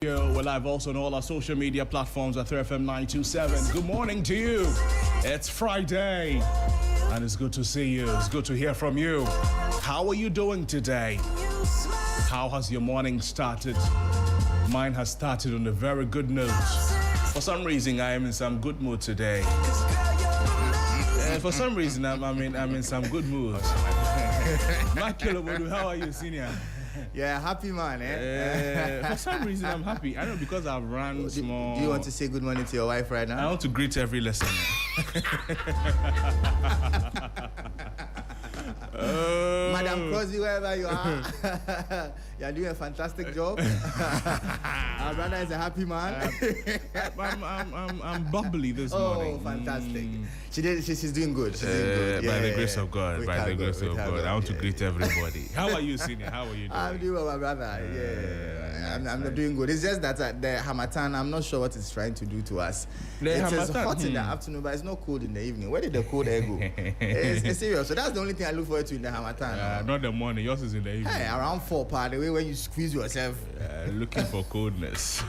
We're live also on all our social media platforms at 3FM 927. Good morning to you. It's Friday, and it's good to see you. It's good to hear from you. How are you doing today? How has your morning started? Mine has started on a very good note. For some reason, I am in some good mood today. For some reason, I'm in some good mood. Michael, how are you, senior? Yeah, happy man, eh? For some reason, I'm happy. I know because I've run small. Do you want to say good morning to your wife right now? I want to greet every listener. Madam Crosby, wherever you are, you're doing a fantastic job. Our brother is a happy man. I'm bubbly this morning. Oh, fantastic. She's doing good. She's doing good. By the grace of God. By the grace of God. I want to greet everybody. How are you, senior? How are you doing? I'm doing well, my brother. I'm not doing good. It's just that the Hamatan, I'm not sure what it's trying to do to us. It's hot in the afternoon, but it's not cold in the evening. Where did the cold air go? It's serious. So that's the only thing I look forward to in the Hamatan. Not the morning. Yours is in the evening. Hey, around 4, the way when you squeeze yourself. Looking for coldness.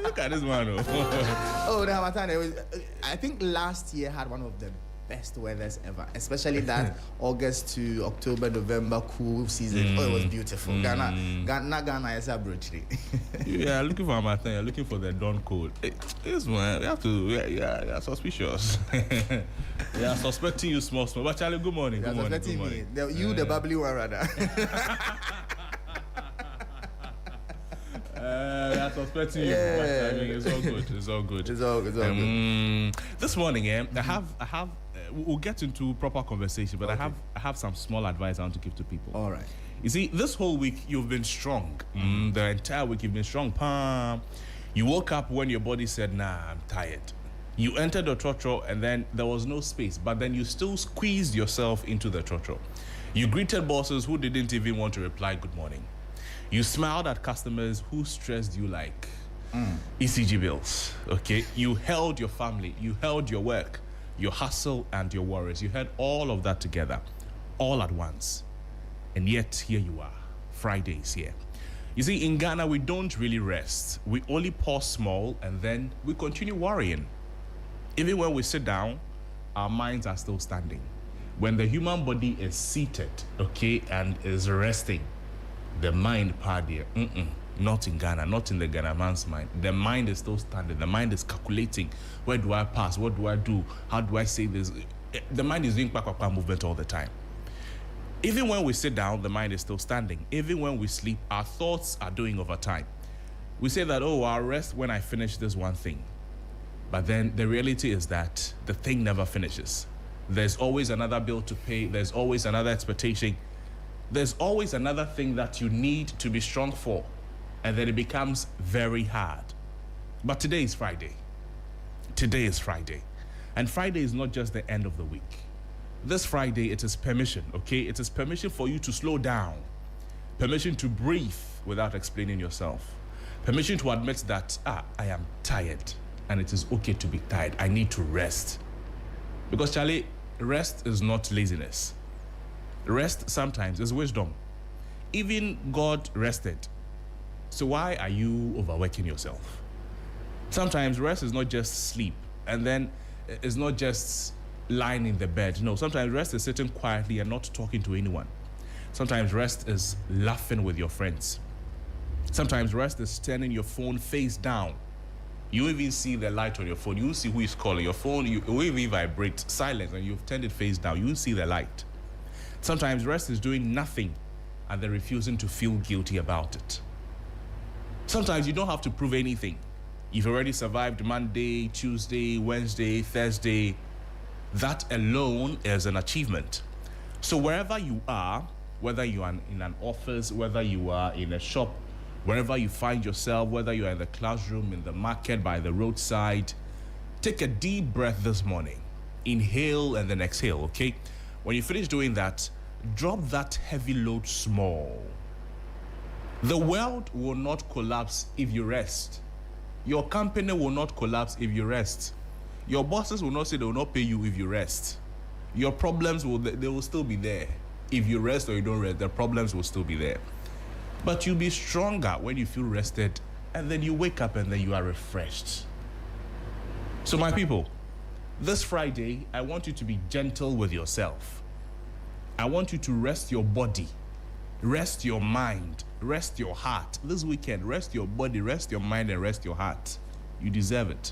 Look at this man. Oh, the Hamatan. I think last year had one of the best weathers ever, especially that August to October, November cool season. Oh, it was beautiful. Ghana is a brutally. Yeah, looking for Hamatan. You're looking for the dawn cold. This one, we have to. Yeah, suspicious. They are suspecting you small. But Charlie, good morning. Good morning. Good morning. You, the bubbly one, rather. We are suspecting you. But, I mean, it's all good. It's all good. It's all good. This morning, I have. We'll get into proper conversation, but okay. I have some small advice I want to give to people. All right. You see, this whole week you've been strong. The entire week you've been strong. You woke up when your body said, "Nah, I'm tired." You entered the trotro and then there was no space, but then you still squeezed yourself into the trotro. You greeted bosses who didn't even want to reply good morning. You smiled at customers who stressed you like ECG bills. Okay, you held your family, you held your work, your hustle and your worries. You had all of that together, all at once. And yet, here you are. Friday is here. You see, in Ghana, we don't really rest. We only pause small and then we continue worrying. Even when we sit down, our minds are still standing. When the human body is seated, okay, and is resting, the mind, pardon, not in Ghana, not in the Ghana man's mind. The mind is still standing. The mind is calculating. Where do I pass? What do I do? How do I say this? The mind is doing kwa movement all the time. Even when we sit down, the mind is still standing. Even when we sleep, our thoughts are doing overtime. We say that, oh, I'll rest when I finish this one thing. But then the reality is that the thing never finishes. There's always another bill to pay. There's always another expectation. There's always another thing that you need to be strong for. And then it becomes very hard. But today is Friday. Today is Friday. And Friday is not just the end of the week. This Friday, it is permission, okay? It is permission for you to slow down. Permission to breathe without explaining yourself. Permission to admit that, I am tired. And it is okay to be tired. I need to rest. Because, Charlie, rest is not laziness. Rest sometimes is wisdom. Even God rested. So why are you overworking yourself? Sometimes rest is not just sleep. And then it's not just lying in the bed. No, sometimes rest is sitting quietly and not talking to anyone. Sometimes rest is laughing with your friends. Sometimes rest is turning your phone face down. You even see the light on your phone. You see who is calling. Your phone, you will even vibrate, silence, and you've turned it face down. You see the light. Sometimes rest is doing nothing and then refusing to feel guilty about it. Sometimes you don't have to prove anything. You've already survived Monday, Tuesday, Wednesday, Thursday. That alone is an achievement. So wherever you are, whether you are in an office, whether you are in a shop, wherever you find yourself, whether you are in the classroom, in the market, by the roadside, take a deep breath this morning. Inhale and then exhale, okay? When you finish doing that, drop that heavy load small. The world will not collapse if you rest. Your company will not collapse if you rest. Your bosses will not say they will not pay you if you rest. Your problems they will still be there. If you rest or you don't rest, the problems will still be there. But you'll be stronger when you feel rested, and then you wake up and then you are refreshed. So my people, this Friday, I want you to be gentle with yourself. I want you to rest your body, rest your mind, rest your heart. This weekend, rest your body, rest your mind, and rest your heart. You deserve it.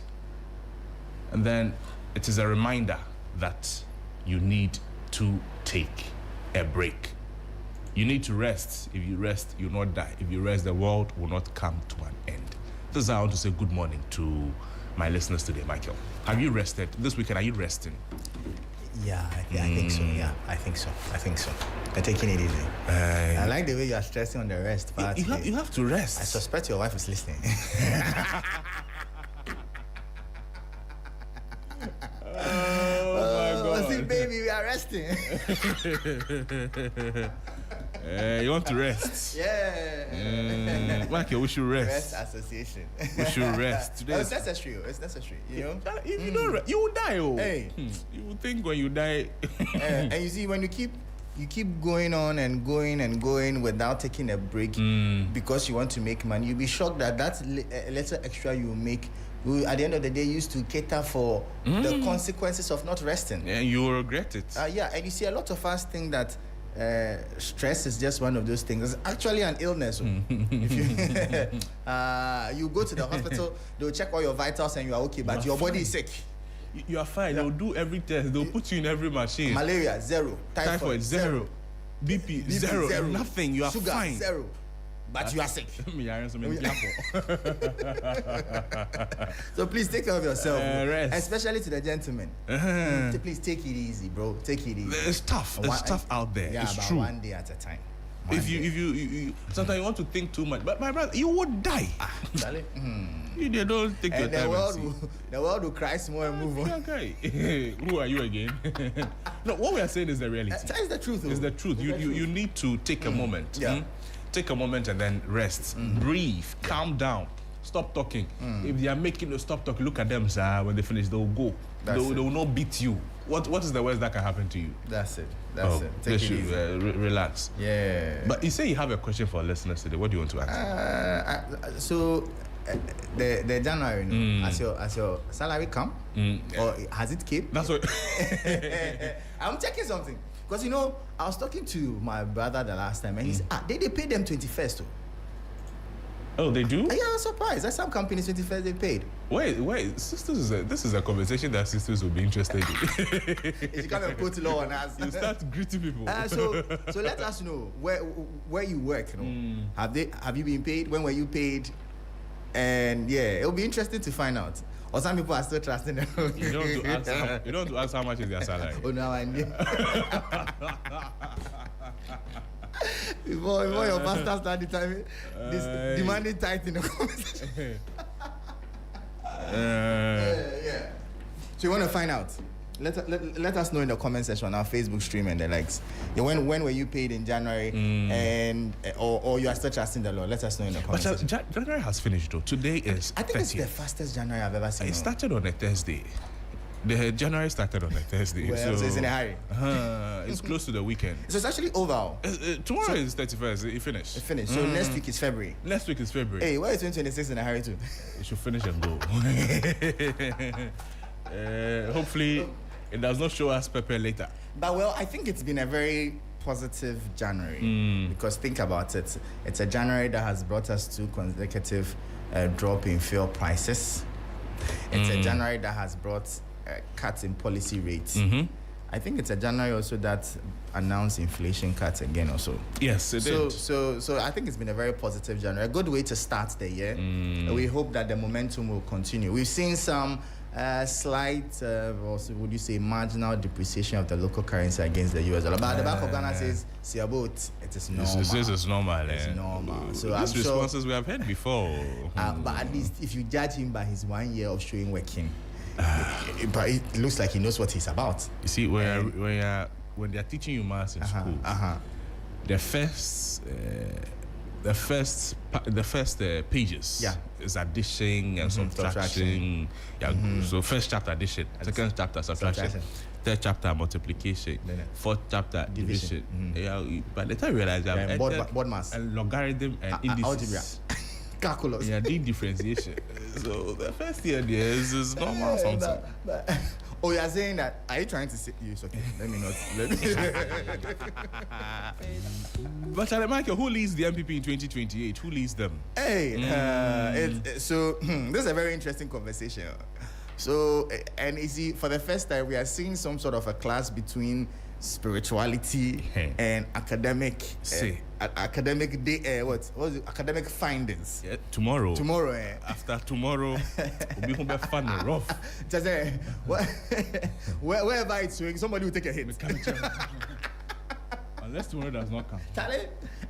And then it is a reminder that you need to take a break. You need to rest. If you rest, you'll not die. If you rest, the world will not come to an end. This is how I want to say good morning to my listeners today, Michael. Have you rested? This weekend, are you resting? Yeah, I think so. Yeah, I think so. I'm taking it easy. I like the way you are stressing on the rest part. You have to rest. I suspect your wife is listening. Oh my God. See, baby, we are resting. You want to rest? Yeah. Michael, we should rest. Rest association. We should rest. Today It's necessary. It's necessary. You know. If you don't rest, you will die. Oh. Hey. You will think when you die. And you see, when you keep going on and going without taking a break because you want to make money, you'll be shocked that a little extra you make will, at the end of the day, used to cater for the consequences of not resting. And you will regret it. Yeah, and you see, a lot of us think that stress is just one of those things. It's actually an illness. If you go to the hospital, they'll check all your vitals and you are okay, but your body is sick. You are fine. They'll do every test. They'll put you in every machine. Malaria, 0. Typhoid, 0. BP, 0. Nothing. You are Sugar, fine. 0. But you are sick. So please take care of yourself, especially to the gentlemen. Please take it easy, bro. Take it easy. It's tough. It's tough out there. Yeah, it's but true. one day at a time. If you sometimes you want to think too much, but my brother, you would die. You don't take your time. The world will cry more and move on. Okay. Who are you again? No, what we are saying is the reality. That is the truth. It's the truth. You need to take a moment. Yeah. Take a moment and then rest. Breathe. Calm down. Stop talking. If they are making you stop talking, look at them, sir. When they finish, they will go. They will not beat you. What is the worst that can happen to you? That's it. Take it easy. Relax. Yeah. But you say you have a question for our listeners today. What do you want to ask? The January, as your salary come, or has it kept? That's what. I'm checking something. Because, I was talking to my brother the last time, and he said, they pay them 21st too. Oh, they do? Yeah, I was surprised. There's some companies 21st they paid. Wait, sisters, this is a conversation that sisters will be interested in. You come and put law on us. You start greeting people. So let us know where you work. Have you been paid? When were you paid? And yeah, it'll be interesting to find out. Or some people are still trusting them. You don't have to ask how much is their salary. Oh, no, I knew. Before your pastor started demanding tithe in the conversation. Yeah. So you want to find out? Let us know in the comment section on our Facebook stream and the likes. Yeah, when were you paid in January, and or you are still trusting the Lord? Let us know in the comment section. January has finished though. Today is I think 30th. It's the fastest January I've ever seen. It started on a Thursday. The January started on a Thursday. Well, so it's in a hurry. It's close to the weekend. So it's actually over. Tomorrow is 31st. It finished. It finished. So next week is February. Next week is February. Hey, why is 2026 in a hurry too? It should finish and go. Hopefully, it does not show us pepper later. But well, I think it's been a very positive January because think about it. It's a January that has brought us 2 consecutive drop in fuel prices. It's a January that has brought cuts in policy rates. I think it's a January also that announced inflation cuts again also. Yes, it did. So I think it's been a very positive January. A good way to start the year. We hope that the momentum will continue. We've seen some slight, also would you say, marginal depreciation of the local currency against the US dollar. But the Bank of Ghana says, see about it is normal. This is normal. It's normal. So these responses we have heard before. But at least if you judge him by his 1 year of showing working, but it looks like he knows what he's about. You see, when they're teaching you maths in school, the first the first pages is addition and subtraction. So first chapter addition, second chapter subtraction. Third chapter multiplication, fourth chapter division. By the time you realize that board mass and logarithm and indices. Algebra. Calculus. Yeah, the differentiation. So the first year there is normal something. Oh, you are saying that? Are you trying to say? Yes, okay. Let me not. But Charlie Michael, who leads the MPP in 2028? Who leads them? Hey, so this is a very interesting conversation. So, and you see, for the first time, we are seeing some sort of a clash between spirituality and academic. Academic day. What was it? Academic findings. Yeah, tomorrow. Tomorrow. After tomorrow, we'll be home fun and rough. Just wherever it's swing, somebody will take a hit. Unless tomorrow does not come.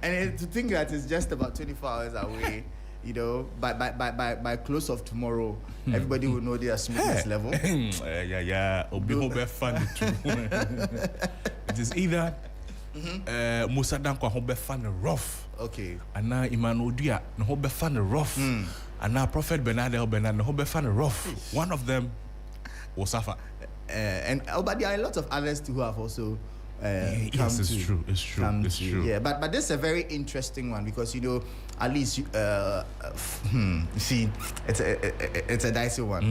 And to think that it's just about 24 hours away. You know, by close of tomorrow, everybody will know their smoothness level. It'll be home fun too. It is either Musa Dankwa home fun rough. Okay. And now Emmanuel Dia home fun rough. And now Prophet Bernard home fun rough. One of them will suffer. But there are a lot of others too who have also. Yes, it's true. Yeah, but this is a very interesting one because at least you see, it's a dicey one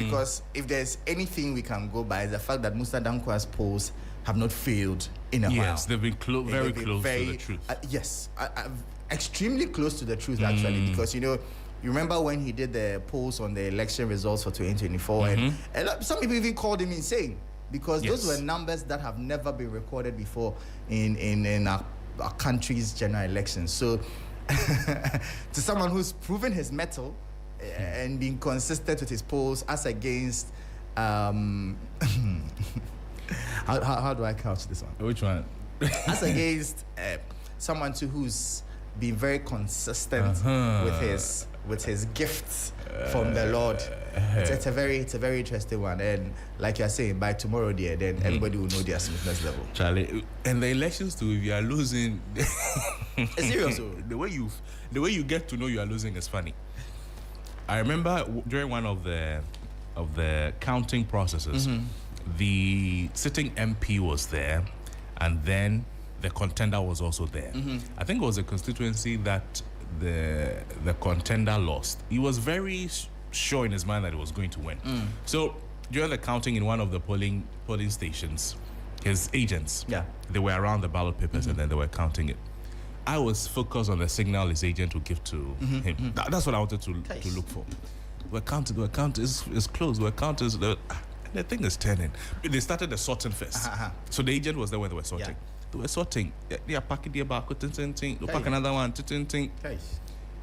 because if there's anything we can go by, is the fact that Musa Dankwa's polls have not failed in a while. Yes, they've been very close to the truth. Yes, extremely close to the truth actually because you remember when he did the polls on the election results for 2024 and some people even called him insane. Because those were numbers that have never been recorded before in our country's general elections. So, to someone who's proven his mettle and being consistent with his polls as against, how do I couch this one? Which one? As against someone who's been very consistent with his gifts from the Lord. It's a very interesting one, and like you're saying, by tomorrow, then everybody will know their smoothness level. Charlie, and the elections too, if you are losing, it's serious. the way you get to know you are losing is funny. I remember during one of the counting processes, the sitting MP was there, and then the contender was also there. I think it was a constituency that the contender lost. He was very sure in his mind that he was going to win. So during the counting in one of the polling stations, his agents, they were around the ballot papers and then they were counting it. I was focused on the signal his agent would give to him. That's what I wanted to look for. We're counting, it's closed, we're counting. The thing is turning. They started the sorting first. So the agent was there when they were sorting. They were sorting. They are packing their back, they pack another one,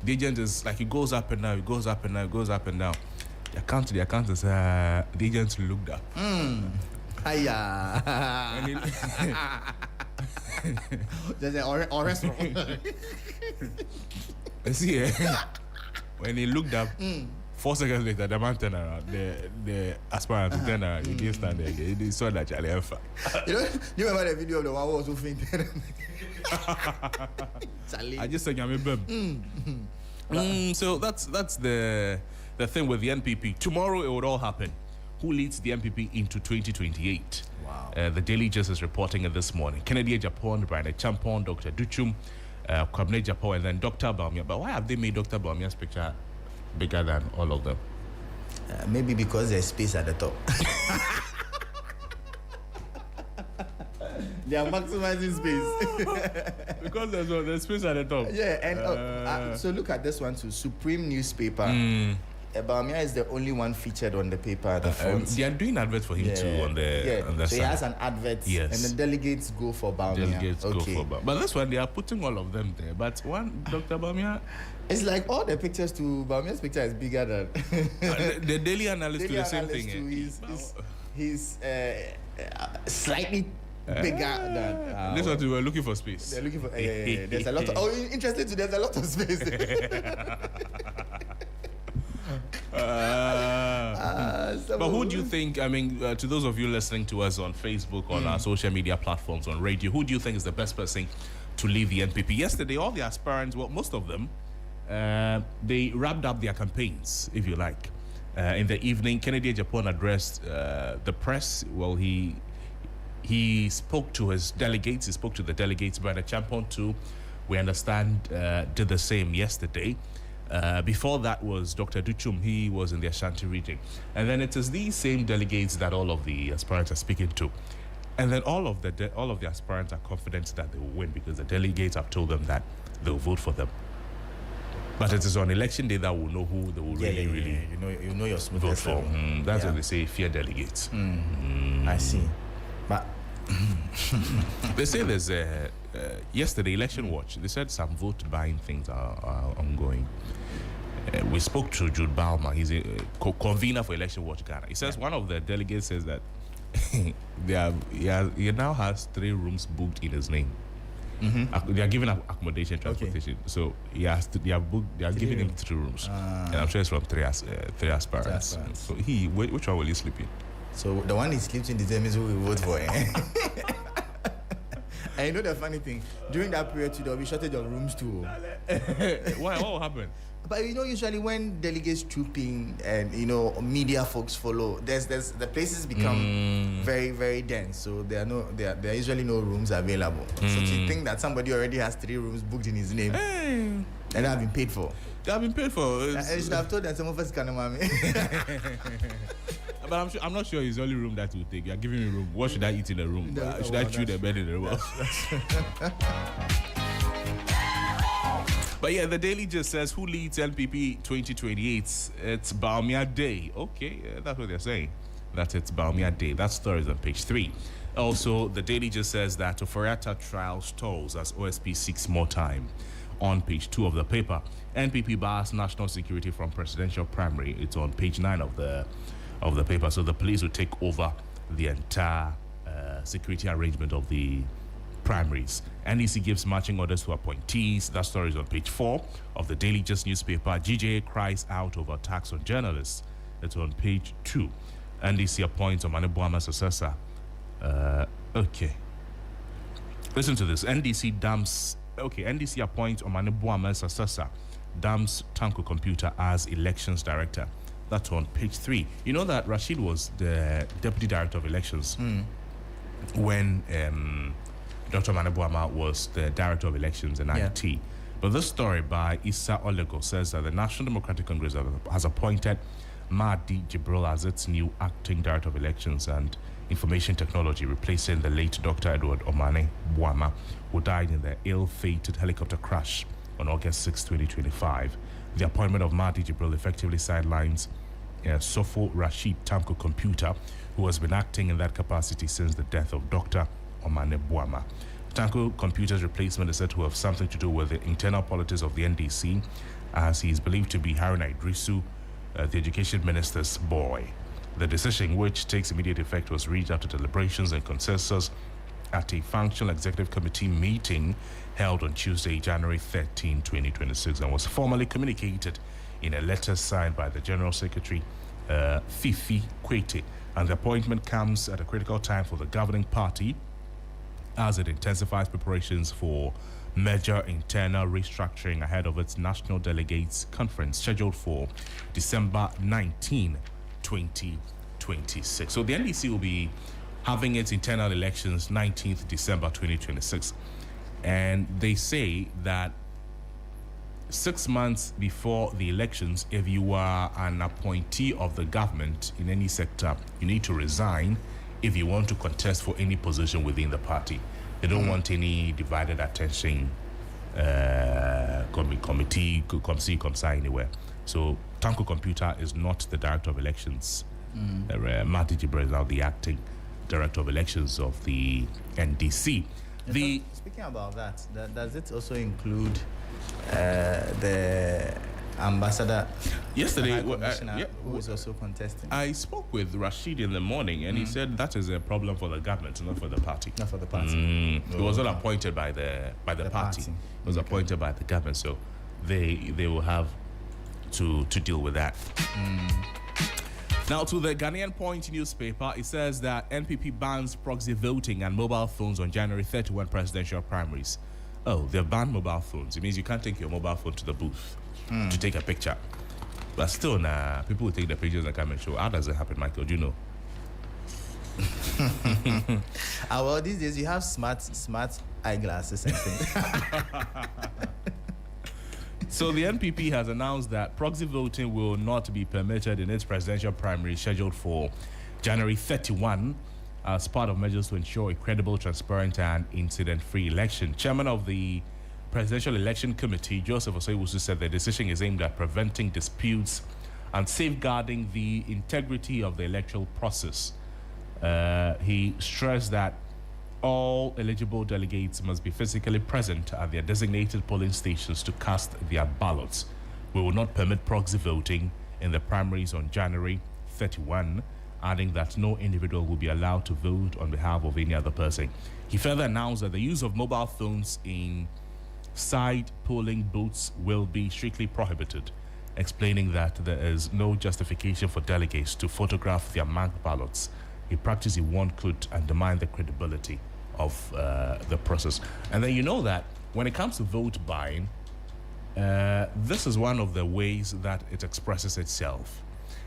the agent is like, he goes up and down, he goes up and down, he goes up and down. The account is, the agent looked up. There's an restaurant. See, when he looked up, 4 seconds later, the man turned around. The aspirant turned around. He didn't stand there again. He saw that Charlie Alpha. You remember the video of the one who was who fainted? I just said, so that's the thing with the NPP. Tomorrow it would all happen. Who leads the NPP into 2028? Wow. The Daily Just is reporting it this morning. Kennedy Japan, Brian Champon, Dr. Duchum, Kwabene Japan, and then Dr. Bawumia. But why have they made Dr. Bawumia's picture bigger than all of them? Maybe because there's space at the top. They are maximizing space. Because there's space at the top. Yeah, and so look at this one too. Supreme newspaper. Bawumia is the only one featured on the paper at the front. They are doing adverts for him too on the so side. He has an advert, and the delegates go for Bawumia. Go for Bawumia. But that's why they are putting all of them there. But one Dr. Bawumia, it's like all the pictures to Bawumia's picture is bigger than the Daily Analyst do the same thing. He's slightly bigger than this one we were looking for space. They're looking for there's a lot of interesting too, there's a lot of space. But who do you think, I mean, to those of you listening to us on Facebook, on our social media platforms, on radio, who do you think is the best person to leave the NPP. Yesterday, all the aspirants, well, most of them, they wrapped up their campaigns, if you like. In the evening, Kennedy Agyapong addressed the press. Well, he spoke to his delegates. He spoke to the delegates. Bernard Champon too, we understand, did the same yesterday. Before that was Dr. Duchum. He was in the Ashanti region. And then it is these same delegates that all of the aspirants are speaking to. And then all of the aspirants are confident that they will win because the delegates have told them that they will vote for them. But it is on election day that we'll know who they will really you know your vote for. That's what they say, fear delegates. I see. But they say there's yesterday, Election Watch, they said some vote buying things are ongoing. We spoke to Jude Balmer. He's a convener for Election Watch Ghana. He says one of the delegates says that he now has 3 rooms booked in his name. They are giving accommodation, transportation. So they are giving him 3 rooms, and I'm sure it's from three aspirants. So which one will he sleep in? So the one he sleeps in determines who we vote for. And you know the funny thing, during that period too, there will be shortage of rooms too. Why? What will happen? But usually when delegates trooping and media folks follow, there's the places become very, very dense. So there are usually no rooms available. So to think that somebody already has 3 rooms booked in his name and they have been paid for. They have been paid for. And you should have told them some of us can But I'm not sure it's the only room that will take. You are giving me a room. What should I eat in a room? Should I chew the bed in the room? But yeah, the Daily just says, who leads NPP 2028? It's Bawumia Day. Okay, that's what they're saying. That it's Bawumia Day. That story is on page 3. Also, the Daily just says that Oforiatta trial stalls as OSP seeks more time. On page 2 of the paper, NPP bars national security from presidential primary. It's on page 9 of the paper. So the police will take over the entire security arrangement of the primaries. NEC gives marching orders to appointees. That story is on page 4 of the Daily Just newspaper. GJA cries out over attacks on journalists. It's on page 2. NDC appoints Omane Boama successor. Okay. Listen to this. NDC appoints Omane Boama successor. Damns Tanko Computer as elections director. That's on page 3. You know that Rashid was the deputy director of elections when Dr. Omane Boama was the director of elections in IT. But this story by Issa Olego says that the National Democratic Congress has appointed Mahdi Jibril as its new acting director of elections and information technology, replacing the late Dr. Edward Omane Boama, who died in the ill-fated helicopter crash on August 6, 2025. The appointment of Mahdi Jibril effectively sidelines Sofo Rashid Tanko Computer, who has been acting in that capacity since the death of Dr. Omane Boama. Tanko Computer's replacement is said to have something to do with the internal politics of the NDC, as he is believed to be Haruna Idrisu, the education minister's boy. The decision, which takes immediate effect, was reached after deliberations and consensus at a functional executive committee meeting held on Tuesday, January 13, 2026, and was formally communicated in a letter signed by the General Secretary, Fifi Kwete. And the appointment comes at a critical time for the governing party as it intensifies preparations for major internal restructuring ahead of its National Delegates Conference scheduled for December 19, 2026. So the NDC will be having its internal elections 19th December 2026. And they say that 6 months before the elections, if you are an appointee of the government in any sector, you need to resign if you want to contest for any position within the party. They don't want any divided attention committee, come anywhere. So Tanko Computer is not the director of elections. Mahdi Jibril is now the acting director of elections of the NDC. Speaking about that, does it also include the ambassador yesterday who is also contesting? I spoke with Rashid in the morning, and he said that is a problem for the government, not for the party. Not for the party. It was not appointed by the party. It was appointed by the government, so they will have to deal with that. Now to the Ghanaian Point newspaper, it says that NPP bans proxy voting and mobile phones on January 31 presidential primaries. Oh, they've banned mobile phones. It means you can't take your mobile phone to the booth to take a picture. But still, people will take the pictures and come and show. How does it happen, Michael? Do you know? Well, these days you have smart eyeglasses and things. So the NPP has announced that proxy voting will not be permitted in its presidential primary scheduled for January 31 as part of measures to ensure a credible, transparent, and incident-free election. Chairman of the Presidential Election Committee, Joseph Osei-Wusu, said the decision is aimed at preventing disputes and safeguarding the integrity of the electoral process. He stressed that all eligible delegates must be physically present at their designated polling stations to cast their ballots. We will not permit proxy voting in the primaries on January 31, adding that no individual will be allowed to vote on behalf of any other person. He further announced that the use of mobile phones in side polling booths will be strictly prohibited, explaining that there is no justification for delegates to photograph their marked ballots, a practice he warned could undermine the credibility of the process. And then you know that when it comes to vote buying, this is one of the ways that it expresses itself.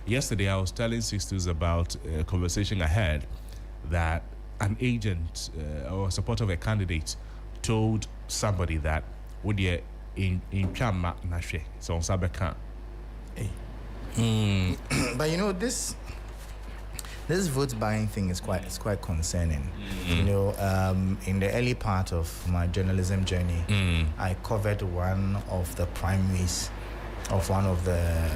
Yesterday, I was telling sisters about a conversation I had that an agent or a supporter of a candidate told somebody that would you in Chama Nashe, so on Sabeka. But you know, this vote buying thing is quite concerning. You know, in the early part of my journalism journey, I covered one of the primaries of one of the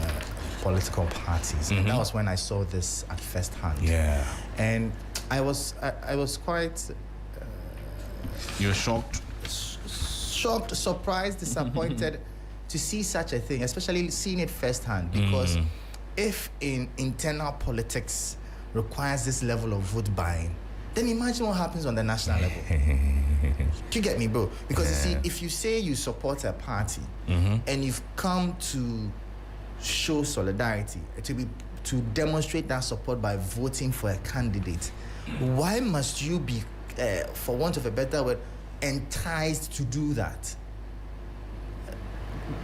political parties. And that was when I saw this at first hand. Yeah. And I was quite You're shocked? Shocked, surprised, disappointed to see such a thing, especially seeing it firsthand, because if in internal politics requires this level of vote buying, then imagine what happens on the national level. You get me, bro? Because you see, if you say you support a party and you've come to show solidarity, to demonstrate that support by voting for a candidate, why must you be, for want of a better word, enticed to do that?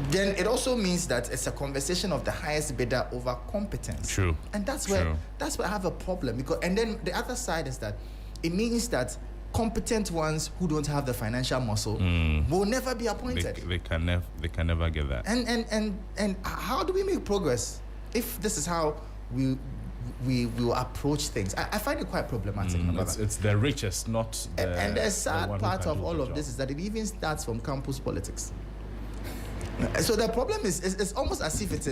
Then it also means that it's a conversation of the highest bidder over competence. True. And that's where I have a problem, because, and then the other side is that it means that competent ones who don't have the financial muscle will never be appointed. They can never get that. And how do we make progress if this is how we will approach things? I find it quite problematic. It's the richest, not the... And the sad part of all of this is that it even starts from campus politics. So the problem is it's almost as if it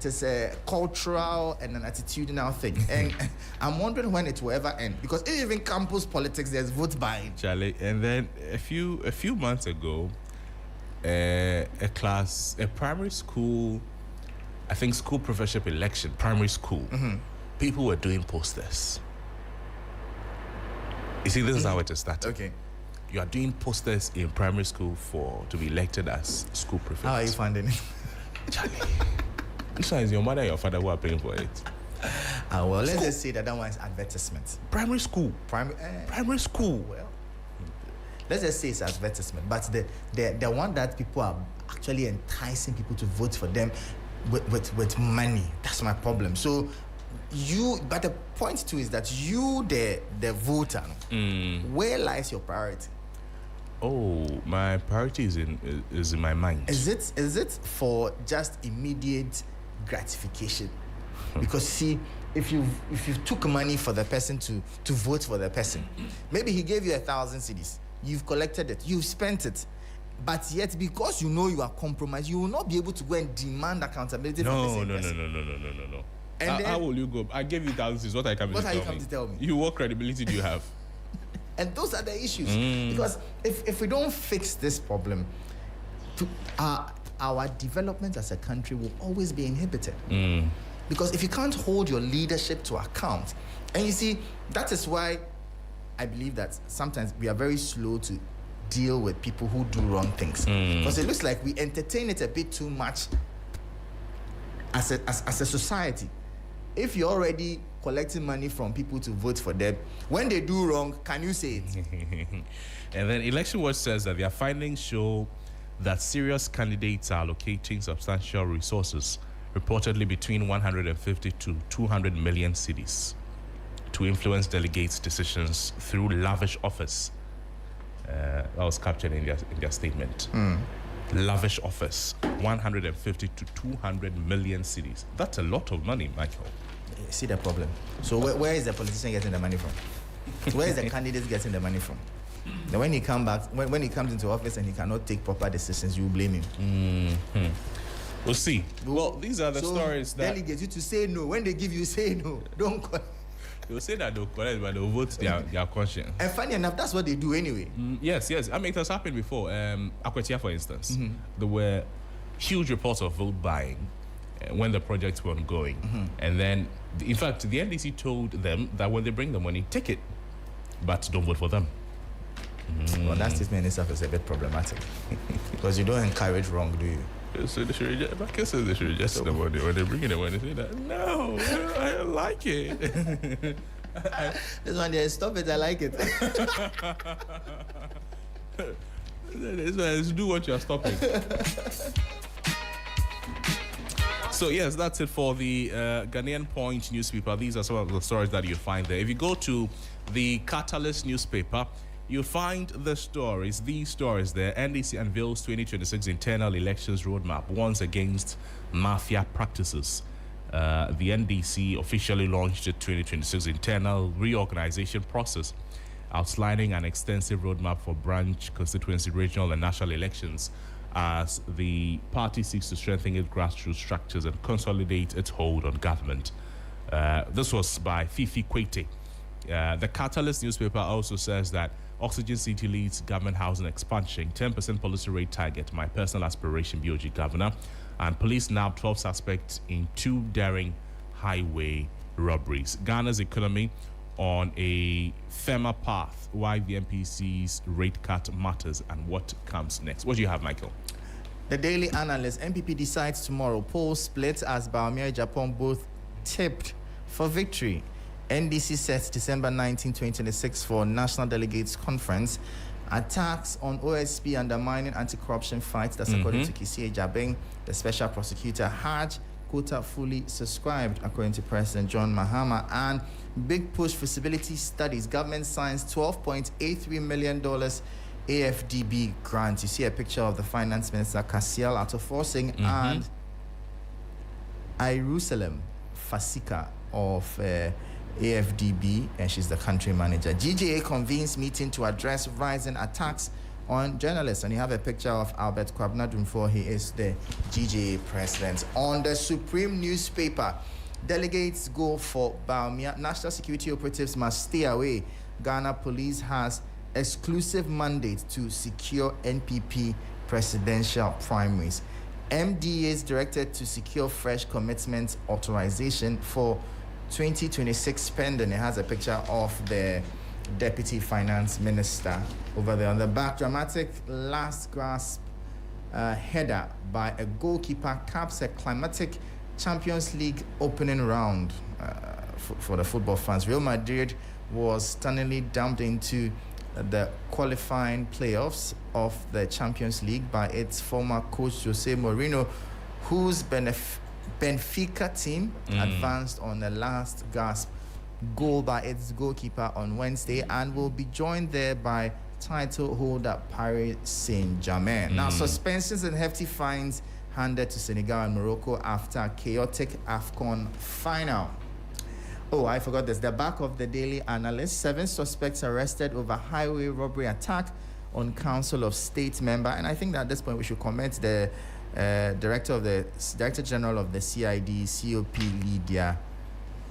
is a cultural and an attitudinal thing. And I'm wondering when it will ever end. Because even campus politics, there's vote buying. Charlie, and then a few months ago, a primary school, I think school professorship election, primary school, people were doing posters. You see, this is how it is started. Okay. You are doing posters in primary school to be elected as school prefect. How are you funding it? Charlie, this one is your mother and your father who are paying for it. Well, let's just say that one is advertisement. Primary school. Primary school. Well, let's just say it's advertisement. But the one that people are actually enticing people to vote for them with money, that's my problem. So but the point too is that you, the voter, where lies your priority? Oh, my priority is in my mind. Is it for just immediate gratification? Because see, if you took money for the person to vote for the person, maybe he gave you 1,000 cedis, you've collected it, you've spent it, but yet because you know you are compromised, you will not be able to go and demand accountability from the same person. No. And how will you go? I gave you thousands. What are you coming to tell me? What credibility do you have? And those are the issues. Because if we don't fix this problem, our development as a country will always be inhibited. Because if you can't hold your leadership to account, and you see, that is why I believe that sometimes we are very slow to deal with people who do wrong things. Because it looks like we entertain it a bit too much as a society. if you're already collecting money from people to vote for them, when they do wrong, can you say it? And then Election Watch says that their findings show that serious candidates are allocating substantial resources, reportedly between 150 to 200 million cedis, to influence delegates' decisions through lavish offers. That was captured in their statement. Lavish offers, 150 to 200 million cedis. That's a lot of money, Michael. See the problem. So where is the politician getting the money from? Where is the candidate getting the money from? Now when he comes back, when he comes into office and he cannot take proper decisions, you blame him. We'll see. Well, these are the stories that delegate you to say no. When they give you, say no. Don't call. They'll say that they'll collect, but they'll vote their conscience. And funny enough, that's what they do anyway. Yes. I mean, it has happened before. Akwatia, for instance, there were huge reports of vote buying when the projects were ongoing. And then, in fact, the NDC told them that when they bring the money, take it, but don't vote for them. Well, that statement itself is a bit problematic because you don't encourage wrong, do you? So they should reject. But they should reject the money when they bring in the money. Say that no, I don't like it. This one there, stop it. I like it. This one, do what you are stopping. So yes, that's it for the Ghanaian Point newspaper. These are some of the stories that you find there. If you go to the Catalyst newspaper, you'll find these stories there. NDC unveils 2026 internal elections roadmap, warns against mafia practices. The NDC officially launched the 2026 internal reorganization process, outlining an extensive roadmap for branch, constituency, regional, and national elections as the party seeks to strengthen its grassroots structures and consolidate its hold on government. This was by Fifi Kwete. The Catalyst newspaper also says that Oxygen City leads government housing expansion, 10% policy rate target, my personal aspiration, BOG governor, and police nabbed 12 suspects in 2 daring highway robberies. Ghana's economy on a firmer path, why the MPC's rate cut matters and what comes next. What do you have, Michael? The Daily Analyst, MPP decides tomorrow. Polls split as Bawumia Japan both tipped for victory. NDC sets December 19, 2026 for National Delegates Conference. Attacks on OSP undermining anti-corruption fights. That's according to Kisie Jabeng, the special prosecutor. Hajj quota fully subscribed, according to President John Mahama. And big push feasibility studies. Government signs $12.83 million AFDB grant. You see a picture of the Finance Minister, Kasiel Atoforcing, and Jerusalem Fasika of AFDB, and she's the country manager. GJA convenes meeting to address rising attacks on journalists. And you have a picture of Albert Kwabena Dumfo. He is the GJA president. On the Supreme newspaper, delegates go for Bawumia. National security operatives must stay away. Ghana police has exclusive mandate to secure NPP presidential primaries. MDA is directed to secure fresh commitment authorization for 2026 spending. It has a picture of the deputy finance minister over there. On the back, dramatic last grasp header by a goalkeeper caps a climatic Champions League opening round for the football fans. Real Madrid was stunningly dumped into the qualifying playoffs of the Champions League by its former coach Jose Mourinho, whose Benfica team advanced on the last gasp goal by its goalkeeper on Wednesday and will be joined there by title holder Paris Saint-Germain. Now, suspensions and hefty fines handed to Senegal and Morocco after a chaotic AFCON final. Oh, I forgot this. The back of the Daily Analyst, 7 suspects arrested over highway robbery attack on Council of State member. And I think that at this point we should comment the Director General of the CID, COP Lydia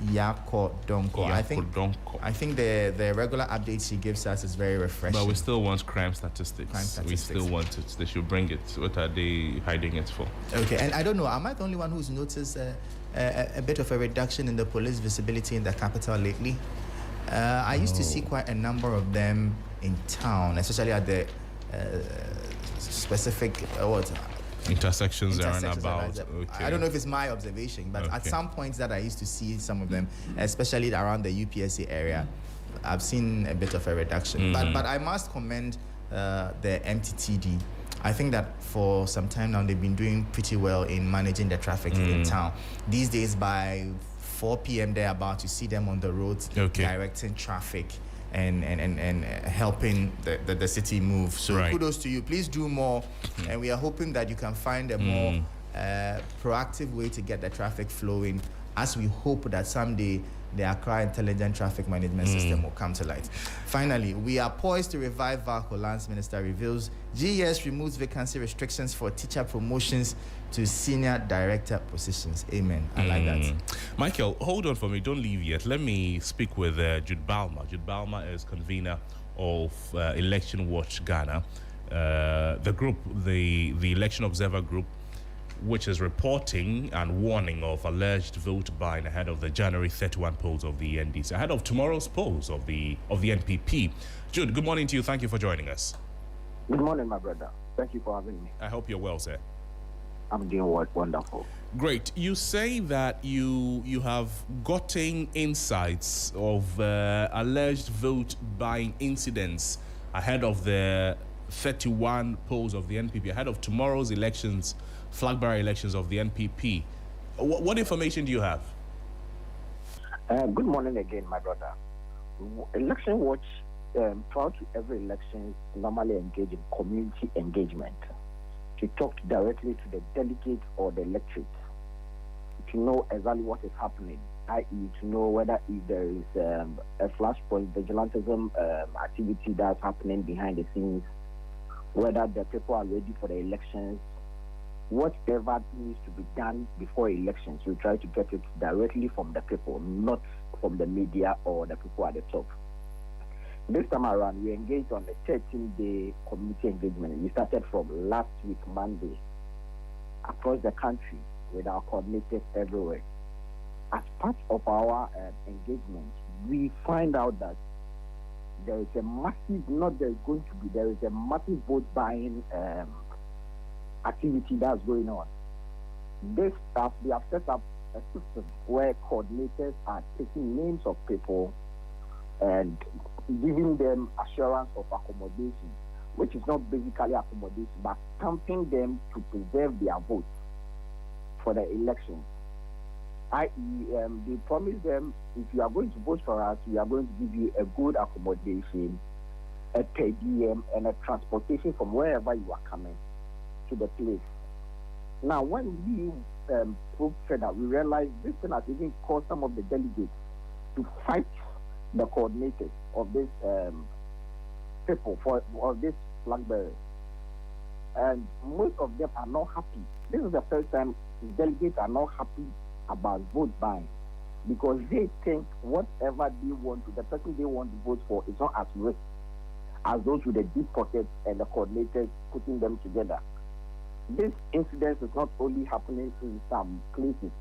Yako Donko. I think the regular updates she gives us is very refreshing. But we still want crime statistics. We still want it. They should bring it. What are they hiding it for? Okay, and I don't know, am I the only one who's noticed a bit of a reduction in the police visibility in the capital lately? I used to see quite a number of them in town, especially at the specific Intersections are about. Okay. I don't know if it's my observation, but at some points that I used to see some of them, especially around the UPSA area, I've seen a bit of a reduction. But I must commend the MTTD. I think that for some time now they've been doing pretty well in managing the traffic in town. These days by 4 p.m. they're about to see them on the roads directing traffic and helping the city move. So kudos to you. Please do more. And we are hoping that you can find a more proactive way to get the traffic flowing, as we hope that someday the Accra Intelligent Traffic Management System will come to light. Finally, we are poised to revive VALCO. Lands Minister reveals GES removes vacancy restrictions for teacher promotions to senior director positions. Amen. I like that. Michael, hold on for me. Don't leave yet. Let me speak with Jude Balmer. Jude Balmer is convener of Election Watch Ghana, the group, the Election Observer Group, which is reporting and warning of alleged vote buying ahead of the January 31 polls of the NDC, ahead of tomorrow's polls of the NPP. Jude, good morning to you. Thank you for joining us. Good morning, my brother. Thank you for having me. I hope you're well, sir. I'm doing wonderful. Great. You say that you have gotten insights of alleged vote buying incidents ahead of the 31 polls of the NPP, ahead of tomorrow's elections, flag bearer elections of the NPP. What information do you have? Good morning again, my brother. Election Watch, throughout every election, normally engage in community engagement to talk directly to the delegate or the electorate to know exactly what is happening, i.e. to know whether if there is a flashpoint vigilantism activity that's happening behind the scenes, whether the people are ready for the elections, whatever needs to be done before elections. We try to get it directly from the people, not from the media or the people at the top. This time around, we engaged on the 13-day community engagement. We started from last week, Monday, across the country with our coordinators everywhere. As part of our engagement, we find out that there is a massive, there is a massive vote buying activity that's going on. We have set up a system where coordinators are taking names of people and giving them assurance of accommodation, which is not basically accommodation, but stamping them to preserve their vote for the election. I.e., they promise them, if you are going to vote for us, we are going to give you a good accommodation, a per diem, and a transportation from wherever you are coming to the place. Now, when we probe further, we realize this thing has even caused some of the delegates to fight the coordinators of this people of this flag bearers, and most of them are not happy. This is the first time delegates are not happy about vote buying, because they think whatever they want to, the person they want to vote for is not as risk as those with the deep pockets and the coordinators putting them together. This incident is not only happening in some places.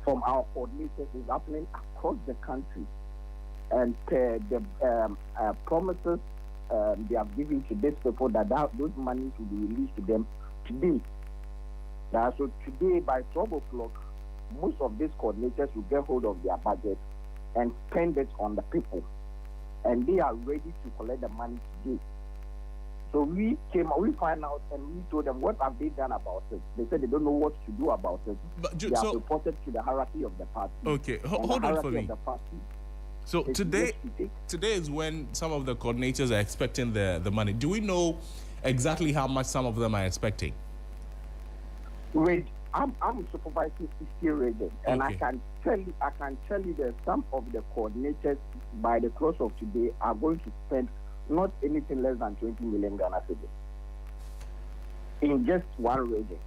From our coordinators, it's happening across the country. And the promises they have given to these people that those monies will be released to them today. So today by 12 o'clock, most of these coordinators will get hold of their budget and spend it on the people. And they are ready to collect the money today. So we find out and we told them, what have they done about it? They said they don't know what to do about it. But they have reported to the hierarchy of the party. Okay, hold on for me. So today is when some of the coordinators are expecting the money. Do we know exactly how much some of them are expecting? I'm supervising 60 regions, and I can tell you that some of the coordinators by the close of today are going to spend not anything less than 20 million Ghana cedis in just one region.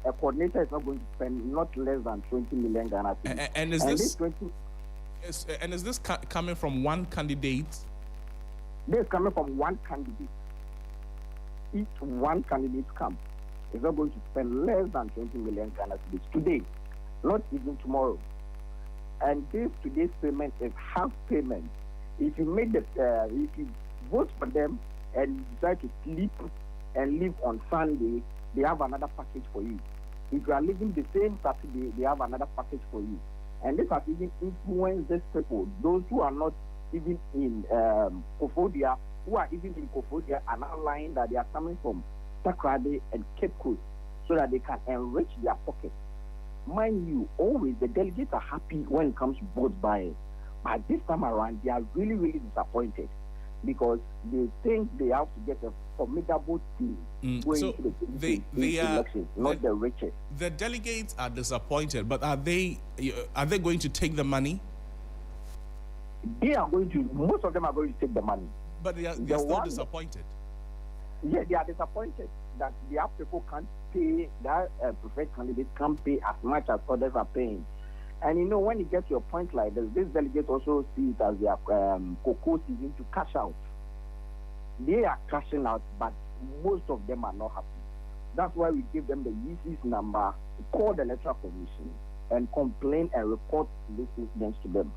A coordinator is not going to spend not less than 20 million Ghana cedis. And is this coming from one candidate? This is coming from one candidate. Each one candidate camp is not going to spend less than 20 million Ghana cedis today, not even tomorrow. And today's payment is half payment. If you if you vote for them and you decide to sleep and leave on Sunday, they have another package for you. If you are leaving the same Saturday, they have another package for you. And this has even influenced these people, those who are not even in Kofodia, who are even in Kofodia, are now lying that they are coming from Takoradi and Cape Coast so that they can enrich their pockets. Mind you, always the delegates are happy when it comes to vote buying. But this time around, they are really, really disappointed because they think they have to get a formidable team going so to the elections, not the richest. The delegates are disappointed, but are they going to take the money? They are going to, most of them are going to take the money. But they're still disappointed. Yeah, they are disappointed that their people can't pay, that preferred candidates can't pay as much as others are paying. And you know, when you get to a point like this, these delegates also see it as their cocoa season to cash out. They are cashing out, but most of them are not happy. That's why we give them the UC's number, call the Electoral Commission, and complain and report these incidents to them.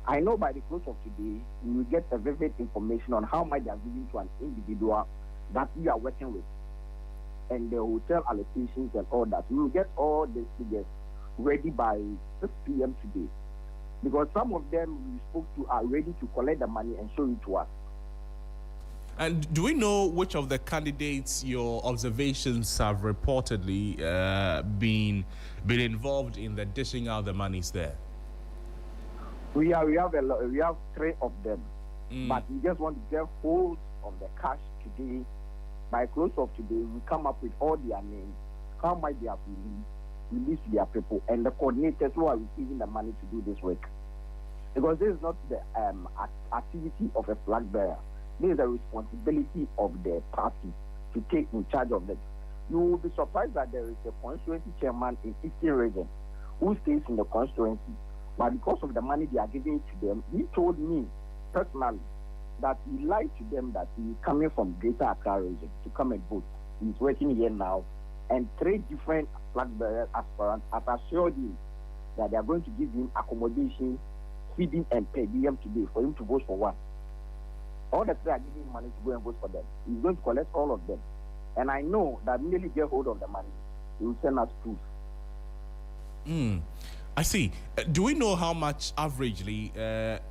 I know by the close of today, we will get a vivid information on how much they are giving to an individual that we are working with, and the hotel allocations and all that. We will get all these figures ready by 6 p.m. today, because some of them we spoke to are ready to collect the money and show it to us. And do we know which of the candidates your observations have reportedly been involved in the dishing out the monies there? We have 3 of them, but we just want to get hold of the cash today. By close of today, we come up with all their names, how much they have released to their people, and the coordinators who are receiving the money to do this work. Because this is not the activity of a flag bearer. This is the responsibility of the party to take in charge of it. You will be surprised that there is a constituency chairman in Eastern Region who stays in the constituency. But because of the money they are giving to them, he told me personally that he lied to them that he is coming from Greater Accra Region to come and vote. He's working here now, and 3 different flag bearer aspirants have assured him that they are going to give him accommodation, feeding, and per diem today for him to vote for one. All the 3 are giving him money to go and vote for them. He's going to collect all of them. And I know that immediately get hold of the money, he will send us proof. I see. Do we know how much averagely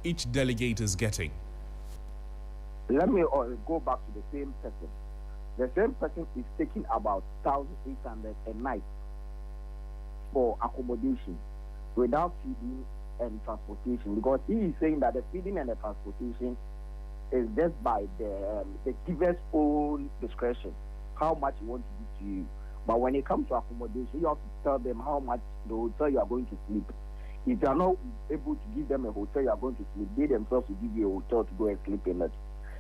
each delegate is getting? Let me go back to the same person. The same person is taking about 1,800 a night for accommodation without feeding and transportation, because he is saying that the feeding and the transportation is just by the giver's own discretion, how much you want to give to you. But when it comes to accommodation, you have to tell them how much the hotel you are going to sleep. If you are not able to give them a hotel you are going to sleep, they themselves will give you a hotel to go and sleep in it.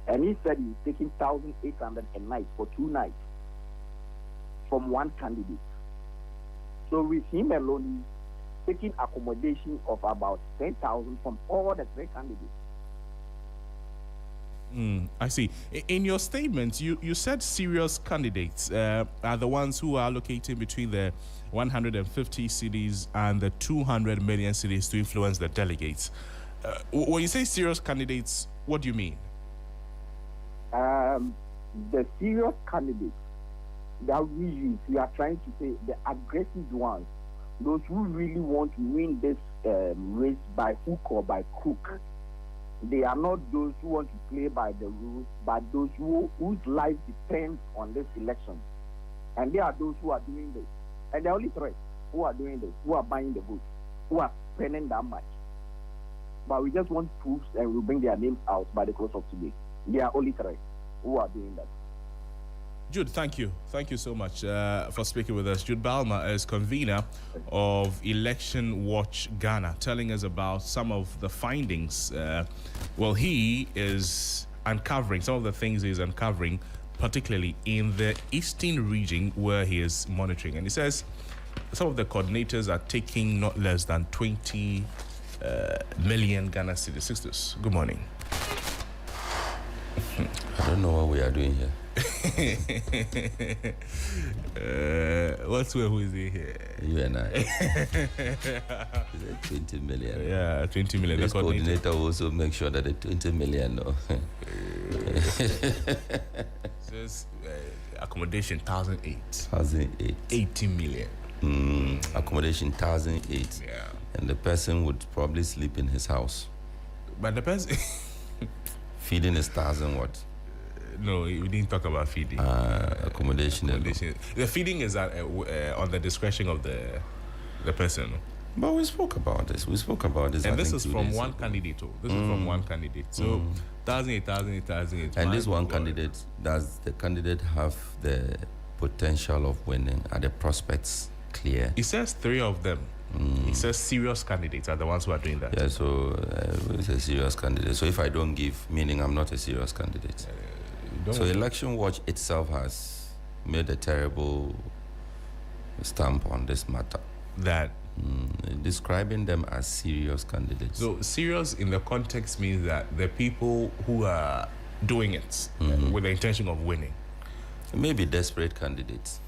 And he said he's taking 1,800 a night for 2 nights from one candidate. So with him alone, he's taking accommodation of about 10,000 from all the 3 candidates. I see. In your statement, you said serious candidates are the ones who are allocating between the 150 cities and the 200 million cities to influence the delegates. When you say serious candidates, what do you mean? The serious candidates that we use, we are trying to say the aggressive ones, those who really want to win this race by hook or by crook. They are not those who want to play by the rules, but those whose life depends on this election. And they are those who are doing this. And there are only 3 who are doing this, who are buying the votes, who are spending that much. But we just want proofs, and we'll bring their names out by the close of today. There are only 3 who are doing that. Jude, thank you. Thank you so much for speaking with us. Jude Balma is convener of Election Watch Ghana, telling us about some of the findings. He is uncovering some of the things he's uncovering, particularly in the Eastern region where he is monitoring. And he says some of the coordinators are taking not less than 20 million Ghana cedi. Sisters, good morning. I don't know what we are doing here. Who is he here? You and I. 20 million. Yeah, 20 million. This coordinator will also make sure that the 20 million. No. accommodation 1,008. 1,008. 18 million. Accommodation 1,008. Yeah. And the person would probably sleep in his house. But the person. Feeding is 1,000 what? No, we didn't talk about feeding. Accommodation. The feeding is on the discretion of the person. But we spoke about this. And this is from one candidate. This is from one candidate. So 1,008. And this one candidate, does the candidate have the potential of winning? Are the prospects clear? He says 3 of them. He says serious candidates are the ones who are doing that. Yeah, so it's a serious candidate. So if I don't give, meaning I'm not a serious candidate. So Election Watch itself has made a terrible stamp on this matter. That describing them as serious candidates. So serious in the context means that the people who are doing it with the intention of winning. Maybe desperate candidates.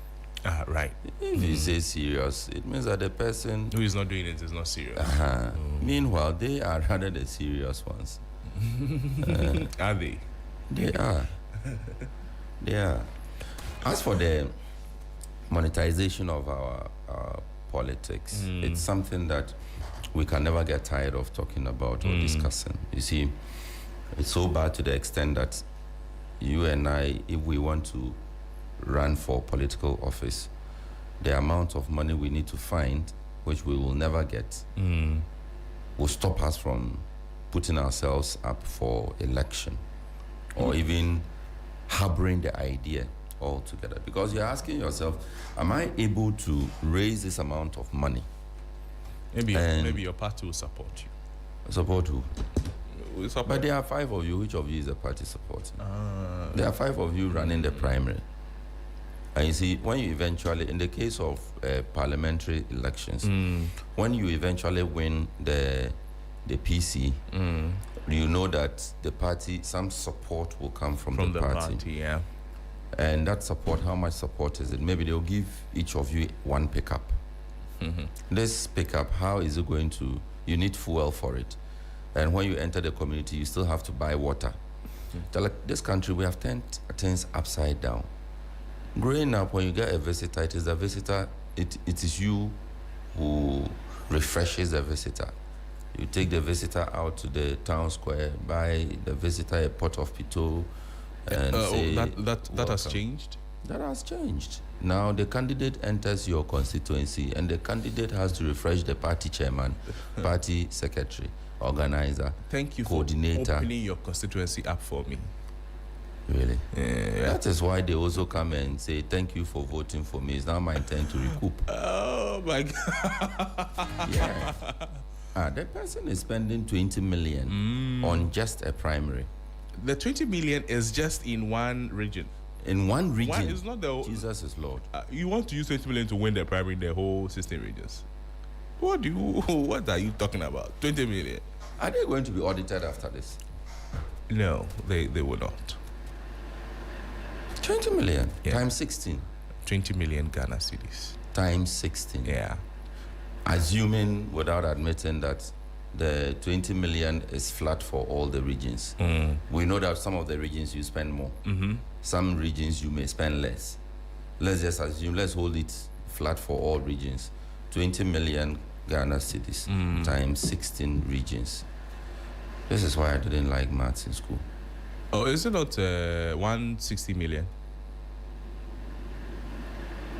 Right. If you say serious, it means that the person who is not doing it is not serious. Meanwhile, they are rather the serious ones. Are they? They are. They are. As for the monetization of our politics, it's something that we can never get tired of talking about or discussing. You see, it's so bad to the extent that you and I, if we want to run for political office, the amount of money we need to find, which we will never get, will stop us from putting ourselves up for election or even harboring the idea altogether. Because you're asking yourself, am I able to raise this amount of money? Maybe your party will support you. Support who? Support. But there are 5 of you. Which of you is the party supporting? There are 5 of you running the primary. And you see, when you eventually, in the case of parliamentary elections, when you eventually win the PC, you know that the party, some support will come from the party. Yeah. And that support, how much support is it? Maybe they'll give each of you 1 pickup. This pickup, how is it going to, you need fuel for it. And when you enter the community, you still have to buy water. Like this country, we have turned things upside down. Growing up, when you get a visitor, it is the visitor, it is you who refreshes the visitor. You take the visitor out to the town square, buy the visitor a pot of pito, and say, that has changed? That has changed. Now the candidate enters your constituency, and the candidate has to refresh the party chairman, party secretary, organizer, coordinator. For opening your constituency up for me. Really? Yeah. That is why they also come and say, thank you for voting for me. It's now my turn to recoup. Oh my God. Yeah. The person is spending 20 million on just a primary. The 20 million is just in one region. In one region? One is not the... Jesus is Lord. You want to use 20 million to win the primary in the whole 16 regions. What are you talking about? 20 million. Are they going to be audited after this? No, they will not. 20 million Yeah. times 16. 20 million Ghana cedis. Times 16. Yeah. Assuming, without admitting that the 20 million is flat for all the regions. We know that some of the regions you spend more. Some regions you may spend less. Let's just assume, let's hold it flat for all regions. 20 million Ghana cedis times 16 regions. This is why I didn't like maths in school. Oh, is it not 160 million?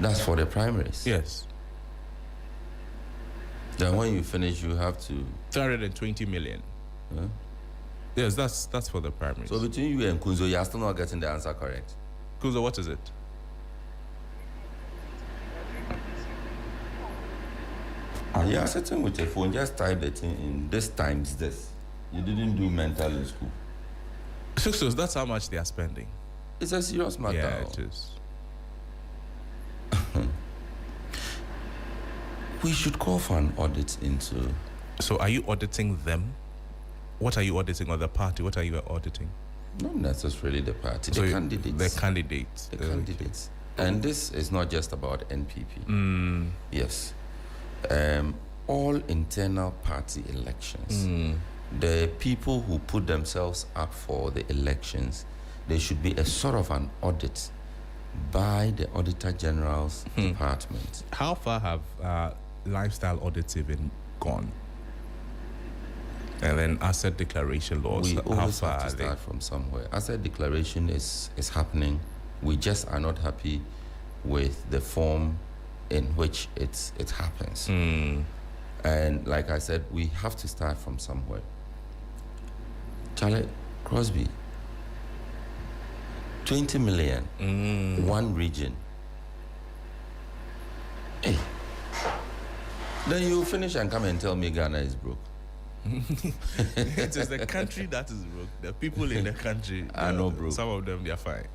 That's for the primaries. Yes. Then when you finish, you have to... 320 million. Huh? Yes, that's for the primaries. So between you and Kunzo, you are still not getting the answer correct. Kuzo, what is it? You are sitting with a phone, just type the thing in this times this. You didn't do mental in school. So that's how much they are spending. It's a serious matter. Yeah, it is. We should call for an audit into... So are you auditing them? What are you auditing, or the party? What are you auditing? Not necessarily the party, So the candidates. The candidates. The candidates. And this is not just about NPP. Yes. All internal party elections, the people who put themselves up for the elections, there should be a sort of an audit by the Auditor General's department. How far have lifestyle audits even gone? And then asset declaration laws. We how always far have to are they? start from somewhere. Asset declaration is happening. We just are not happy with the form in which it happens. And like I said, we have to start from somewhere. Charlie Crosby, 20 million, one region. Hey, then you finish and come and tell me Ghana is broke. It is the country that is broke. The people in the country are not broke. Some of them, they are fine.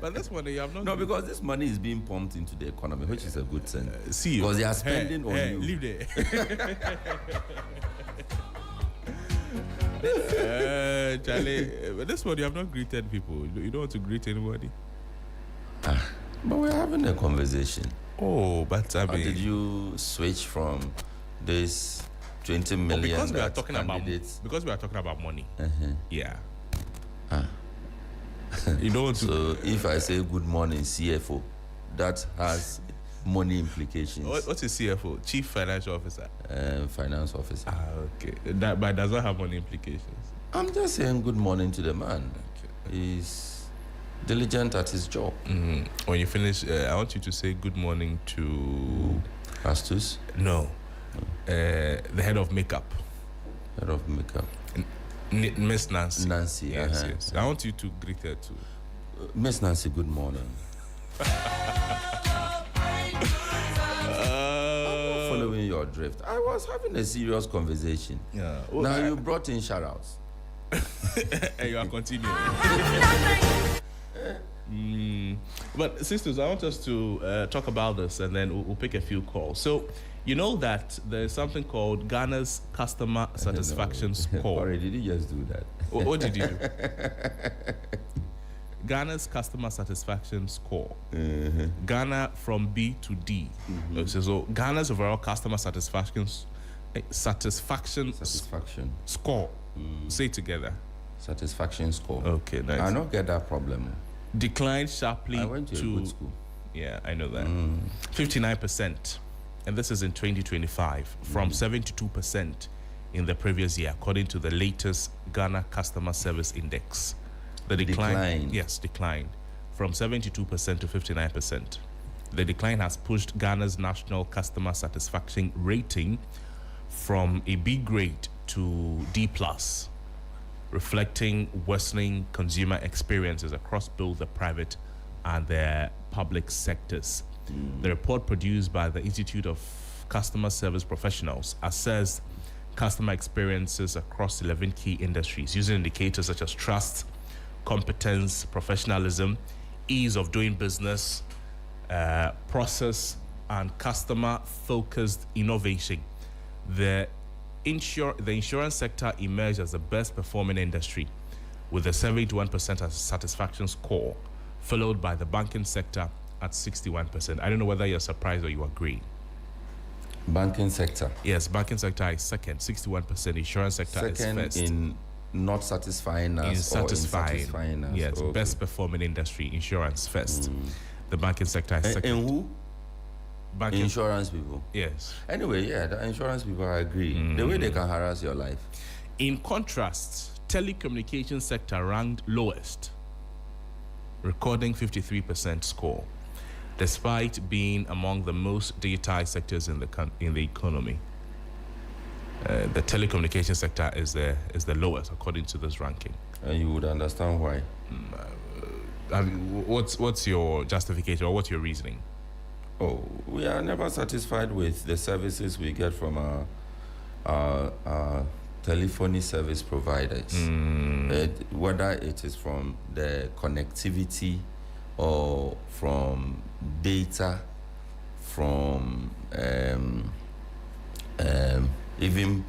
But this one, you have not. No, because this money is being pumped into the economy, which is a good thing. See, because they are spending on you. Leave there. Charlie, but this one, you have not greeted people. You don't want to greet anybody. But we're having a conversation. Oh, but I mean, how did you switch from this 20 million? Because we are talking candidates... because we are talking about money. Yeah. You don't want to. So if I say good morning, CFO, that has money implications. What's a CFO? Chief Financial Officer. Finance officer. Okay. But does not have money implications. I'm just saying good morning to the man. Okay. He's diligent at his job. When you finish, I want you to say good morning to Astus. No. The head of makeup. Head of makeup. Miss Nancy. Nancy. Yes, yes. I want you to greet her too. Miss Nancy, good morning. Following your drift, I was having a serious conversation. Yeah. Now you brought in shout-outs. And you are continuing. But sisters, I want us to talk about this, and then we'll pick a few calls. So, you know that there's something called Ghana's Customer Satisfaction Score. Sorry, did you just do that? What did you do? Ghana's Customer Satisfaction Score. Ghana from B to D. So Ghana's overall customer satisfaction score. Say it together. Satisfaction score. Okay, nice. I don't get that problem. Declined sharply. I went to a good school. Yeah, I know that. 59%. And this is in 2025, from 72% in the previous year, according to the latest Ghana Customer Service Index. The decline, yes, declined from 72% to 59%. The decline has pushed Ghana's national customer satisfaction rating from a B grade to D+, reflecting worsening consumer experiences across both the private and the public sectors. The report produced by the Institute of Customer Service Professionals assessed customer experiences across 11 key industries using indicators such as trust, competence, professionalism, ease of doing business, process, and customer-focused innovation. The insurance sector emerged as the best performing industry with a 71% satisfaction score, followed by the banking sector at 61%. I don't know whether you're surprised or you agree. Banking sector. Yes, banking sector is second, 61%. Insurance sector is first. In not satisfying us. Satisfying us. Yes, okay. Best performing industry, insurance first. The banking sector is second. And who? Banking. Insurance people. Yes. Anyway, yeah, the insurance people, I agree. The way they can harass your life. In contrast, telecommunication sector ranked lowest, recording 53% score, despite being among the most digitized sectors in the economy. The telecommunication sector is the lowest according to this ranking. And you would understand why. What's your justification or what's your reasoning? Oh, we are never satisfied with the services we get from our telephony service providers. Whether it is from the connectivity or from data, from even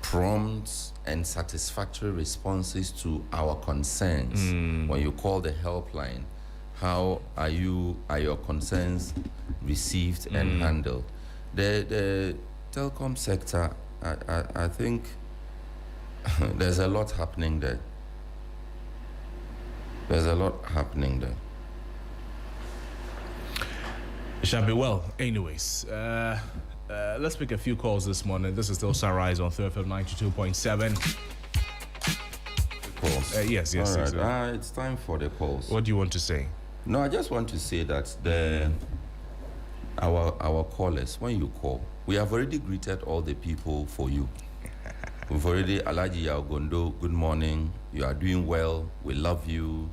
prompt and satisfactory responses to our concerns. When you call the helpline, how are your concerns received and handled? The telecom sector, I think there's a lot happening there. Shall be well. Anyways, let's pick a few calls this morning. This is still Sunrise on 3FM 92.7. Calls. Yes. All right. It's time for the calls. What do you want to say? No, I just want to say that our callers, when you call, we have already greeted all the people for you. We've already, Alaji Yagondo, good morning. You are doing well. We love you.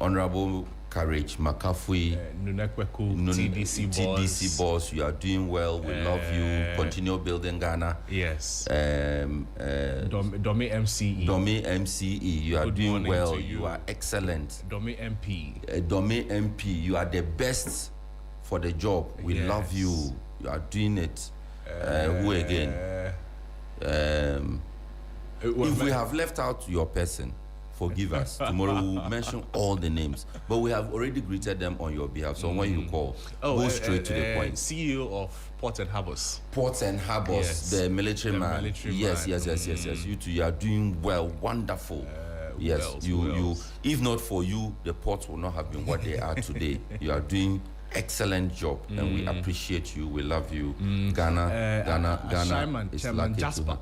Honorable Courage McAfee, Nunekweku, TDC boss, you are doing well. We love you. Continue building Ghana. Yes. Domi MCE, you are doing well. You are excellent. Domi MP, you are the best for the job. We love you. You are doing it. Who again? If we have left out your person, forgive us. Tomorrow we'll mention all the names, but we have already greeted them on your behalf. So when you call, go straight to the point. CEO of Ports and Harbours. Ports and Harbours, yes. The military man. Yes. You two, you are doing well, wonderful. Yes, you. If not for you, the ports will not have been what they are today. You are doing excellent job, and we appreciate you. We love you, Ghana is lucky to have.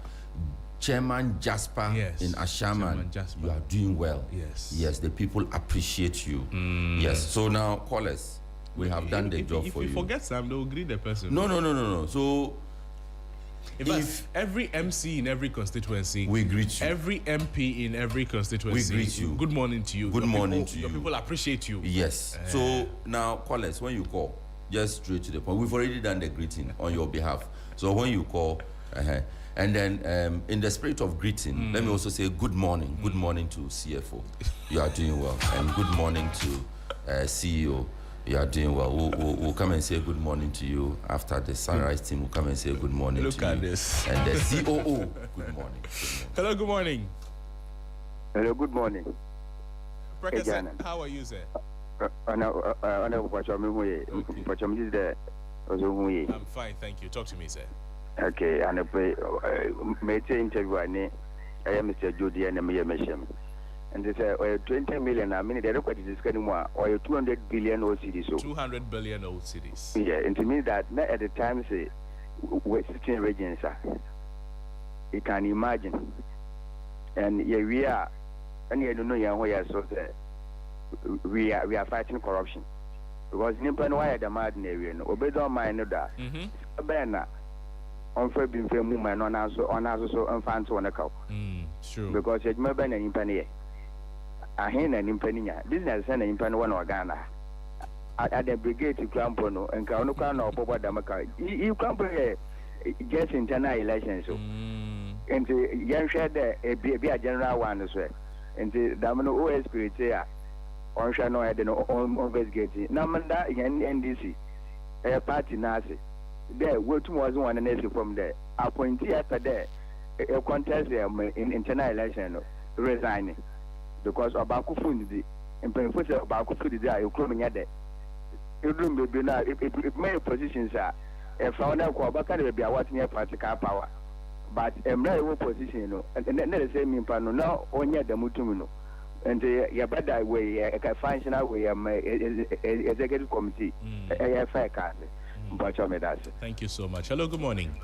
Chairman Jasper in Ashaman, you are doing well. Yes, the people appreciate you. Yes, so now callers, we have done the job for you. If you forget some, they'll greet the person. No. So if every MC in every constituency, we greet you. Every MP in every constituency, we greet you. Good morning to you. Good morning to you. Your people appreciate you. Yes. So now callers, when you call, just straight to the point. We've already done the greeting on your behalf. So when you call, and then in the spirit of greeting, let me also say good morning. Good morning to CFO. You are doing well. And good morning to CEO. You are doing well. We'll come and say good morning to you after the Sunrise team. Will come and say good morning to you. Look at this. And the COO, good morning. Hello, good morning. Hello, good morning. Hey, how are you, sir? I'm fine, thank you. Talk to me, sir. Okay, and I made an interview. I am Mr. Judy and Mesham. And they say 20 million. I mean, the record is getting more, or 200 billion old cities. 200 billion old cities. Yeah, and to me that at the time, say, we're 16 regions. You can imagine. And yeah, we are, and you don't know where so we are fighting corruption. Because Nippon why the Martin area, obey don't mind that. Bena. On February, movement on also on fans on a cow. Sure. Because it's more than an impany. I hear an impany. Business and an impany one Ghana. At the brigade to Crampono and Kaunukan or Boba Damaka. You come just internal elections. And the young shed be a general one as well. And the Damano OS spirit here on Shano had an own gate. Namanda NDC, a party Nazi. There, what was one and from there. Appointee after there, a contest in internal election resigning because of Bakufund, and Penfoot of Bakufud, you coming at it. You don't be now, if many positions are a founder called Bakari will be a watching a practical power. But a very position, and then the same in Pano now, only the Mutumuno. And your better way, a functional way, executive committee, a fair card. Thank you so much. Hello, good morning.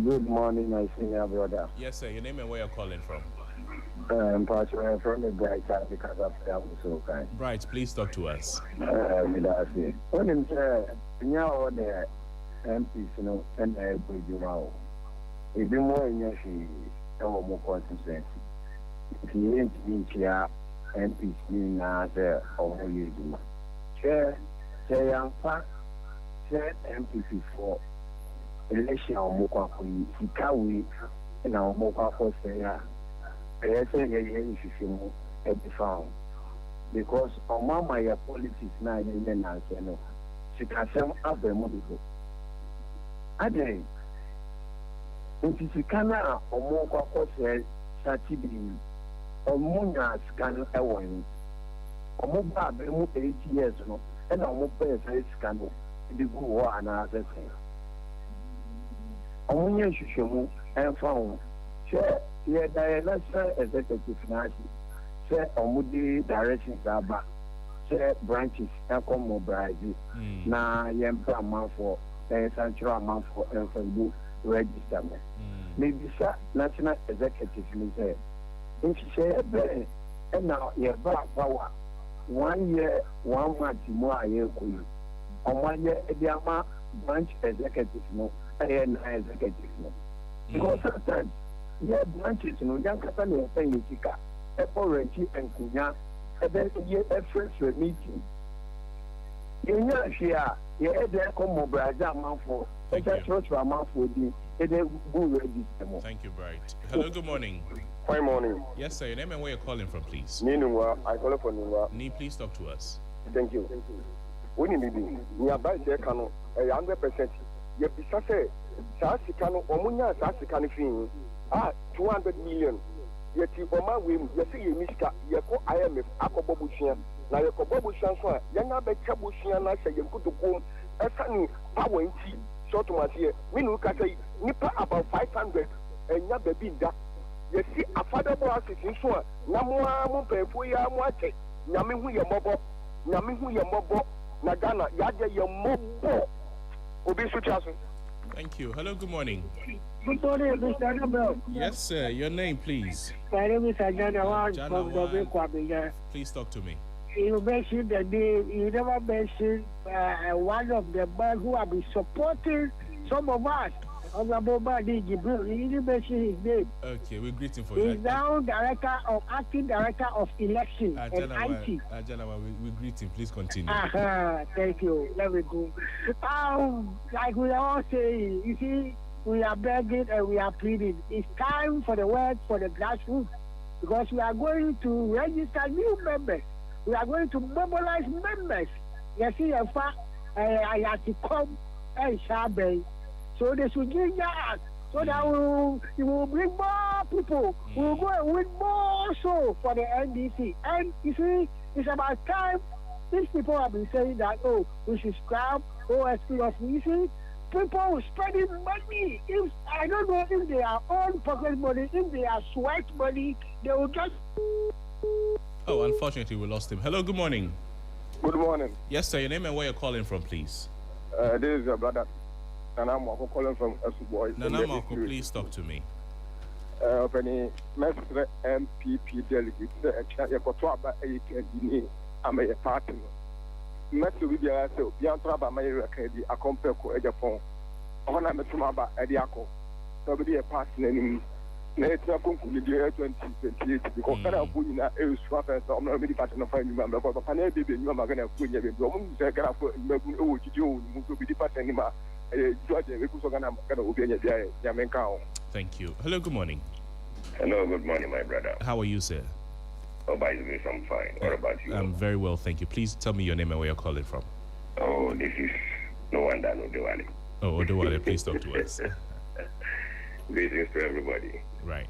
Good morning, my senior brother. Yes, sir. Your name and where you're calling from? I'm from the Bright side because of so kind. Bright, please talk to us. When I'm now the MPs, and I bring you out. If you more in your more consistency. If you ain't me here, MPs mean now there over you do. Chair, say I'm fast. MPP for election or more for Ikawi and our more for say, I say, at the farm because on my politics now in the national, she can sell up the money. I think if you cannot or more for say, Saturday or Munas can earn or more 8 years, and our mobile scandal. The good war and other things. Only a show and found. Share the executive nazi. Say, Omudi directions are back. share branches come mobilize na yempa man for central man for FNB register me. Maybe national executive me say if you say and now you power 1 year 1 month more year on 1 year the branch executive no and executive no because sometimes yeah branches no young company paying tika eporenti and kunya then you a meeting you know here you there come mobilize man for church man for the go register. Thank you, Bright. Hello, good morning. Fine morning. Yes, sir. Your name and where you're calling from, please. Ninua, I call for Ninua. Nee, please talk to us. Thank you. When you need we are by the cano 100%. You be say, Sassicano, Omunia, Sassicano fee. 200 million. Yet you Oma Wim, you see you Miska, you call IMF, Akobobushian. Now you call Bobushan, Yana Bechabushian, I say you put to home, a sunny power in tea. Short to my here, we look at Nipa about 500 and ya baby that. You see, affordable assets in sure. Namua Mumpe, Fuya Mwate, Yamihu Yamobo, Yamihu Yamobo, Nagana, Yaja Yamobo. Obisu Chasu. Thank you. Hello, good morning. Good morning, Mr. Annabelle. Yes, sir. Your name, please. My name is Ajana from the Kwabia. Please talk to me. You mentioned the name, you never mentioned one of the men who have been supporting some of us. Honorable Badi Gibril, you didn't mention his name. Okay, we're greeting for you. He's now acting director of election and IT. Ajana, we greet him. Please continue. Thank you. Let me go. Like we are all saying, you see, we are begging and we are pleading. It's time for the work for the grassroots because we are going to register new members. We are going to mobilize members. You see, in fact, I have to come and Shabe. So they should give us so that we will bring more people. We will go and win more so for the NDC. And you see, it's about time. These people have been saying that, oh, we should scrap OSP of you see, people spending money. If I don't know if they are own pocket money, if they are sweat money, they will just. Oh, unfortunately, we lost him. Hello, good morning. Good morning. Yes, sir. Your name and where you're calling from, please. This is your brother. Nana Mako calling from Esuboy. Nana Mako, please talk to me. Penny Mestre MPP delegate, Yakotua, I'm a partner. Mestre Vidia, so Yantraba Mayra, a compare a phone. Ona Metumaba, Ediaco. Nobody a partner in Nature concluded 2028 because I put in a swap and I'm not really partner of any member, but Panel baby, you are going to put your room, the graph, you will be departing. Thank you. Hello, good morning. Hello, good morning, my brother. How are you, sir? Oh, by the way, I'm fine. What about you? I'm very well, thank you. Please tell me your name and where you're calling from. Oh, this is no one that Odewale. Oh, Odewale, please talk to us. Greetings to everybody. Right.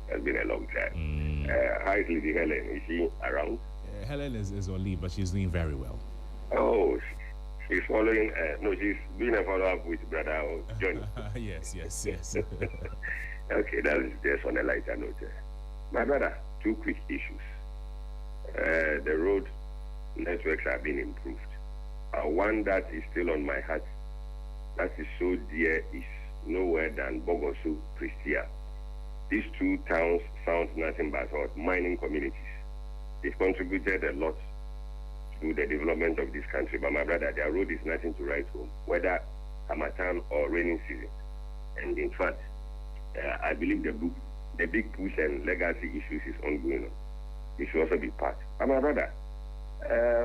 It's been a long time. How is Lady Helen? Is she around? Helen is on leave, but she's doing very well. Oh, she's following. No, she's doing a follow-up with Brother Johnny. Yes. Okay, that is just on a lighter note. My brother, two quick issues. The road networks are being improved. One that is still on my heart, that is so dear, is nowhere than Bogosu, Pristia. These two towns sound nothing but mining communities. They've contributed a lot to the development of this country, but my brother, their road is nothing to write home, whether Hamatan or raining season. And in fact, I believe the big push and legacy issues is ongoing. It should also be part. But my brother,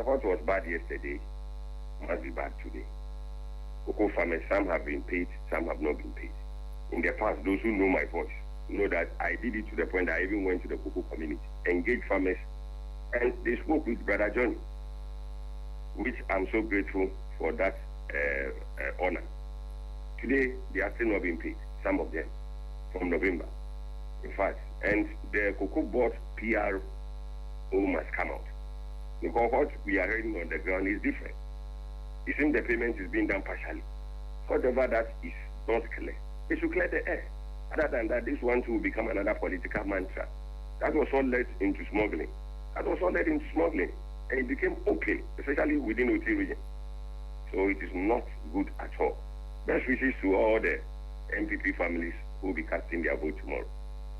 what was bad yesterday must be bad today. Cocoa farmers, some have been paid, some have not been paid. In the past, those who know my voice know that I did it to the point that I even went to the cocoa community, engaged farmers, and they spoke with Brother Johnny, which I'm so grateful for that honor. Today, they are still not being paid, some of them, from November. In fact, and the cocoa board PRO must come out. Because what we are hearing on the ground is different. It seems the payment is being done partially. Whatever that is not clear, they should clear the air. Other than that, this one too will become another political mantra. That was all led into smuggling. and it became open, especially within OT region. So it is not good at all. Best wishes to all the MPP families who will be casting their vote tomorrow.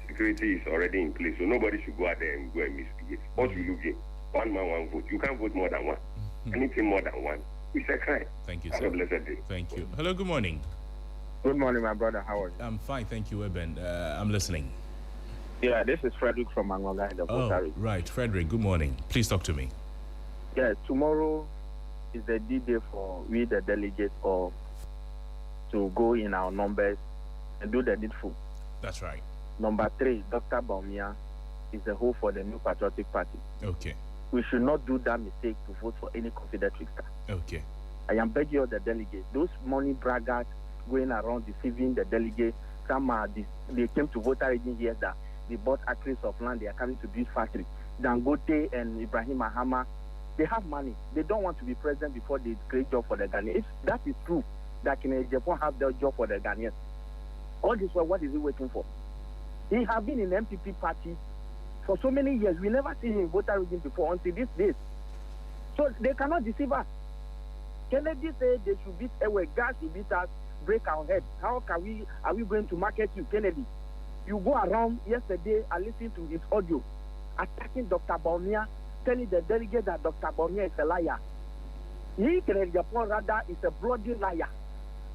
Security is already in place, so nobody should go out there and go and misbehave. What will you gain? One man, one vote. You can't vote more than one. Anything more than one, it's a crime. Thank you, Have sir. a blessed day. Thank you. Hello, good morning. Good morning, my brother. How are you? I'm fine, thank you, Eben. I'm listening. Yeah, this is Frederick from Angola in the Botari. Right. Frederick, good morning. Please talk to me. Yeah, tomorrow is the D-Day for we, the delegates, or to go in our numbers and do the needful. That's right. Number 3, Dr. Baumia is the hope for the New Patriotic Party. Okay. We should not do that mistake to vote for any confident trickster. Okay. I am begging all the delegates, those money braggarts going around deceiving the delegates. Some are they came to voter region here that they bought acres of land, they are coming to build factory. Dangote and Ibrahim Mahama, they have money. They don't want to be president before they create job for the Ghanaians. If that is true, that can Japan have their job for the Ghanaians. All this, what is he waiting for? He has been in the MPP party for so many years. We never seen him in voter region before until this day. So they cannot deceive us. Kennedy said they should beat away, gas should beat us, break our head. How are we going to market you, Kennedy? You go around yesterday and listen to his audio attacking Dr. Baumia, telling the delegate that Dr. Baumia is a liar. He, Kennedy Japan, rather, is a bloody liar.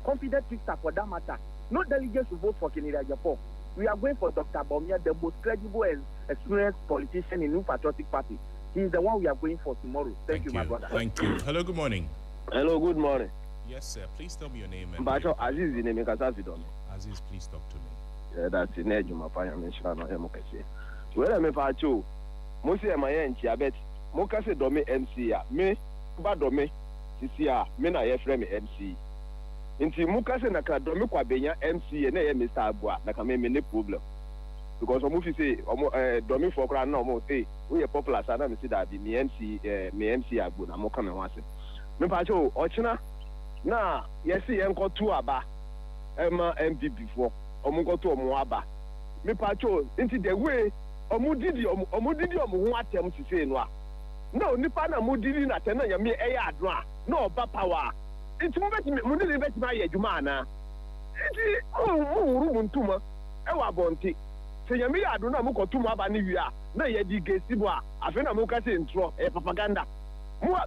Confident trickster for that matter. No delegate should vote for Kennedy Japan. We are going for Dr. Baumia, the most credible and experienced politician in the New Patriotic Party. He is the one we are going for tomorrow. Thank you, my brother. Thank you. Hello, good morning. Hello, good morning. Yes, sir. Please tell me your name. And Bacho Aziz in Emekasavidon. Aziz, please talk to me. Yeah, that's in edge of my parliament. Well, I'm a Pacho. Mosi Emayan Chiabet. Mokase Domi MC. Me, Badome, Sisia, Mena Efrem MC. Inti Mukase Naka Domi Kwabenya MC and Mr. Abua, Nakame many problem. Because Omufi say, Domi Fokra no more say, we are popular, Sana Missy that be me MC Abu, and Mokame once. Me Pacho, Ochina. Na yesi enko tu aba ema MPP before omunko tu omu aba me pacho into the way omudidi ho atem sise no a na onipa na mudidi na tena ya me eya ado a na oba power into mudidi beti ma ye dwuma ana enti wuru muntuma e wa bonti se ya me ya ado na mukotu mu aba ni wi a na ye di gesibo a afi na muka se ntro propaganda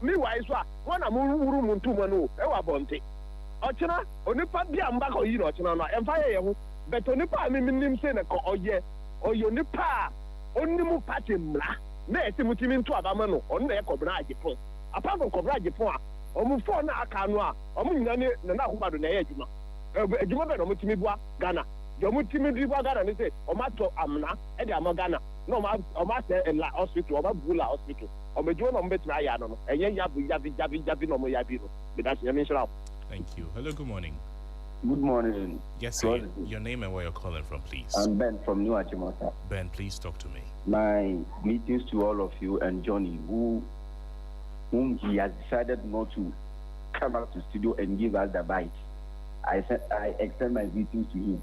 mi wise wa wana wuru muntuma no e wa bonte ochina onipa bia mba ko yi no ochina no emfa ye ho but onipa mi nim se na ko oye onipa onimu party mla na eti mutimi nto abama no onu na ye kobra agepon apart from kobra agepon a omu fo na aka no a omu nyina ne na ahomado na ye adwuma adwuma be no mutimi bua Ghana yo mutimi di bua Ghana ni se omato amna e de amo Ghana no oma se la hospital oma bula hospital omejo no mbetuna aya no enye yabi no mo yabi no be that you mention. Thank you. Hello, good morning. Good morning. Yes, sir. Your name and where you're calling from, please. I'm Ben from New Achimota. Ben, please talk to me. My greetings to all of you and Johnny, whom he has decided not to come out to studio and give us the bite. I extend my greetings to him,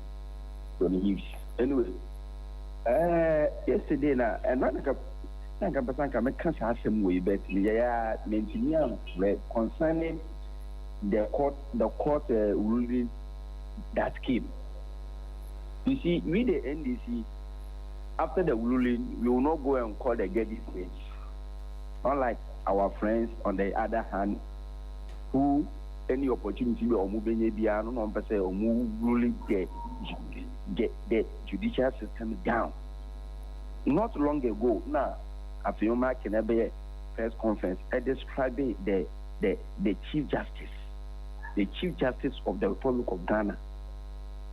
Johnny Hughes. Anyway, yesterday and concerning the court ruling that came. You see, with the NDC, after the ruling, we will not go and call the Getty stage. Unlike our friends, on the other hand, who any opportunity or moving ruling get the judicial system down. Not long ago, now, after your mark in a press conference, I described the Chief Justice. The Chief Justice of the Republic of Ghana,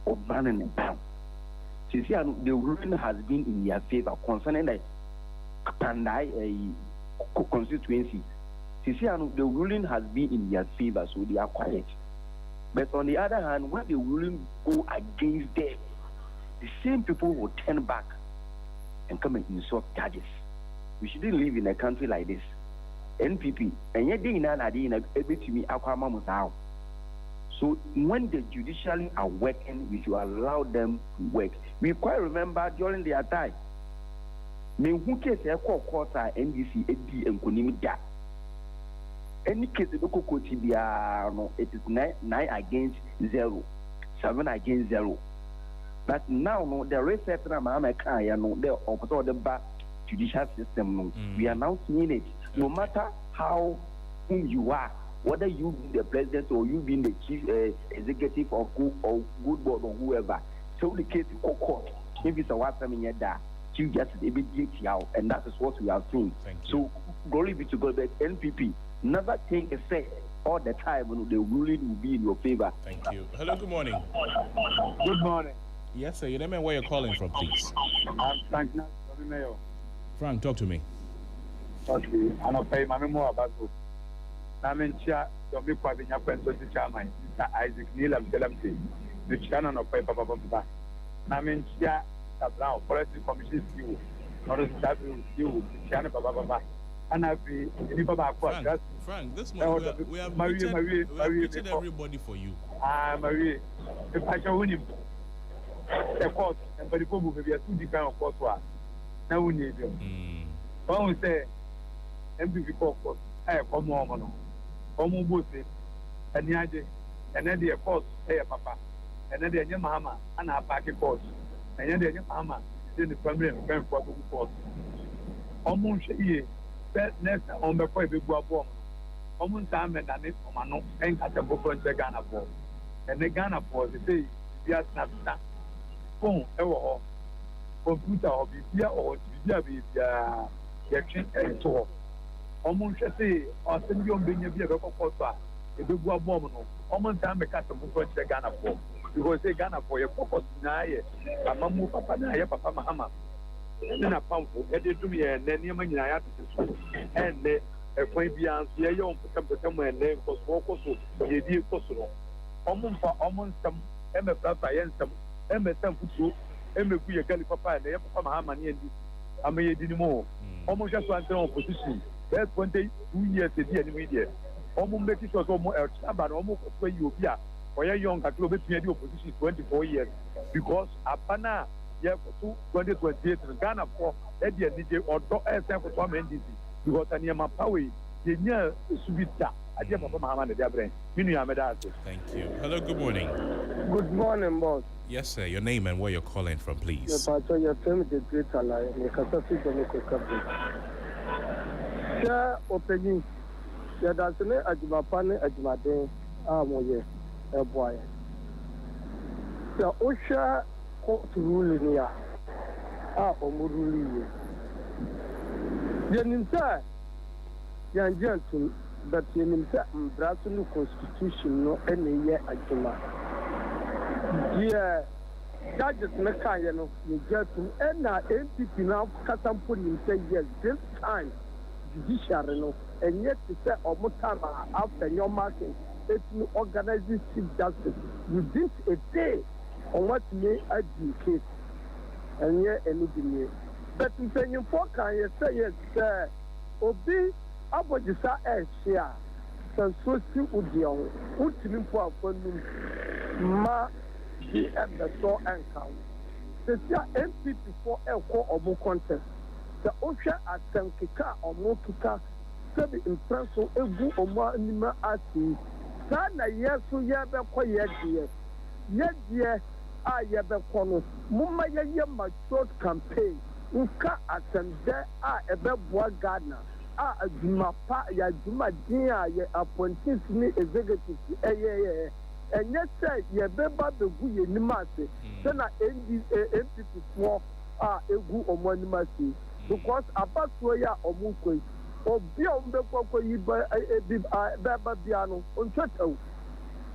of banning and down. See, the ruling has been in their favor concerning the Pandai constituency. See, the ruling has been in their favor, so they are quiet. But on the other hand, when the ruling go against them, the same people will turn back and come and insult judges. We shouldn't live in a country like this. NPP, and yet they to me so when the judiciary are working, we should allow them to work. We quite remember during their time, me who case court NDC AD and Konimida any case the court no, it is 9 against 0, 7 against 0. But now no, the reset na America no, the opposite the back judicial system no. We are now seeing it. No matter how whom you are, whether you be the president or you be the chief executive of good board or whoever, so the case in court, maybe it's a what I mean that you just immediately out, and that is what we have seen. So glory be to God, that NPP never think a say all the time when the ruling will be in your favor. Thank you. Hello, good morning. Good morning. Yes, sir. Your name and where you're calling from, please. I'm Frank Mayo. Frank, talk to me. Okay, I'm not paying my more about it. I'm in Chia, don't be quite in your friend, Mr. Isaac Neil and Telemsey, the channel of paper. I'm in Chia, Brown, Forest Commission, you, not a W, you, Channel Baba. And I'll be in Frank, this morning we have waited everybody for you. Marie, if I shall win him, the court, and for the people, we are 2 different courts. Now we need you. One will say, MPP court, I come on, come on, and the idea, and then the court, hey, Papa, and then the Mama, and our parking court, and then the Mama, then the family and friend for the court. Almost a year, that next on the point, we go up. Almost time and it from no and at the book on the Ghana for. And the Ghana for the day, we are snapped. Phone, ever computer or BPA or BPA, action and so on. Almost say, or send you on being a bit of a quarter. If you go a bomb, almost time a cat of book on the Ghana for. Because they Ghana for your focus now, a mamu papa, Papa Mahama. Then a pump, headed to me, and then you mean I have to and then a point beyond the young somewhere name was Woko, ye dear Kosovo. Almost some Emma Papa and some Emma Sampu, Emma Kuya Papa, and Papa Mahama, and I may did more. Almost just one opposition. That's 22 years a year in media. Almost make it was almost about almost where you be. For your young at the opposition 24 years. Because Apana, yeah, for 2028 in Ghana for Eddie and DJ or SM for Tom NDC. Because I near my power, the near Subita. I just Papa Mahama and Debre. Thank you. Hello, good morning. Good morning, boss. Yes, sir. Your name and where you're calling from, please. Your family the great ally, the Kasasi Dominico Captain. Sir, opening. That's an Ajimapane Ajimade. Moye, a boy. The Osha court ruling here. Omuruli. Yeninsa, young gentleman, but Yeninsa, Brazil Constitution, no any year Ajima. Yeah, judges Mekayano, you get to end our NPP now, Katampuni say yes, this time, judiciary, and yet to say, Omotama, after your marking, it's organizing Chief Justice within a day on what may adjudicate, and yet anything. But in saying for can you say yes, sir, Obi Abojisa Asia, Sansosi Udion, Utinim for Ma. At the store and count. The MPP for a core or more contest. The Osha at Sankika or more Kika, Sabi in Pranso, Egu or more anima ati. Sana yes, so yabe quiet dear. Yet, dear, I yabe corner. Mumma ya mature campaign. Uka at some there are a bebois gardener. Ah, a Jumapa, ya Juma dear, ye appointees me executive. And yet, say, ye beba the good nimasi, then I NPP for a good or one nimasi. Because about Soya or Munkwe, or beyond the Poko, you buy a Baba Biano on Chateau.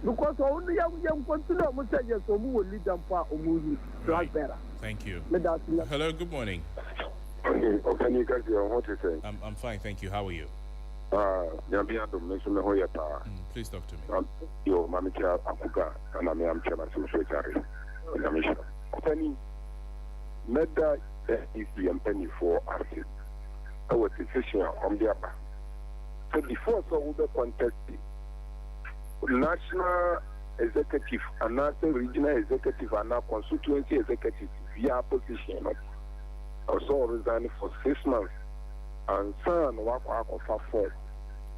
Because only young continue, must say yes, or who will lead them far or movie, like better. Thank you. Hello, good morning. Can you guys hear what you say? I'm fine, thank you. How are you? Please talk to me. Yo, Mamikia Akuga, and I'm Chairman Secretary. Penny, Meda is the penny for artists. Our decision on the upper. So before so we contest national executive and national regional executive and now constituency executive via position. Also resigned for 6 months and son work for 4.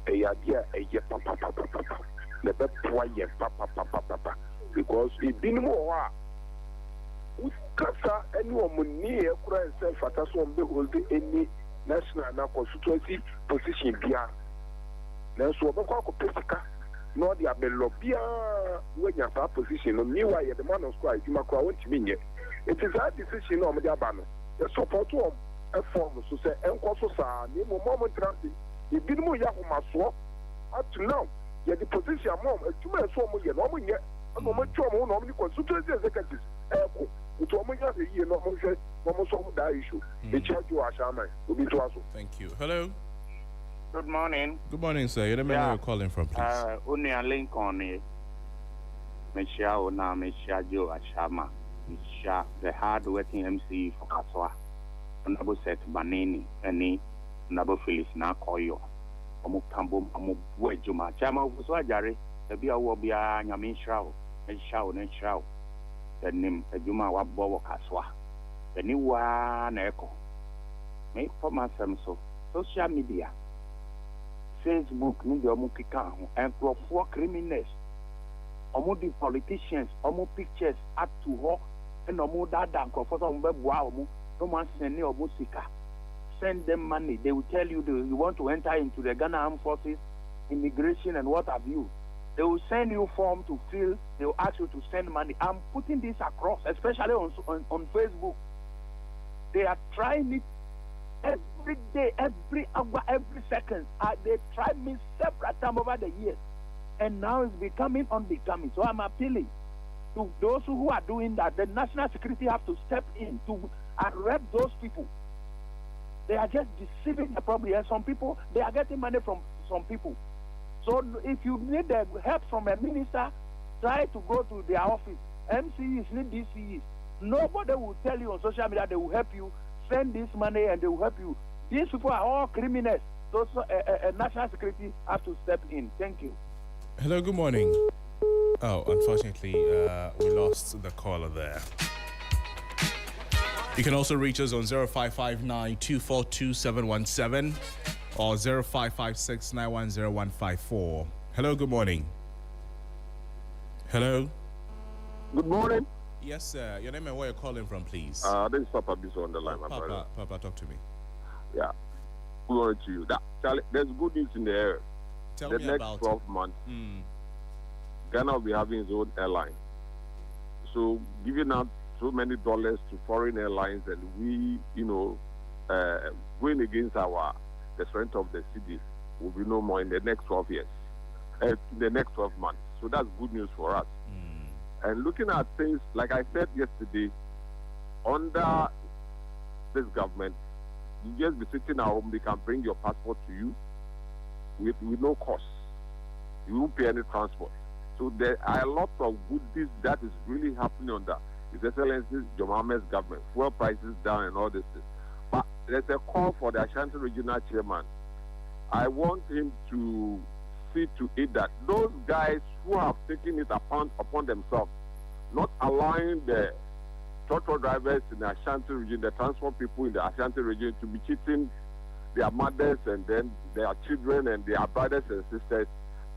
idea a year papa. The best why papa. Because it didn't more. Kasa anyone near Christ self at us on the holding any national and constituency position bia. Now so Boko Pesca, nor the Abelobia when you have position on me why the man of Christ you want to mean it. It is our decision on the Abano. The support to a form so say and also sa name moment transit. It didn't more Yahoo swap up to now. Yet the position mom to my so much normal yet a moment to normally constituency executives. Thank you. Hello. Good morning. Good morning, sir. You don't know where you're calling from, please. Unia Lincoln. Michelle na Michelle Joe Ashama. Michelle, the hard-working MC for Kaswa. Honorable Seth Banini, any Honorable Phyllis Nakoyo. Omu Kambo, Omu Wejuma. Chama Uswajari, the Bia Wobia, Yamin Shroud, and Shroud. The name Juma Wabo Kaswa. The new one echo. Make for myself so. Social media. Facebook, Nidio Mukika, and for criminals. Omo politicians, omo pictures up to her, and omo dada, comfort on web wow, no one send your musica. Send them money. They will tell you you want to enter into the Ghana Armed Forces, immigration, and what have you. They will send you form to fill. They will ask you to send money. I'm putting this across, especially on Facebook. They are trying it every day, every hour, every second. They tried me several times over the years. And now it's becoming unbecoming. So I'm appealing to those who are doing that. The national security have to step in to arrest those people. They are just deceiving the public. And some people, they are getting money from some people. So if you need the help from a minister, try to go to their office. MCEs need DCEs. Nobody will tell you on social media they will help you. Send this money and they will help you. These people are all criminals. So national security have to step in. Thank you. Hello, good morning. Oh, unfortunately, we lost the caller there. You can also reach us on 0559-242-717 or 0556-910154. Hello, good morning. Hello. Good morning. Yes, sir. Your name and where you're calling from, please. This is Papa Biso on the line, my brother. Papa, talk to me. Yeah. Good morning to you. Charlie, there's good news in the air. Tell the me next about 12 months, Ghana will be having its own airline. So giving out so many dollars to foreign airlines and we, going against the strength of the cities will be no more in the next 12 years, in the next 12 months. So that's good news for us. And looking at things, like I said yesterday, under this government, you just be sitting at home, they can bring your passport to you with no cost. You won't pay any transport. So there are a lot of goodies that is really happening on that. His Excellency John Mahama's government, fuel prices down and all this thing. But there's a call for the Ashanti Regional Chairman. I want him to see to it that those guys who have taken it upon themselves, not allowing the truck drivers in the Ashanti region, the transport people in the Ashanti region to be cheating their mothers and then their children and their brothers and sisters.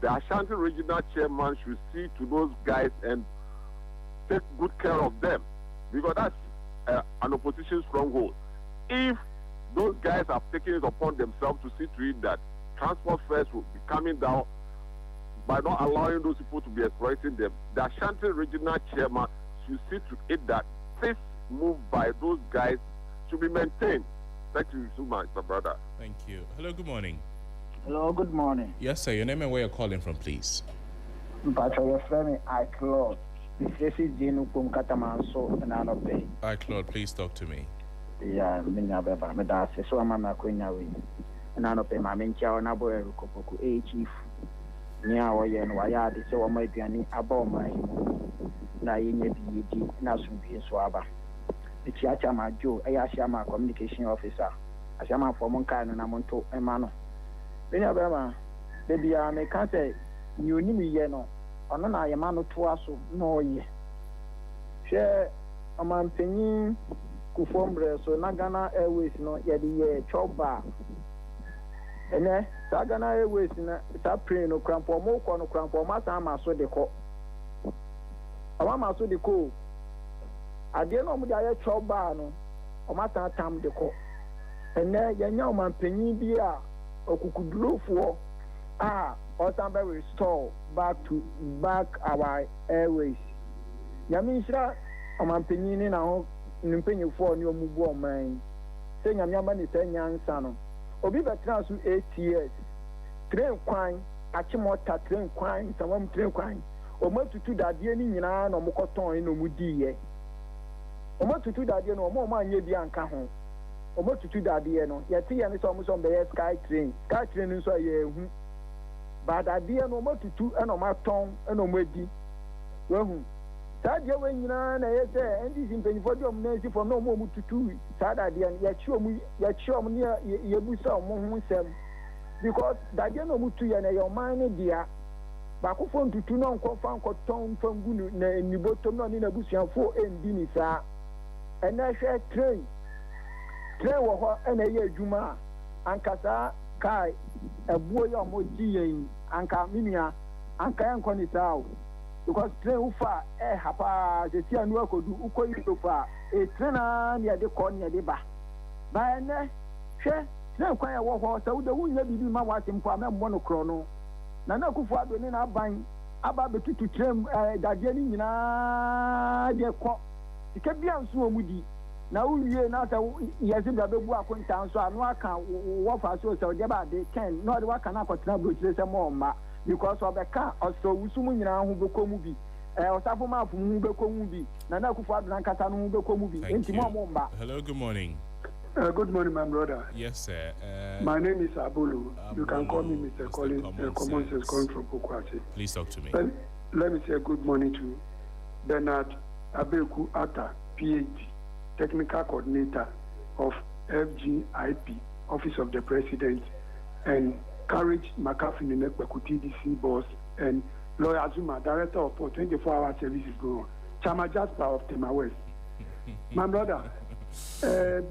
The Ashanti Regional Chairman should see to those guys and take good care of them, because that's an opposition stronghold. If those guys have taken it upon themselves to see to it that transport fares will be coming down by not allowing those people to be exploiting them, the Ashanti Regional Chairman should see to it that this move by those guys should be maintained. Thank you so much, my brother. Thank you. Hello, good morning. Hello, good morning. Yes, sir. Your name and where you're calling from, please. Patrick, I Claude. This is Jenu Kumkatamanso and Anope. Hi, Claude. Please talk to me. Yeah, Minabeba, Medase, so I'm a queen away. And Anope, my main chow, and Abo Erukopoku, a chief. Nia, and Wayadi, so I might be an above my Naine BED, Nasum P. Swaba. It's Yachama Joe, Ayashama communication officer. Ashama for Monka and Amonto, Emano. Minabema, baby, I may can't say, you need me, yeno. Ono na yemano toaso no ye hwe amampanyin kufombre so na Ghana Airways no ye de ye choba ene saa Ghana Airways na saa plane no krampo mo kɔ no krampo ma saa ma so de kɔ ama ma so de kɔ ade no mo de ayɛ twelve bar no ɔma saa tam de kɔ ene yɛnya ɔman panyin bi a okukudurofoɔ a ɔsan bɛ restore back our airways nyame nhyira ɔman panyin ne na ho nimpanyinfoɔ ne ɔmu bu ɔman sɛ nyame ama ne sɛ nyansa no obi bɛtena so 8 years train kwan achimota train kwan samam train kwan ɔmatutu dadeɛ ne nyinaa na ɔmokɔtɔn na ɔmu diiɛ ɔmatutu dadeɛ no ɔmo anyɛ bi anka ho ɔmatutu dadeɛ no yɛte yɛ ne sɛ ɔmo sɛ ɔmbɛyɛ sky train no nso a yɛhu ba dadeɛ no ɔmatutu ɛna ɔmatɔn ɛna ɔmadi wahu saa deɛ wɔ nyinaa na ɛyɛ sɛ ndc mpanyinfoɔ de ɔmo na esi fam na ɔmo tutu saa dadeɛ no yɛkyi ɔmo ne yɛbusa ɔmo ho nsɛm because dadeɛ na ɔmo tu yɛ na ɛyɛ ɔman ne dea baakofo ntutu na nkɔfa nkɔtɔn mfangu na nibotom na ɔne n'abusuafoɔ ɛndi ne saa ɛnɛ hwɛ train wɔ hɔ ɛna ɛyɛ adwuma a anka saa kaa ɛbuo yɛ ɔmo gyi yɛn anka minua anka yɛnkɔ ne saa o because train ufa hapa sesi anu akodu uko yufa train na ne de kɔ ne de ba ene hwɛ train kwan ya wo ho sa wuda wunya bibi ma wa tempo a memmo no kro no na kufu ado ne na aban aba betutu train dadeɛ ni nyinaa de kɔ sika bia nso omudi na uwie na sa yesi da bebu akonta nso anu aka wo fa so se de ba de ken no de waka na akɔtena brochire sɛ mo mma because obeka oso wusumu nyina ho bekomu bi osafo ma afu mu bekomu bi na kufu aduna nkata no ho bekomu bi enti mo mba. Hello, good morning. Good morning, my brother. Yes, sir. My name is Abulu. You can call me Mr. Collins. Common sense calling from Pokwati. Please talk to me. Let me say good morning to Bernard Abeku Atta, PhD, Technical Coordinator of FGIP, Office of the President, and Courage McAfee Nekweku TDC boss, and Lawyer Azuma, Director of 24-hour services going. Chama Jasper of Tema West. My brother,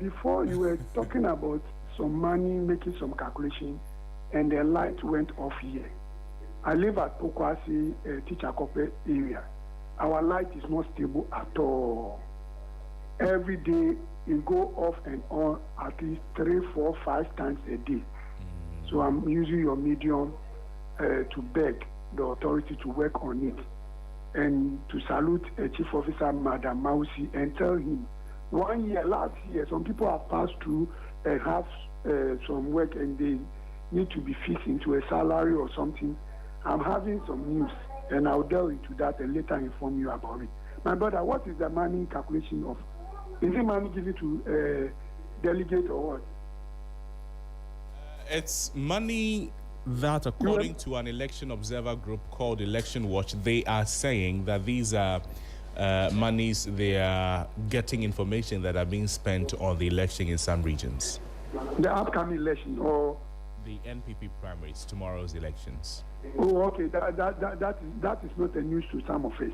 before you were talking about some money, making some calculation, and the light went off here. I live at Pokwasi, Teacher Kope area. Our light is not stable at all. Every day it go off and on at least 3, 4, 5 times a day. So I'm using your medium to beg the authority to work on it and to salute Chief Officer Madam Mausi and tell him 1 year, last year, some people have passed through and have some work and they need to be fixed into a salary or something. I'm having some news and I'll delve into that and later inform you about it. My brother, what is the money calculation of? Is it money given to delegate or what? It's money that, according to an election observer group called Election Watch, they are saying that these are monies they are getting information that are being spent on the election in some regions. The upcoming election or the NPP primaries, tomorrow's elections. Oh, okay. That is not a news to some of us.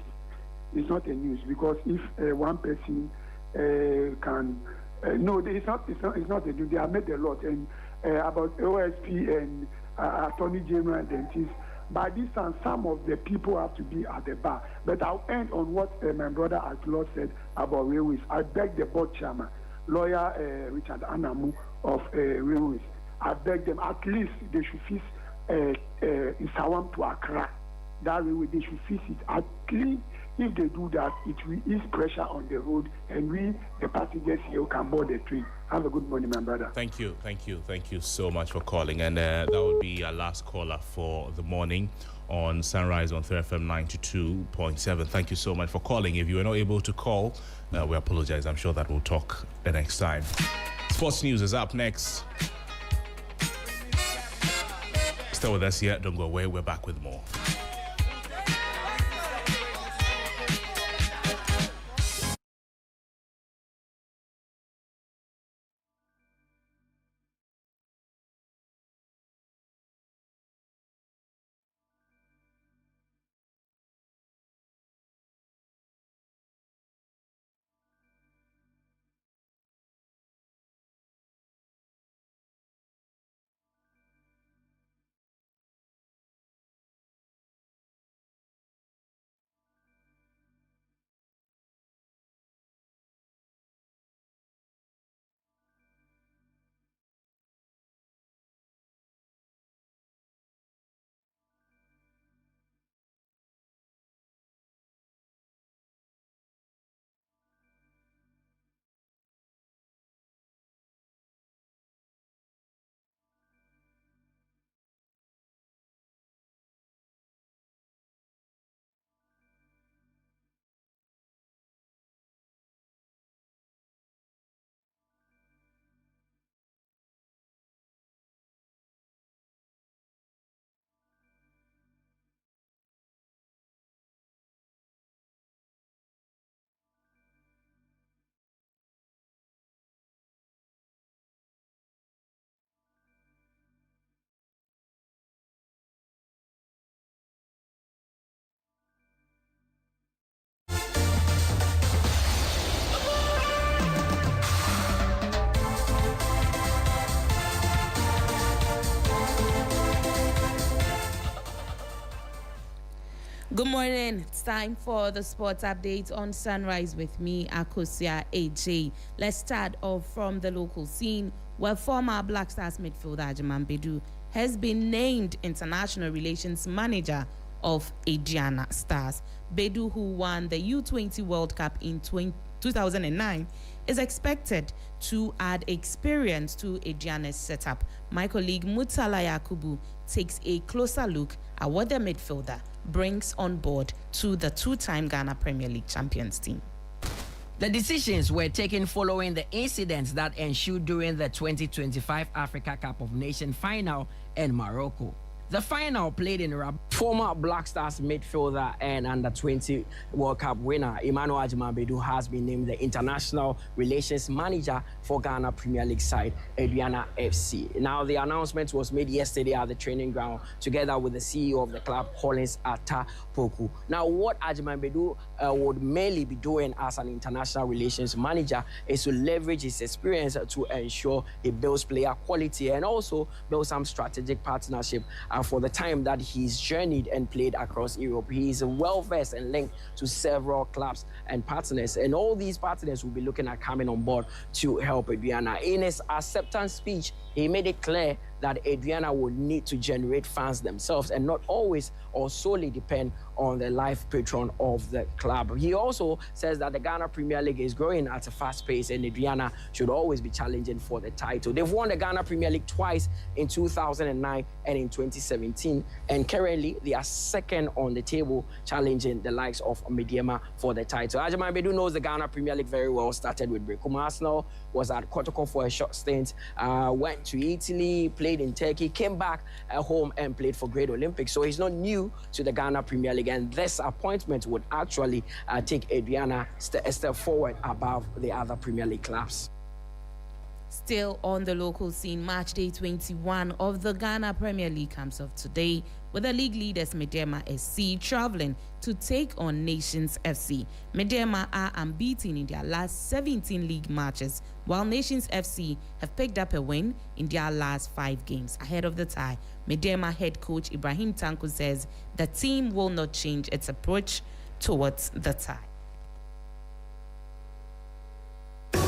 It's not a news because if one person can no, it's not a news. They have made a lot and about OSP and Attorney General and dentists. By this time, some of the people have to be at the bar. But I'll end on what my brother Aklot said about railways. I beg the board chairman, Lawyer Richard Anamu of railways. I beg them at least they should fix Isawam to Accra. That way they should fix it. At least if they do that, it will ease pressure on the road and we, the passengers here, can board the train. Have a good morning, my brother. Thank you so much for calling. And that would be our last caller for the morning on Sunrise on 3FM 92.7. Thank you so much for calling. If you were not able to call, we apologize. I'm sure that we'll talk the next time. Sports News is up next. Stay with us here. Don't go away. We're back with more. Good morning. It's time for the sports update on Sunrise with me, Akosia AJ. Let's start off from the local scene where former Black Stars midfielder Agyemang Badu has been named International Relations Manager of Aduana Stars. Badu, who won the U20 World Cup in 2009, is expected to add experience to Aduana's setup. My colleague Mutala Yakubu takes a closer look at what the midfielder brings on board to the two-time Ghana Premier League champions team. The decisions were taken following the incidents that ensued during the 2025 Africa Cup of Nations final in Morocco. The final played in Rabat. Former Black Stars midfielder and under-20 World Cup winner Emmanuel Agyemang Badu has been named the International Relations Manager for Ghana Premier League side Aduana FC. Now, the announcement was made yesterday at the training ground together with the CEO of the club, Collins Atapoku. Now, what Agyemang Badu would mainly be doing as an international relations manager is to leverage his experience to ensure he builds player quality and also build some strategic partnership for the time that he's journeyed and played across Europe. He is well-versed and linked to several clubs and partners, and all these partners will be looking at coming on board to help Aduana. In his acceptance speech, he made it clear that Aduana would need to generate fans themselves and not always or solely depend on the live patron of the club. He also says that the Ghana Premier League is growing at a fast pace and Aduana should always be challenging for the title. They've won the Ghana Premier League twice in 2009 and in 2017, and currently they are second on the table, challenging the likes of Mediema for the title. Agyemang Badu knows the Ghana Premier League very well. Started with Brekum Arsenal, was at Kotoko for a short stint, went to Italy, played in Turkey, came back at home and played for Great Olympics. So he's not new to the Ghana Premier League, and this appointment would actually take Aduana a step forward above the other Premier League clubs. Still on the local scene, match day 21 of the Ghana Premier League comes off today with the league leaders Mediema SC traveling to take on Nations FC. Mediema are unbeaten in their last 17 league matches, while Nations FC have picked up a win in their last 5 games. Ahead of the tie, Mediema head coach Ibrahim Tanko says the team will not change its approach towards the tie.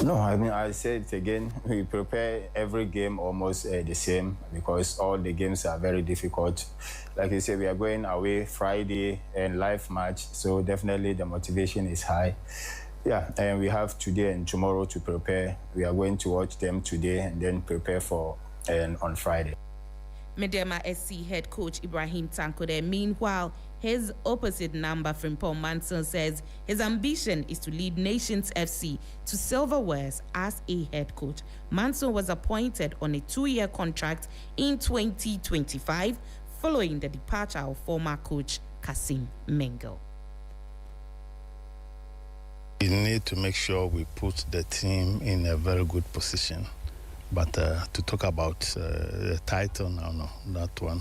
No, I mean, I said it again, we prepare every game almost the same because all the games are very difficult. Like you said, we are going away Friday and live match, so definitely the motivation is high. Yeah, and we have today and tomorrow to prepare. We are going to watch them today and then prepare for on Friday. Mediema SC head coach Ibrahim Tanko there. Meanwhile, his opposite number, Frimpong Manson, says his ambition is to lead Nations FC to silverwares as a head coach. Manson was appointed on a 2-year contract in 2025 following the departure of former coach Kasim Mengel. We need to make sure we put the team in a very good position. But to talk about the title, no, that one,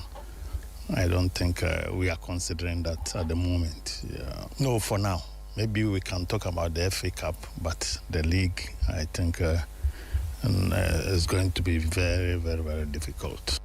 I don't think we are considering that at the moment. Yeah. No, for now. Maybe we can talk about the FA Cup, but the league, I think, is going to be very, very, very difficult.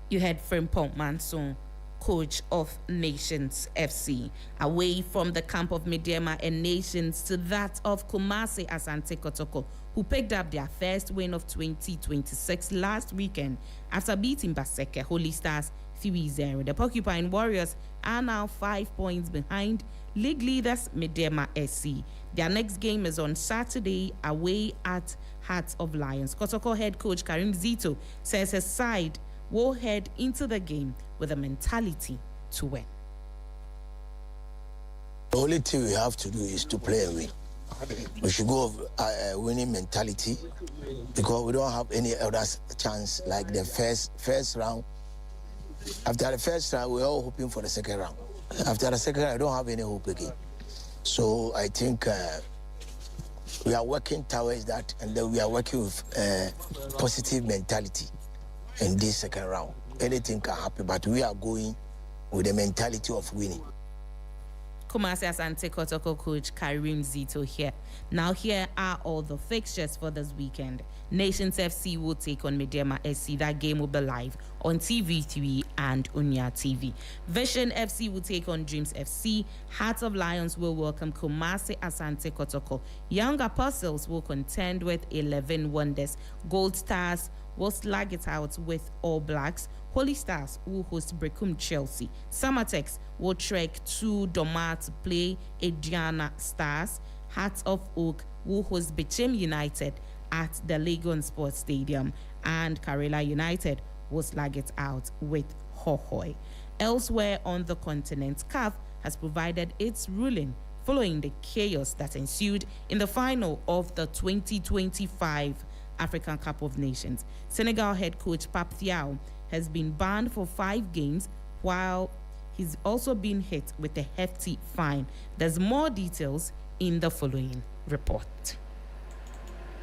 You heard Frimpong Manson, coach of Nations FC. Away from the camp of Mediema and Nations to that of Kumasi Asante Kotoko, who picked up their first win of 2026 last weekend after beating Baseke Holy Stars 3-0. The Porcupine Warriors are now 5 points behind league leaders Mediema SC. Their next game is on Saturday away at Hearts of Lions. Kotoko head coach Karim Zito says his side will head into the game with a mentality to win. The only thing we have to do is to play and win. We should go with a winning mentality because we don't have any other chance like the first round. After the first round, we're all hoping for the second round. After the second round, I don't have any hope again. So I think we are working towards that, and then we are working with positive mentality in this second round. Anything can happen, but we are going with the mentality of winning. Kumasi Asante Kotoko coach Karim Zito here. Now here are all the fixtures for this weekend. Nations FC will take on Mediama SC. That game will be live on TV3 and Unya TV. Vision FC will take on Dreams FC. Hearts of Lions will welcome Kumasi Asante Kotoko. Young Apostles will contend with 11 Wonders. Gold Stars will slug it out with All Blacks. Holy Stars will host Brecum Chelsea. Samatex will trek to Doma to play Adriana Stars. Hearts of Oak will host Bechem United at the Legon Sports Stadium. And Karela United will slug it out with Hohoi. Elsewhere on the continent, CAF has provided its ruling following the chaos that ensued in the final of the 2025 African Cup of Nations. Senegal head coach Pape Thiaw has been banned for 5 games, while he's also been hit with a hefty fine. There's more details in the following report.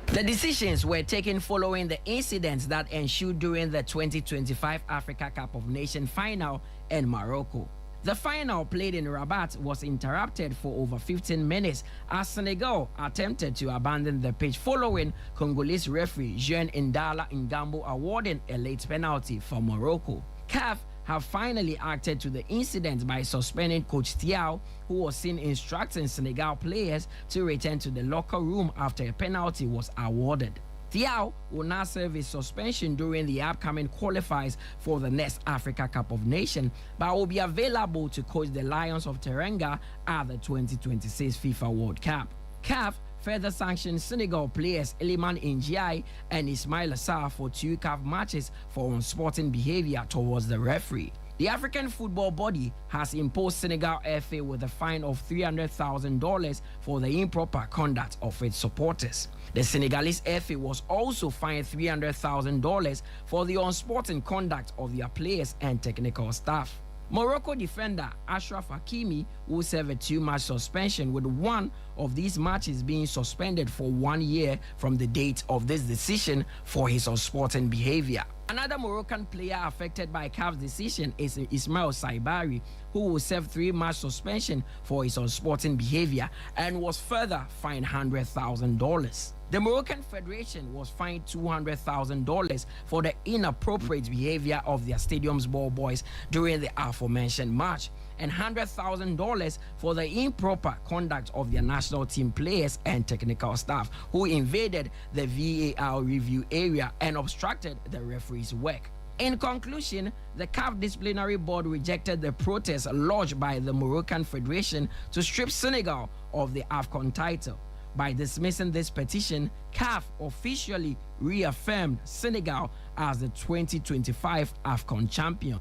The decisions were taken following the incidents that ensued during the 2025 Africa Cup of Nations final in Morocco. The final, played in Rabat, was interrupted for over 15 minutes as Senegal attempted to abandon the pitch following Congolese referee Jean Ndala Ngambo awarding a late penalty for Morocco. CAF have finally acted to the incident by suspending Coach Thiaw, who was seen instructing Senegal players to return to the locker room after a penalty was awarded. Thiaw will now serve his suspension during the upcoming qualifiers for the next Africa Cup of Nations, but will be available to coach the Lions of Teranga at the 2026 FIFA World Cup. CAF further sanctioned Senegal players Eliman Ndiaye and Ismail Assar for 2 CAF matches for unsporting behavior towards the referee. The African football body has imposed Senegal FA with a fine of $300,000 for the improper conduct of its supporters. The Senegalese FA was also fined $300,000 for the unsporting conduct of their players and technical staff. Morocco defender Ashraf Hakimi will serve a 2-match suspension, with one of these matches being suspended for 1 year from the date of this decision for his unsporting behavior. Another Moroccan player affected by CAF's decision is Ismail Saibari, who will serve 3-match suspension for his unsporting behavior and was further fined $100,000. The Moroccan Federation was fined $200,000 for the inappropriate behavior of their stadium's ball boys during the aforementioned match, and $100,000 for the improper conduct of their national team players and technical staff who invaded the VAR review area and obstructed the referee's work. In conclusion, the CAF disciplinary board rejected the protest lodged by the Moroccan Federation to strip Senegal of the AFCON title. By dismissing this petition, CAF officially reaffirmed Senegal as the 2025 AFCON champion.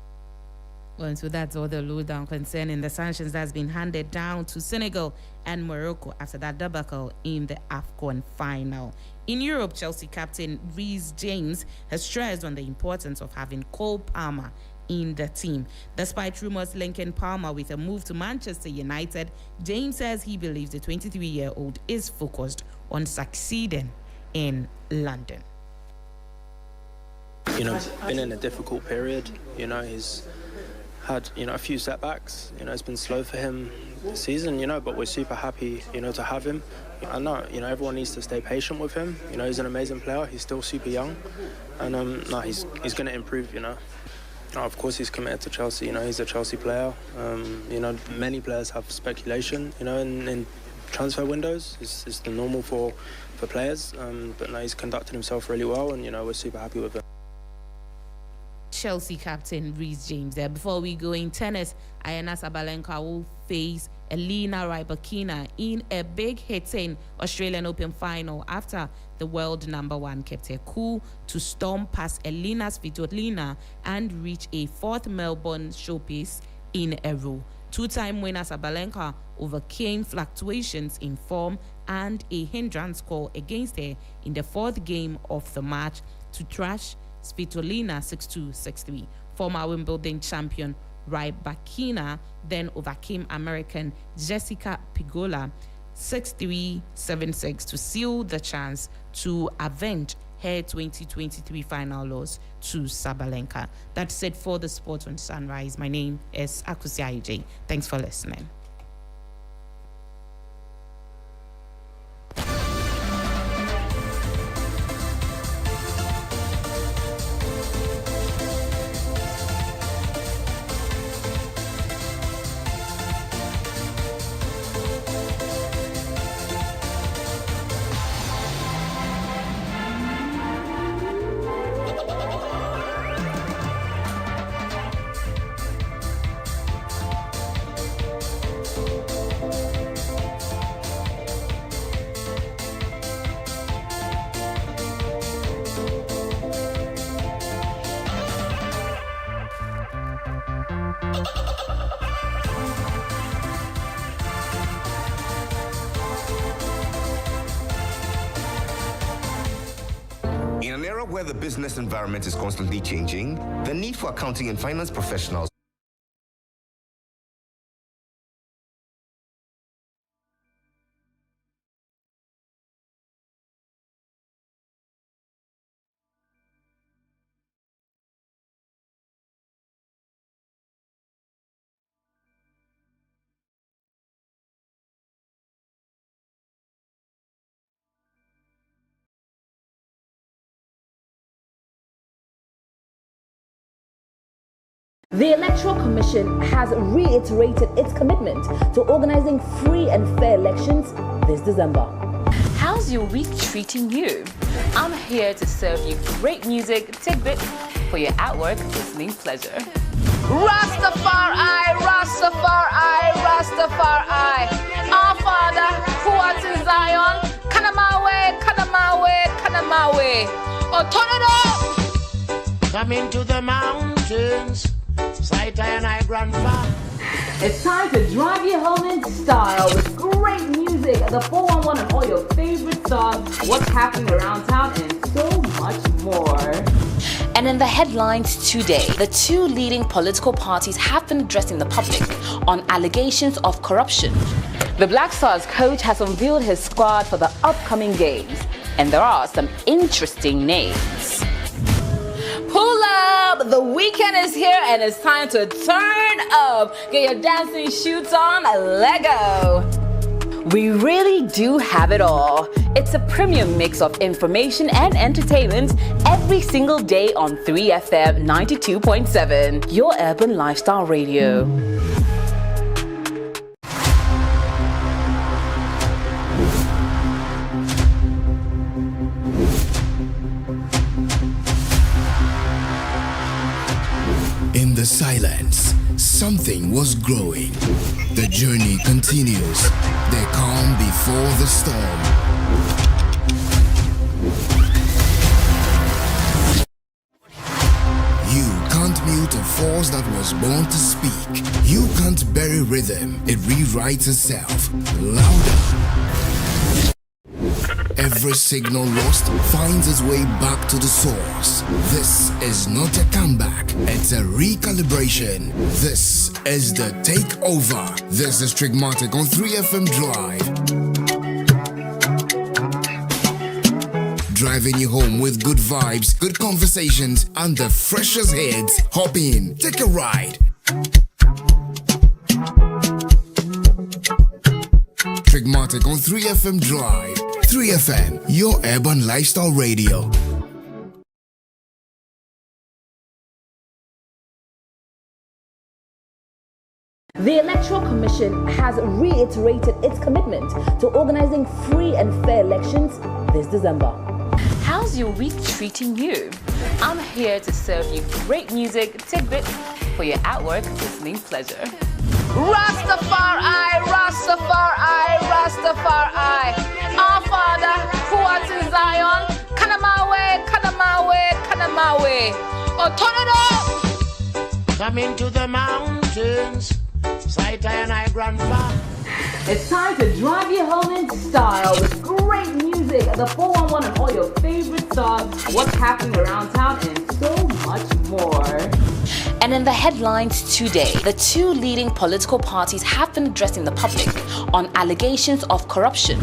Well, so that's all the lowdown concerning the sanctions that's been handed down to Senegal and Morocco after that debacle in the AFCON final. In Europe, Chelsea captain Reece James has stressed on the importance of having Cole Palmer in the team. Despite rumors linking Palmer with a move to Manchester United, James says he believes the 23-year-old is focused on succeeding in London. Been in a difficult period. He's had, a few setbacks. It's been slow for him this season, but we're super happy, to have him. I know, everyone needs to stay patient with him. He's an amazing player. He's still super young. And, he's going to improve, Of course, he's committed to Chelsea. He's a Chelsea player. Many players have speculation, in transfer windows. It's the normal for players. But no, he's conducted himself really well, and, we're super happy with him. Chelsea captain Reece James there. Before we go in tennis, Aryna Sabalenka will face Elena Rybakina in a big hitting Australian Open final after the world #1 kept her cool to storm past Elena Svitolina and reach a 4th Melbourne showpiece in a row. 2-time winner Sabalenka overcame fluctuations in form and a hindrance call against her in the 4th game of the match to thrash Svitolina 6-2, 6-3. Former Wimbledon champion Rybakina then overcame American Jessica Pegula 6-3, 7-6 to seal the chance to avenge her 2023 final loss to Sabalenka. That's it for the Sport on Sunrise. My name is Akusi AJ. Thanks for listening. era where the business environment is constantly changing, the need for accounting and finance professionals The Electoral Commission has reiterated its commitment to organizing free and fair elections this December. How's your week treating you? I'm here to serve you great music tidbits for your at-work listening pleasure. Rastafari, Rastafari, Rastafari. Our Father, who art in Zion, Kanamawe, Kanamawe, Kanamawe. Oh, turn it up! Come into the mountains. Sight and I grandpa. It's time to drive you home in style with great music, the 411 and all your favorite songs, what's happening around town, and so much more. And in the headlines today, the two leading political parties have been addressing the public on allegations of corruption. The Black Stars coach has unveiled his squad for the upcoming games, and there are some interesting names. Pull up! The weekend is here and it's time to turn up. Get your dancing shoes on, Lego. We really do have it all. It's a premium mix of information and entertainment every single day on 3FM 92.7, your urban lifestyle radio. In the silence, something was growing. The journey continues. The calm before the storm. You can't mute a force that was born to speak. You can't bury rhythm. It rewrites itself. Louder. Every signal lost finds its way back to the source. This is not a comeback, it's a recalibration. This is the takeover. This is Trigmatic on 3FM Drive. Driving you home with good vibes, good conversations, and the freshest hits. Hop in, take a ride. Trigmatic on 3FM Drive. 3FM, your urban lifestyle radio. The Electoral Commission has reiterated its commitment to organizing free and fair elections this December. How's your week treating you? I'm here to serve you great music tidbits for your at-work listening pleasure. Rastafari, Rastafari, Rastafari. Our Father, who art in Zion, Kanamawe, Kanamawe, Kanamawe. Oh, turn it up! Come into the mountains. Sight and I grandpa. It's time to drive you home in style with great music, the 411 and all your favorite songs, what's happening around town, and so much more. And in the headlines today, the two leading political parties have been addressing the public on allegations of corruption.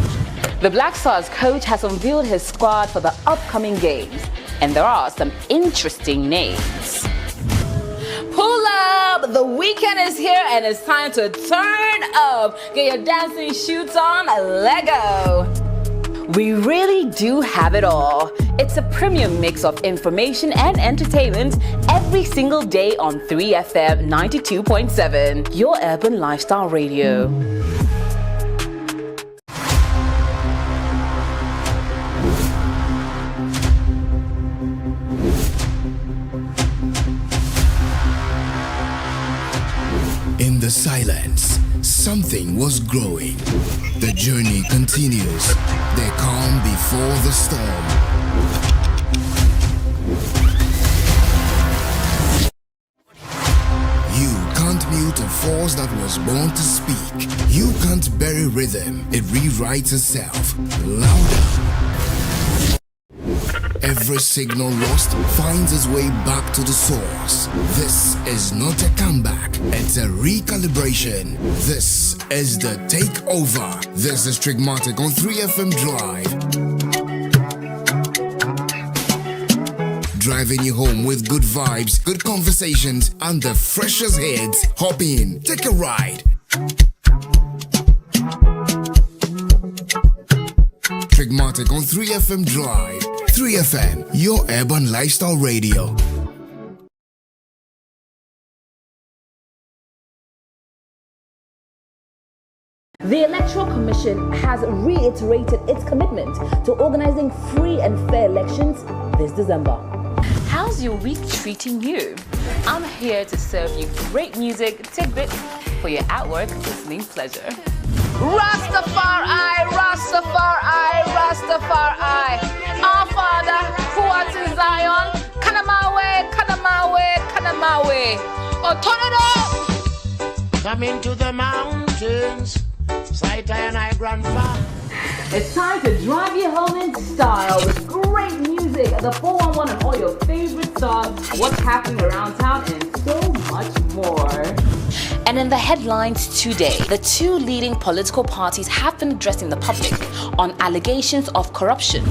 The Black Stars coach has unveiled his squad for the upcoming games, and there are some interesting names. Pull up! The weekend is here and it's time to turn up. Get your dancing shoes on, Lego. We really do have it all. It's a premium mix of information and entertainment every single day on 3FM 92.7, your urban lifestyle radio. In the silence, something was growing. The journey continues. The calm before the storm. You can't mute a force that was born to speak. You can't bury rhythm. It rewrites itself. Louder. Every signal lost finds its way back to the source. This is not a comeback, it's a recalibration. This is the takeover. This is Trigmatic on 3FM Drive. Driving you home with good vibes, good conversations, and the freshest hits. Hop in, take a ride. Trigmatic on 3FM Drive. 3FM, your urban lifestyle radio. The Electoral Commission has reiterated its commitment to organizing free and fair elections this December. How's your week treating you? I'm here to serve you great music tidbits for your at-work listening pleasure. Rastafari, Rastafari, Rastafari. Our Father, who art in Zion, Kanamawe, Kanamawe, Kanamawe. Otonodo! Coming to the mountains, sight and I grandpa. It's time to drive you home in style with great music, the 411 and all your favorite songs, what's happening around town, and so much more. And in the headlines today, the two leading political parties have been addressing the public on allegations of corruption.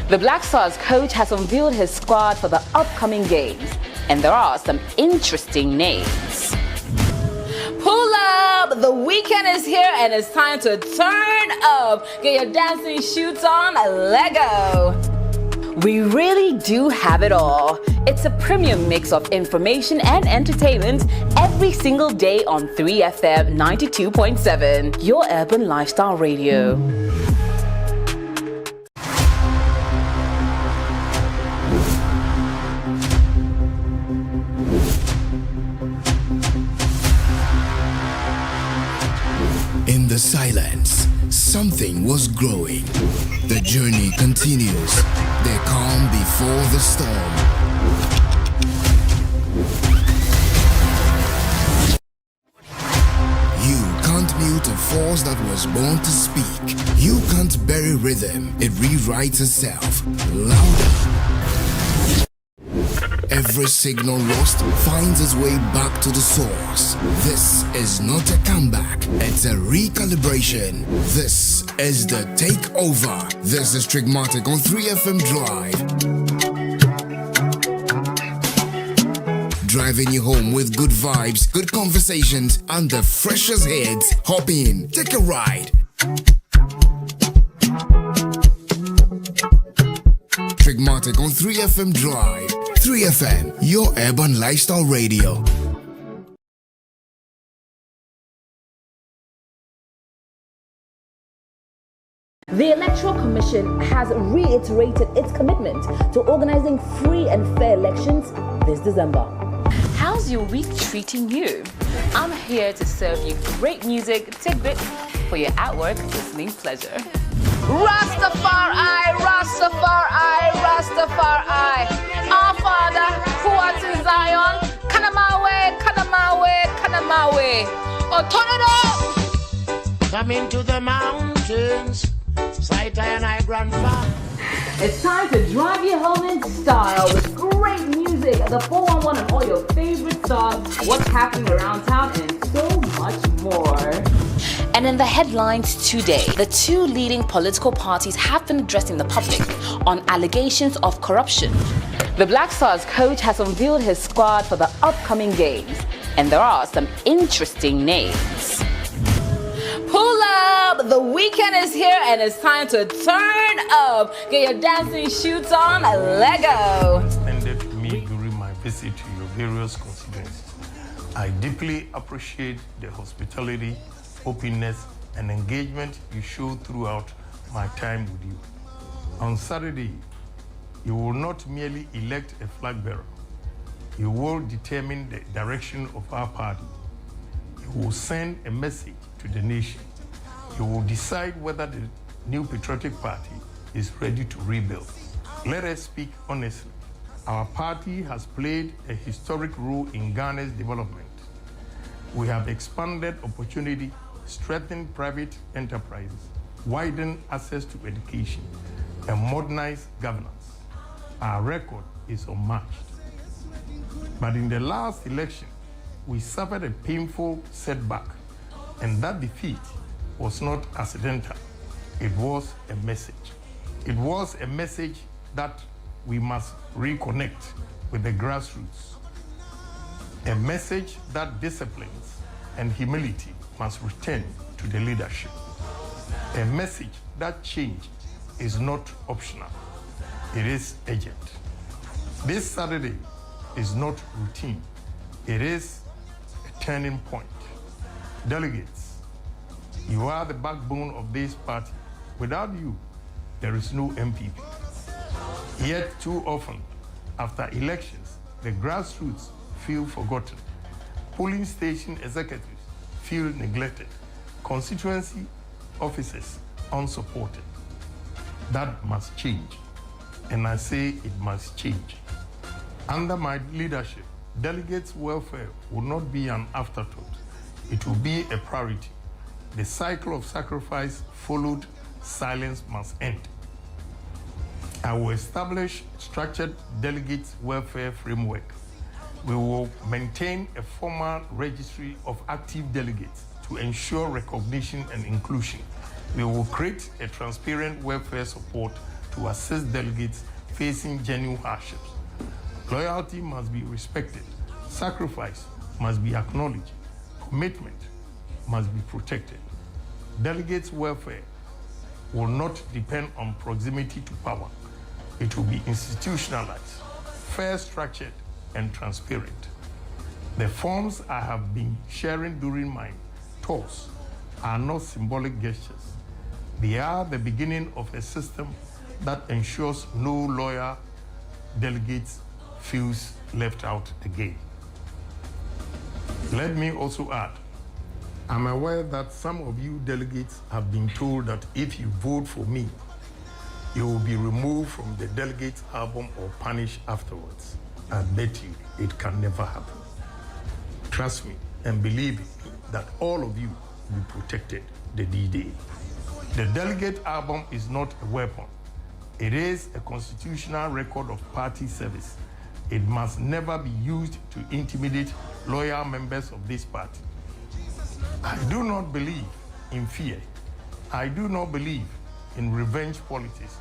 The Black Stars coach has unveiled his squad for the upcoming games, and there are some interesting names. Pull up! The weekend is here and it's time to turn up. Get your dancing shoes on, Lego. We really do have it all. It's a premium mix of information and entertainment every single day on 3FM 92.7, your urban lifestyle radio. In the silence, something was growing. The journey continues. The calm before the storm. You can't mute a force that was born to speak. You can't bury rhythm. It rewrites itself. Louder. Every signal lost finds its way back to the source. This is not a comeback, it's a recalibration. This is the takeover. This is Trigmatic on 3FM Drive. Driving you home with good vibes, good conversations, and the freshest hits. Hop in, take a ride. Trigmatic on 3FM Drive. 3FM, your urban lifestyle radio. The Electoral Commission has reiterated its commitment to organizing free and fair elections this December. How's your week treating you? I'm here to serve you great music tidbits for your at-work listening pleasure. Rastafari, Rastafari, Rastafari. Our Father, who art in Zion, Kanamawe, Kanamawe, Kanamawe. Otonodo! Coming to the mountains, sight and I grandpa. It's time to drive you home in style with great music, the 411 and all your favorite songs, what's happening around town, and so much more. And in the headlines today, the two leading political parties have been addressing the public on allegations of corruption. The Black Stars coach has unveiled his squad for the upcoming games, and there are some interesting names. Pull up! The weekend is here and it's time to turn up. Get your dancing shoes on, Lego. Extended to me during my visit to your various constituencies. I deeply appreciate the hospitality, openness, and engagement you show throughout my time with you. On Saturday, you will not merely elect a flag bearer, you will determine the direction of our party. You will send a message to the nation. You will decide whether the new patriotic party is ready to rebuild. Let us speak honestly. Our party has played a historic role in Ghana's development. We have expanded opportunity, strengthened private enterprises, widened access to education, and modernized governance. our record is unmatched. But in the last election, we suffered a painful setback, and that defeat was not accidental. It was a message. It was a message that we must reconnect with the grassroots. A message that disciplines and humility must return to the leadership. A message that change is not optional. It is urgent. This Saturday is not routine. It is a turning point. Delegates, you are the backbone of this party. Without you, there is no MPP. Yet too often, after elections, the grassroots feel forgotten. Polling station executives feel neglected. Constituency officers unsupported. That must change. And I say it must change. Under my leadership, delegates' welfare will not be an afterthought. It will be a priority. The cycle of sacrifice followed silence must end. I will establish structured delegate welfare framework. We will maintain a formal registry of active delegates to ensure recognition and inclusion. We will create a transparent welfare support to assist delegates facing genuine hardships. Loyalty must be respected. Sacrifice must be acknowledged. Commitment must be protected. Delegates' welfare will not depend on proximity to power. It will be institutionalized, fair structured, and transparent. The forms I have been sharing during my talks are not symbolic gestures. They are the beginning of a system that ensures no loyal delegates feels left out again. Let me also add, I'm aware that some of you delegates have been told that if you vote for me, you will be removed from the delegates' album or punished afterwards. I bet you it can never happen. Trust me and believe me that all of you will be protected the D-Day. The delegate album is not a weapon. It is a constitutional record of party service. It must never be used to intimidate loyal members of this party. I do not believe in fear. I do not believe in revenge politics.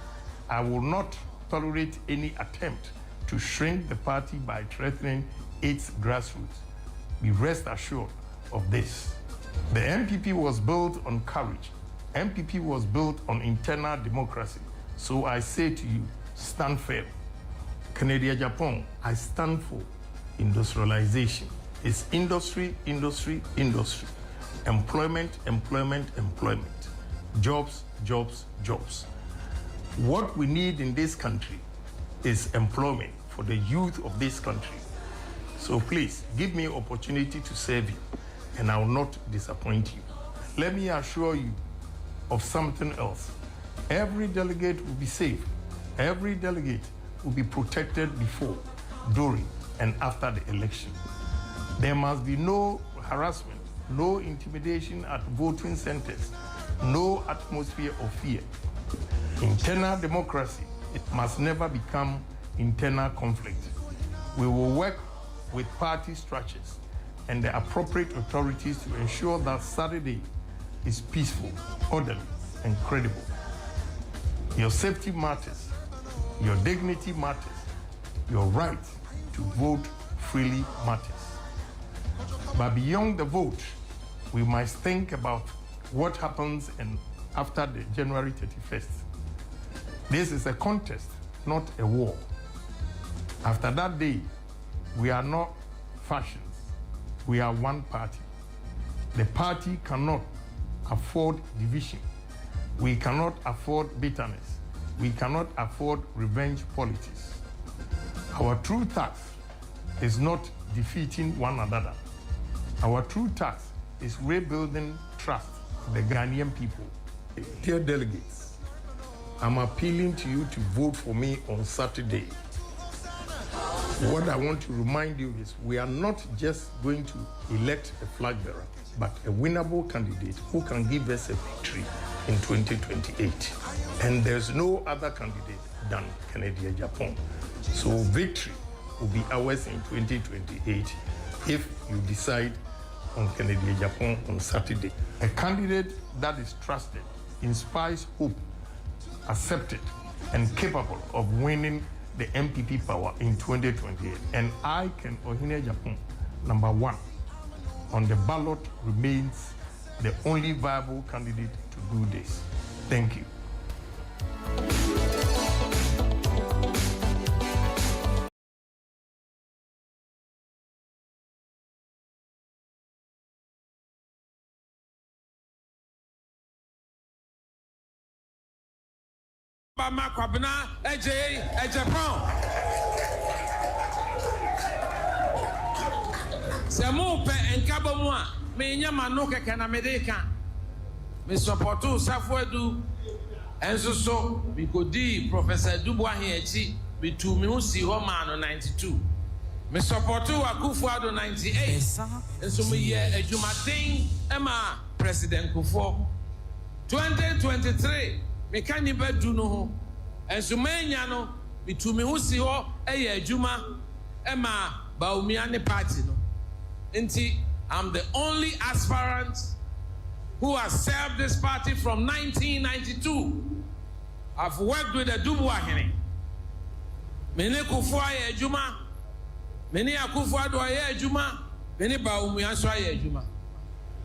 I will not tolerate any attempt to shrink the party by threatening its grassroots. Be rest assured of this. The MPP was built on courage. MPP was built on internal democracy. So I say to you, stand firm. Canada, Japan, I stand for industrialization. It's industry, industry, industry. Employment, employment, employment. Jobs, jobs, jobs. What we need in this country is employment for the youth of this country. So please, give me opportunity to serve you, and I will not disappoint you. Let me assure you of something else. Every delegate will be safe. Every delegate will be protected before, during, and after the election. There must be no harassment, no intimidation at voting centers, no atmosphere of fear. Internal democracy, it must never become internal conflict. We will work with party structures and the appropriate authorities to ensure that Saturday is peaceful, orderly, and credible. Your safety matters, your dignity matters, your right to vote freely matters. But beyond the vote, we must think about what happens after the January 31st. This is a contest, not a war. After that day, we are not factions. We are one party. The party cannot afford division. We cannot afford bitterness. We cannot afford revenge politics. Our true task is not defeating one another. Our true task is rebuilding trust with the Ghanaian people. Dear delegates, I'm appealing to you to vote for me on Saturday. What I want to remind you is we are not just going to elect a flag bearer, but a winnable candidate who can give us a victory in 2028. And there's no other candidate than Kennedy Agyapong. So victory will be ours in 2028 if you decide on Kennedy Agyapong on Saturday. A candidate that is trusted, inspires hope, accepted, and capable of winning the MPP power in 2028. And I can Ohene Agyapong, number one, on the ballot remains the only viable candidate to do this. Thank you. Makwabena Japan. Semupe and Kabamwa, me Yamanoka can America. Me support Safwedu and so we could do Professor Dubois here, we two Musi Roman on 92. Me support Akufo-Addo 98. And so me year a Jumating Emma President Kufo 2023. Me can't even do no, and so many no between who see ho Juma Emma Baumiani party no. Inti, I'm the only aspirant who has served this party from 1992. I've worked with the Dubois Hene. Many Kufuwa Juma, many Akufo-Addo Juma, many Baumiani Juma.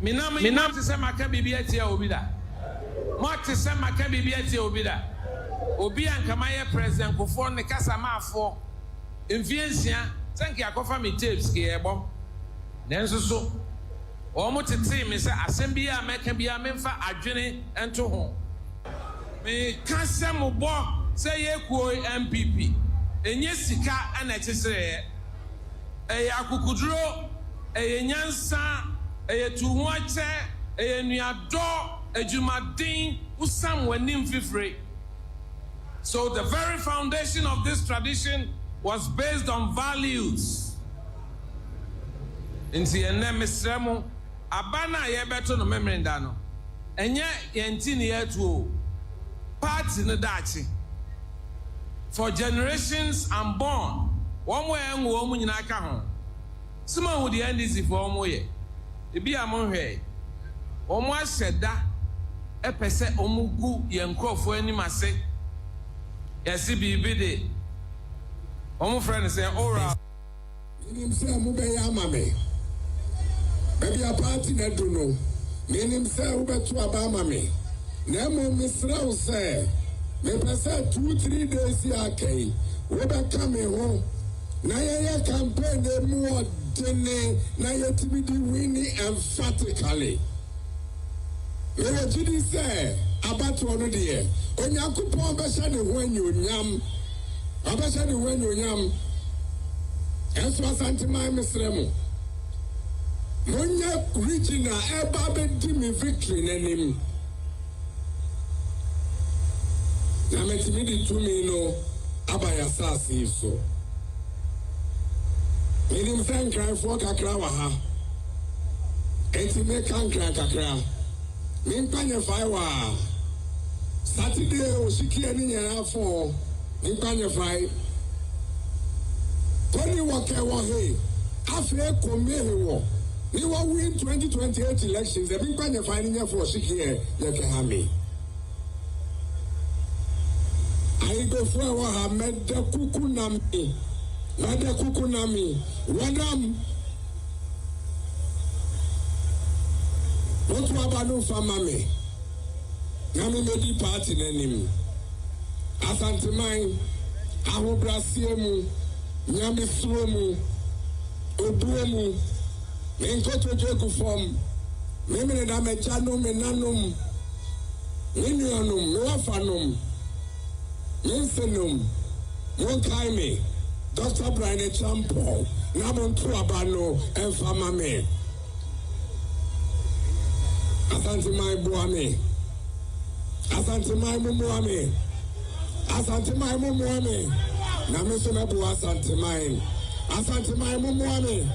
Minam to say my can be here obida. Mark to send my can be here obida. Obi and Kamaya President Kufuor ne Kasama for Inviensia, thank you, I cover me tapes here, Bob. Then so, almost a team is assembly, American be a member, Adjuni, and to home. Me can't send more boy, say ye koi MPP. And yes, Sika and Etisre. A Yakukudro, a Nyansa, a Tuwache, a Niado, a Jumadin, who some were named free. So the very foundation of this tradition was based on values. Inti ene misremo abana ye beto no memrenda no. Enye yenti ne yetu party no dachi. For generations unborn, one way and woman in Aka. Some would the end is if one way. The be among her. One said that a pese omugu yenko for any masse. Yes, be de. Omo friend say, all right. Minim say Mubeya Mame. Baby a party na do no. Minim say Ubetu Abama me. Nemo Misra say. Me pese 2-3 days ya kei. Ube come home. Na ye campaign de more dene. Na ye tibidi winning emphatically. Me wajidi say. Abatu ono diye. Onyankopon besa ne ho anyonyam. Abesa ne ho anyonyam. Enso asante mai mesremo. Monya regional eba be di me victory nanim. Na metimi di tumi no abaya sasi so. Minim san kran fo kakra wa ha. Enti me kan kran kakra. Min panye fai wa. Saturday Oshiki any for Nimpanya Fry. Tony Walker Wahe, Afre Kome, you will win 2028 elections. The Nimpanya finding for Shiki, Yakahami. I go for a med the Kukunami, Mada Kukunami, Wadam. What Wabano Famame? Nami medi party nanim. Asante mine, aho brasiemu, nyami suemu, obuemu, menkoto joku form, memene na mechano menanum, minionum, mewafanum, mensenum, monkaime, Dr. Brian Champo, namon tuabano, enfamame. Asante mine buame. Asante mai mumuame. Asante mai mumuame. Na meso na bu asante mai. Asante mai mumuame.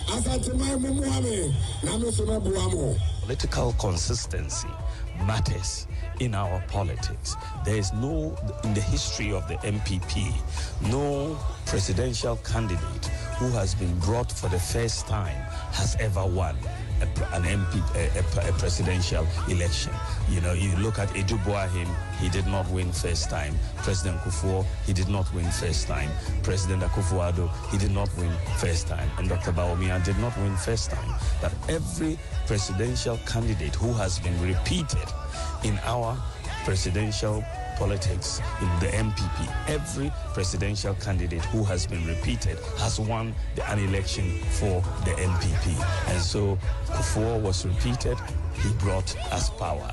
Asante mai mumuame. Na meso na bu amo. Political consistency matters in our politics. There is no, in the history of the MPP, no presidential candidate who has been brought for the first time has ever won a presidential election. You know, you look at Edu Boahim, he did not win first time. President Kufuor, he did not win first time. President Akufo-Addo, he did not win first time. And Dr. Bawumia did not win first time. But every presidential candidate who has been repeated in our presidential politics in the MPP, every presidential candidate who has been repeated has won an election for the MPP. And so Kufuor was repeated, he brought us power.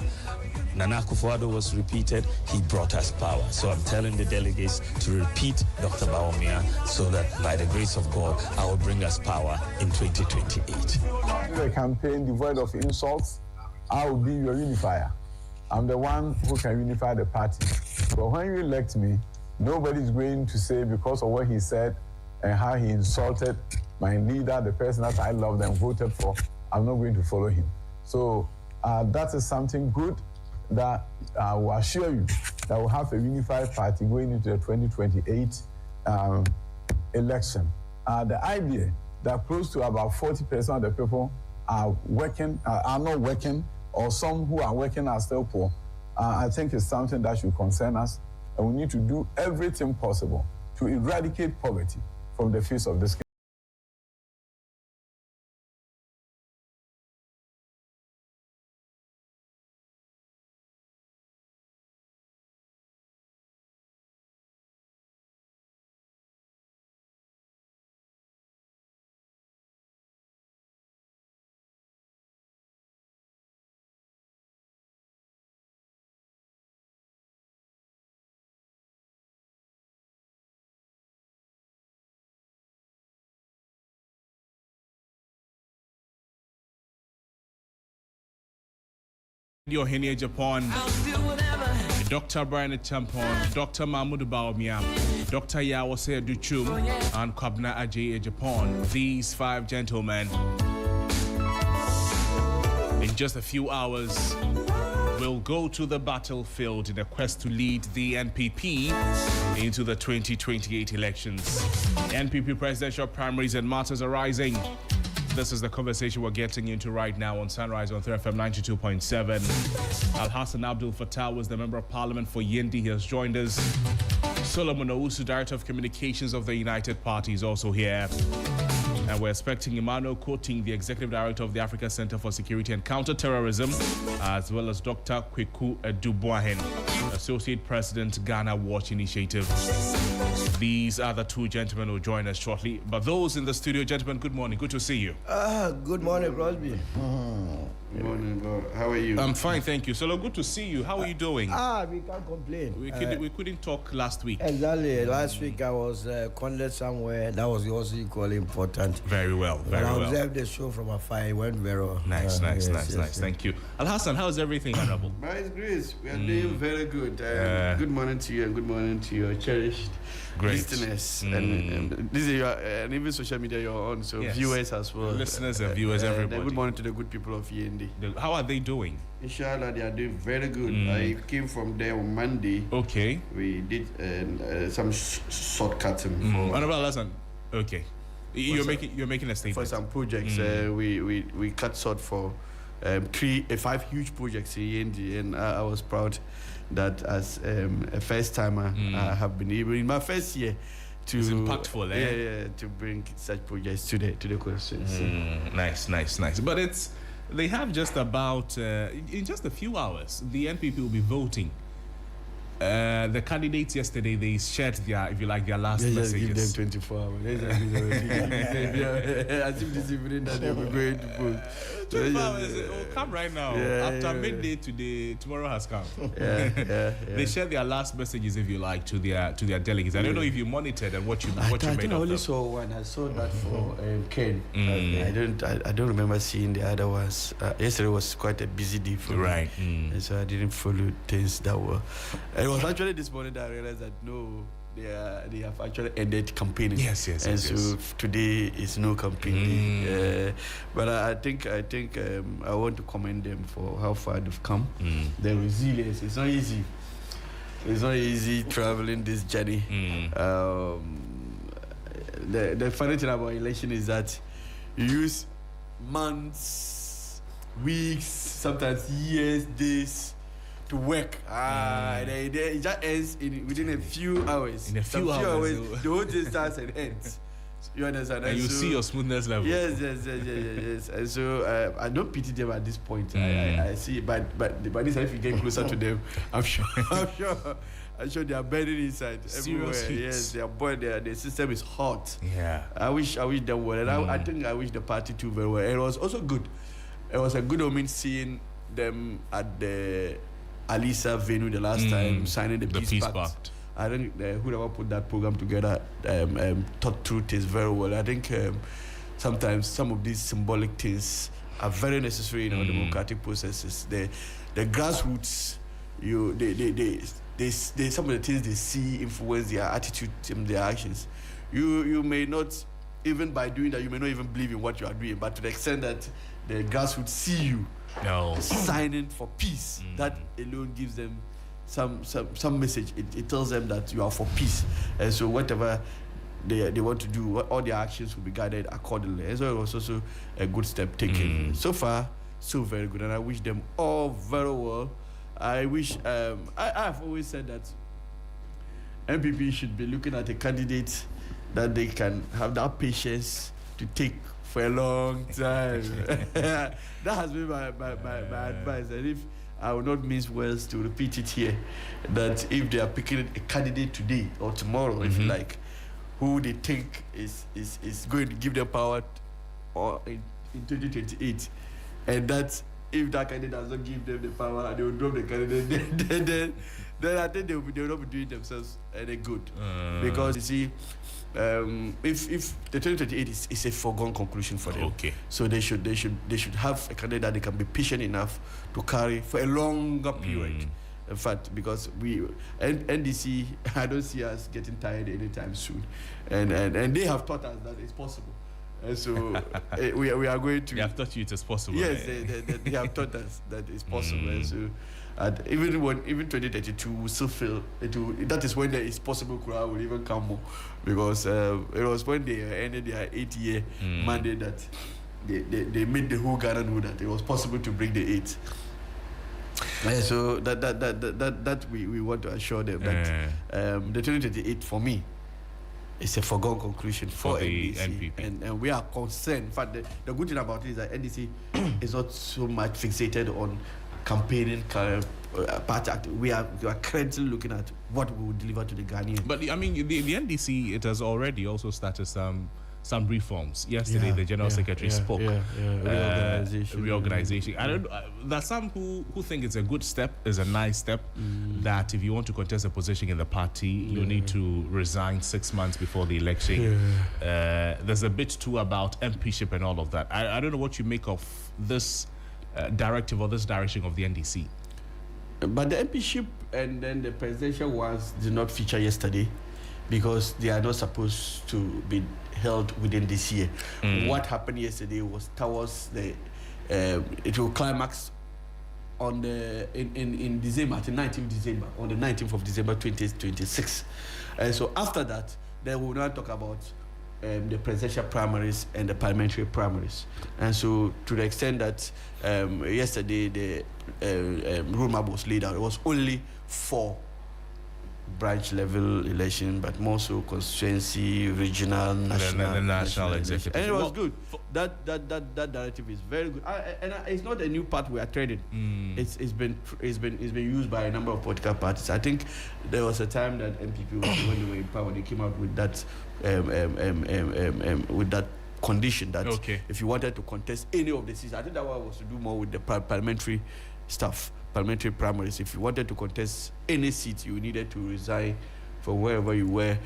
Nana Akufo-Addo was repeated, he brought us power. So I'm telling the delegates to repeat Dr. Bawumia so that by the grace of God, I will bring us power in 2028. The campaign devoid of insults, I will be your unifier. I'm the one who can unify the party. But when you elect me, nobody's going to say because of what he said and how he insulted my leader, the person that I loved and voted for, I'm not going to follow him. So that is something good that I will assure you that we'll have a unified party going into the 2028 election. The idea that close to about 40% of the people are not working, or some who are working are still poor, I think is something that should concern us, and we need to do everything possible to eradicate poverty from the face of this country. Yohenia Japan, Dr. Brian Champon, Dr. Mahmoud Bawumia, Dr. Yawase Duchum, and Kwabna Ajayi Japan. These five gentlemen, in just a few hours, will go to the battlefield in a quest to lead the NPP into the 2028 elections. NPP presidential primaries and matters arising. This is the conversation we're getting into right now on Sunrise on 3FM 92.7. Al-Hassan Abdul Fattah was the Member of Parliament for Yendi. He has joined us. Solomon Owusu, Director of Communications of the United Party, is also here. And we're expecting Emmanuel Koting, the Executive Director of the Africa Center for Security and Counter-Terrorism, as well as Dr. Kweku Duboahen, Associate President, Ghana Watch Initiative. These are the two gentlemen who will join us shortly. But those in the studio, gentlemen, good morning. Good to see you. Good morning, Crosby. Good morning, God. How are you? I'm fine, thank you. Solo, good to see you. How are you doing? We can't complain. We couldn't talk last week. Exactly. Last week I was connected somewhere. That was also equally important. Very well, very well. I observed the show from afar. It went very well. Nice. Thank you. Al-Hassan, how's everything, Honorable? By His grace, we are doing very good. Good morning to you and good morning to your cherished listeners. And this is and even social media you're on, so yes. Viewers as well. Listeners and viewers, everybody. Good morning to the good people of END. How are they doing? Inshallah, they are doing very good. I came from there on Monday. Okay. We did some shortcutting. Honorable Al-Hassan, okay. You're making a statement. For some projects, we cut short for 5 huge projects in END, and I was proud that as a first timer I have been able in my first year to it's impactful, to bring such projects to the constituency. Nice. But they have just about in just a few hours the NPP will be voting. The candidates yesterday, they shared their, if you like, their last messages. Give them 24 hours. As if this evening that they were going to vote. 24 hours, it will come right now. After midday today, tomorrow has come. They shared their last messages, if you like, to their delegates. I don't know if you monitored and what you made of them. I only saw one. I saw that for Ken. I don't remember seeing the other ones. Yesterday was quite a busy day for me. And so I didn't follow things that were. It was actually this morning that I realized that they have actually ended campaigning. Yes. So today is no campaign day. But I think I want to commend them for how far they've come. Their resilience. It's not easy. It's not easy traveling this journey. The funny thing about election is that you use months, weeks, sometimes years, days to work. It just ends within a few hours. In a few hours, the whole thing starts and ends. You understand? And you see your smoothness level. Yes. And so I don't pity them at this point. I see, but this time if you get closer to them, I'm sure they are burning inside Serious everywhere. heat. Yes, they are boiled. The system is hot. Yeah. I wish them well, and I think I wish the party too very well. And it was also good. It was a good omen seeing them at the Alisa venue the last time signing the Peace Pact. I think whoever put that program together thought through this very well. I think sometimes some of these symbolic things are very necessary in our democratic processes. The grassroots, they some of the things they see influence their attitude and their actions. You may not, even by doing that, you may not even believe in what you are doing, but to the extent that the grassroots see you signing for peace, that alone gives them some message. It tells them that you are for peace, and so whatever they want to do, all their actions will be guided accordingly. And so it was also a good step taken. So far, so very good, and I wish them all very well. I wish I've always said that MPP should be looking at a candidate that they can have that patience to take for a long time. That has been my advice, and if I will not mince words to repeat it here, that if they are picking a candidate today or tomorrow, if you like, who they think is going to give them power or in 2028, and that if that candidate does not give them the power, they will drop the candidate, then I think they will not be doing themselves any good. Because you see, if the 2028 is a foregone conclusion for them, so they should have a candidate that they can be patient enough to carry for a longer period. In fact, because NDC, I don't see us getting tired anytime soon, and they have taught us that it's possible. And so we are going to. They have taught you it is possible. Yes, they have taught us that it's possible. And so, even 2032, we still feel it will, that is when the it's possible crowd will even come more, because it was when they ended their 8-year mandate that they made the whole Ghana know that it was possible to bring the 8. And so that we want to assure them that the 2028 for me, it's a foregone conclusion for the NDC. And we are concerned. In fact, the good thing about it is that NDC is not so much fixated on campaigning party act. We are currently looking at what we will deliver to the Ghanaian. But I mean, the NDC, it has already also started some reforms. Yesterday, the General Secretary spoke. Reorganization. I don't. There's some who think it's a good step, is a nice step. That if you want to contest a position in the party, you need to resign 6 months before the election. There's a bit too about MPship and all of that. I don't know what you make of this directive or this direction of the NDC. But the MPship and then the presidential ones did not feature yesterday, because they are not supposed to be held within this year. What happened yesterday was towards the it will climax on the in December, the 19th December, on the 19th of December 2026. And so after that, then we will not talk about the presidential primaries and the parliamentary primaries. And so to the extent that yesterday the roadmap was laid out, it was only for branch level election, but more so constituency, regional, national executive. And it was good. That directive is very good. And it's not a new path we are treading. It's been used by a number of political parties. I think there was a time that MPP when they were in power, they came out with that condition that if you wanted to contest any of the seats, I think that one was to do more with the parliamentary stuff. Parliamentary primaries. If you wanted to contest any seat, you needed to resign from wherever you were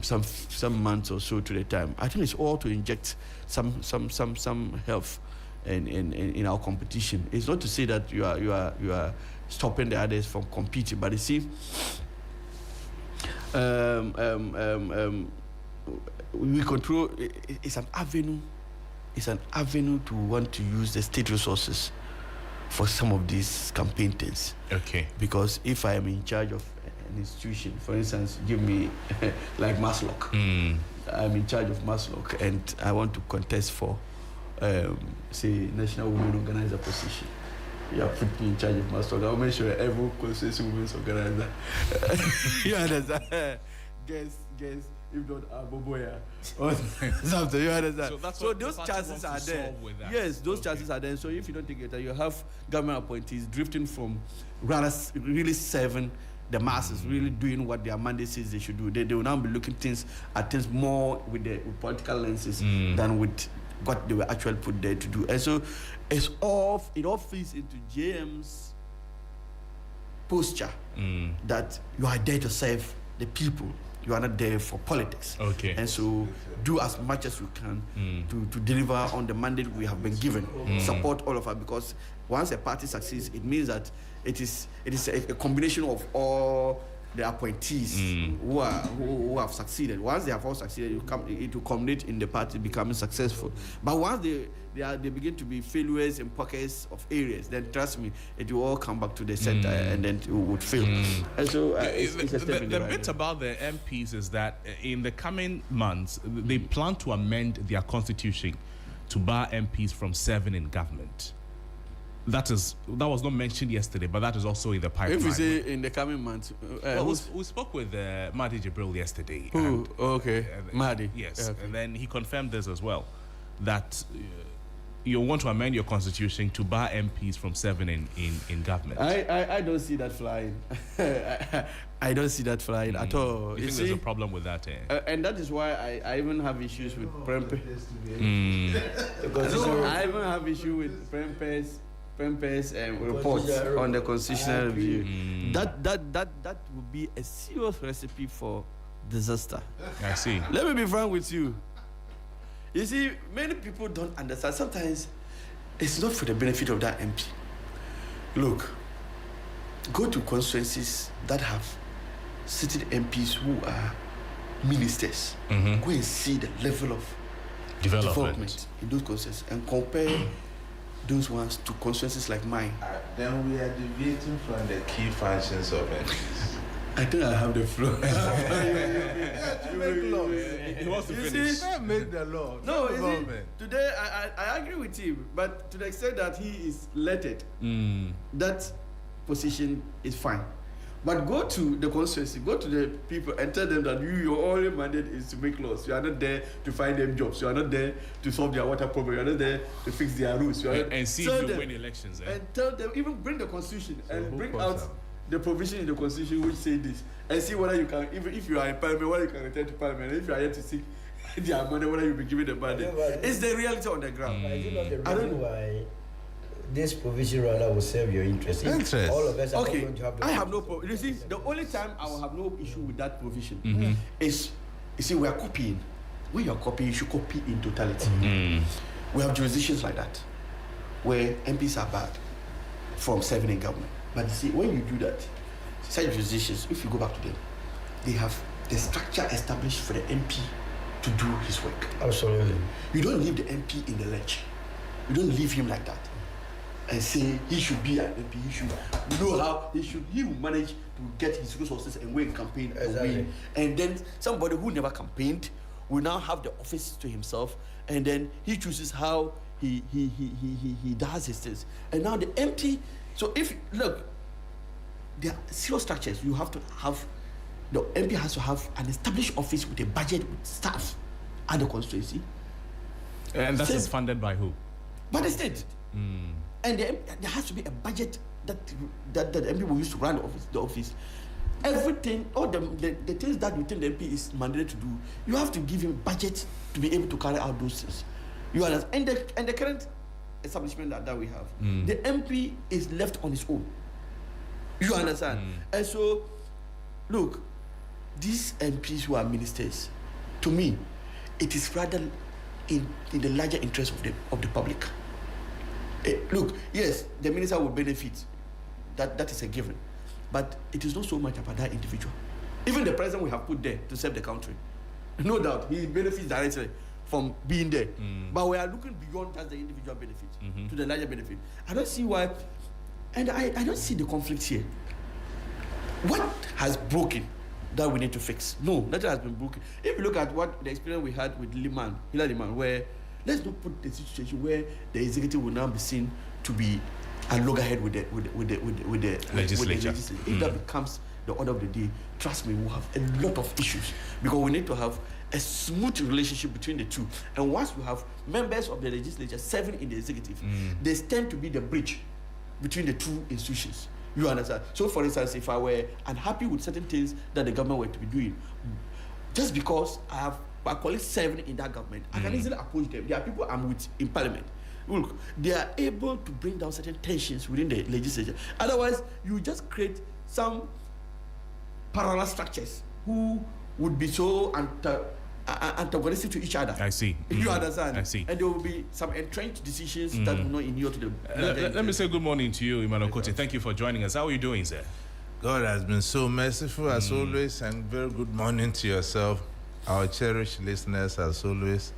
some months or so to the time. I think it's all to inject some health in our competition. It's not to say that you are stopping the others from competing, but you see, we control. It's an avenue. It's an avenue to want to use the state resources for some of these campaign things. Okay. Because if I am in charge of an institution, for instance, give me like Maslock. I'm in charge of Maslock, and I want to contest for, say, National Women Organizer position. You have put me in charge of Maslock. I'll make sure every consensus women's organizer. You understand? Guess. If not Aboboya or something, you understand? So those chances are there. Yes, those chances are there. So if you don't take it, you have government appointees drifting from rather really serving the masses, really doing what their mandate says they should do. They will now be looking at things more with political lenses than with what they were actually put there to do. And so it all feeds into JM's posture that you are there to serve the people. You are not there for politics. Okay. And so do as much as you can to deliver on the mandate we have been given. Support all of us, because once a party succeeds, it means that it is a combination of all the appointees who have succeeded. Once they have all succeeded, it will culminate in the party becoming successful. But once they begin to be failures in pockets of areas, then trust me, it will all come back to the center and then it would fail. And so it's a step in the right bit about the MPs is that in the coming months, they plan to amend their constitution to bar MPs from serving in government. That was not mentioned yesterday, but that is also in the pipeline. If we say in the coming months, we spoke with Mahdi Jibril yesterday. Who? Mahdi. Yes, okay. And then he confirmed this as well, that you want to amend your constitution to bar MPs from serving in government. I don't see that flying. I don't see that flying at all. You think there's a problem with that? And that is why I even have issues with Prempeh. I even have issue with Prempeh's reports on the constitutional review. That would be a serious recipe for disaster. I see. Let me be frank with you. You see, many people don't understand. Sometimes it's not for the benefit of that MP. Look, go to constituencies that have seated MPs who are ministers. Go and see the level of development in those constituencies and compare those ones to constituencies like mine. Then we are deviating from the key functions of MPs. I think I have the floor. He wants to finish. Make the law. No, today I agree with him, but to the extent that he is elected, that position is fine. But go to the constituency, go to the people and tell them that your only mandate is to make laws. You are not there to find them jobs. You are not there to solve their water problem. You are not there to fix their roads. And see if you win elections. And tell them, even bring the constitution and bring out the provision in the constitution which say this, and see whether you can, even if you are in parliament, whether you can return to parliament. And if you are here to seek their money, whether you'll be given the money. It's the reality on the ground. Is it not the reason why this provision rather will serve your interest? All of us are okay. going to have the I have no problem. You see, the only time I will have no issue with that provision is, you see, we are copying. When you are copying, you should copy in totality. We have jurisdictions like that, where MPs are barred from serving in government. But you see, when you do that, such jurisdictions, if you go back to them, they have the structure established for the MP to do his work. Absolutely. You don't leave the MP in the lurch. You don't leave him like that and say he should be an MP. He should know how he will manage to get his resources and win campaign and win. And then somebody who never campaigned will now have the office to himself, and then he chooses how he does his things. And now the MP. So if look, there are serious structures. You have to have, the MP has to have an established office with a budget, with staff at the constituency. And that is funded by who? By the state. And there has to be a budget that the MP will use to run the office. Everything, all the things that you think the MP is mandated to do, you have to give him budget to be able to carry out those things. You understand? And the current establishment that we have, the MP is left on his own. You understand? And so, look, these MPs who are ministers, to me, it is rather in the larger interest of the public. Look, yes, the minister will benefit. That is a given. But it is not so much about that individual. Even the president we have put there to serve the country. No doubt, he benefits directly from being there. But we are looking beyond just the individual benefit to the larger benefit. I don't see why, and I don't see the conflict here. What has broken that we need to fix? No, nothing has been broken. If you look at what the experience we had with Hilary Liman, where let's not put the situation where the executive will now be seen to be a loggerhead with the legislature. If that becomes the order of the day, trust me, we'll have a lot of issues because we need to have a smooth relationship between the two. And once we have members of the legislature serving in the executive, they tend to be the bridge between the two institutions. You understand? So, for instance, if I were unhappy with certain things that the government were to be doing, just because I have my colleagues serving in that government, I can easily approach them. There are people I'm with in parliament. Look, they are able to bring down certain tensions within the legislature. Otherwise, you just create some parallel structures who would be so antagonistic to each other. I see. You understand? I see. And there will be some entrenched decisions that will not inure to the... Let me say good morning to you, Emmanuel Kote. Thank you for joining us. How are you doing, sir? God has been so merciful as always, and very good morning to yourself, our cherished listeners as always,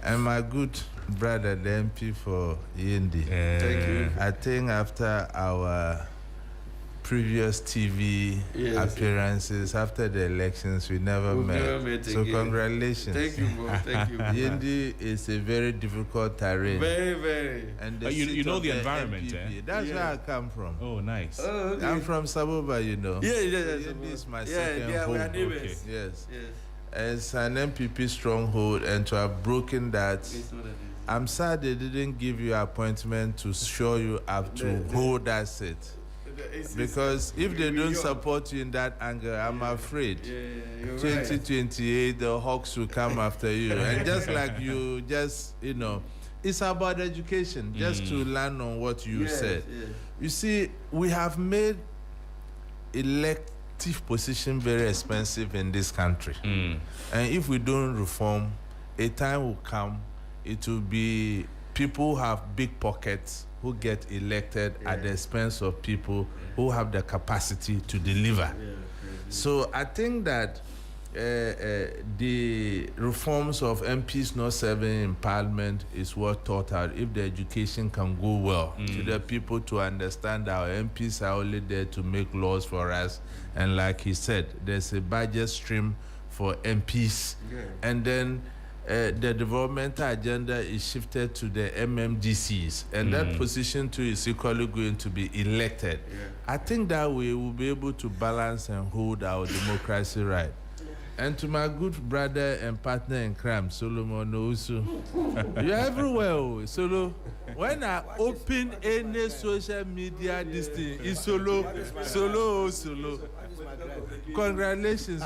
and my good brother, the MP for Yendi. Thank you. I think after our previous TV appearances, after the elections, we never met. So again. Congratulations. Thank you, bro. Thank you. Yendi is a very difficult terrain. Very, very. And you know the environment, MPP, That's where I come from. Oh, nice. Oh, okay. I'm from Saboba, you know. Yeah. So Yendi is my second home. We are neighbors. Okay. Yes. As an MPP stronghold, and to have broken that, I'm sad they didn't give you appointment to show you up to hold that seat. Because if they don't support you in that angle, I'm afraid 2028 the Hawks will come after you. And just like you it's about education, just to learn on what you said. You see, we have made elective position very expensive in this country. And if we don't reform, a time will come, it will be people who have big pockets who get elected at the expense of people who have the capacity to deliver. So I think that the reforms of MPs not serving in parliament is what taught out if the education can go well to the people to understand that our MPs are only there to make laws for us. And like he said, there's a budget stream for MPs. And then the developmental agenda is shifted to the MMDCs, and that position too is equally going to be elected. I think that way we'll be able to balance and hold our democracy right. And to my good brother and partner in crime, Solomon Ousu, you're everywhere, Solo. When I open any social media, this thing is Solo. Congratulations.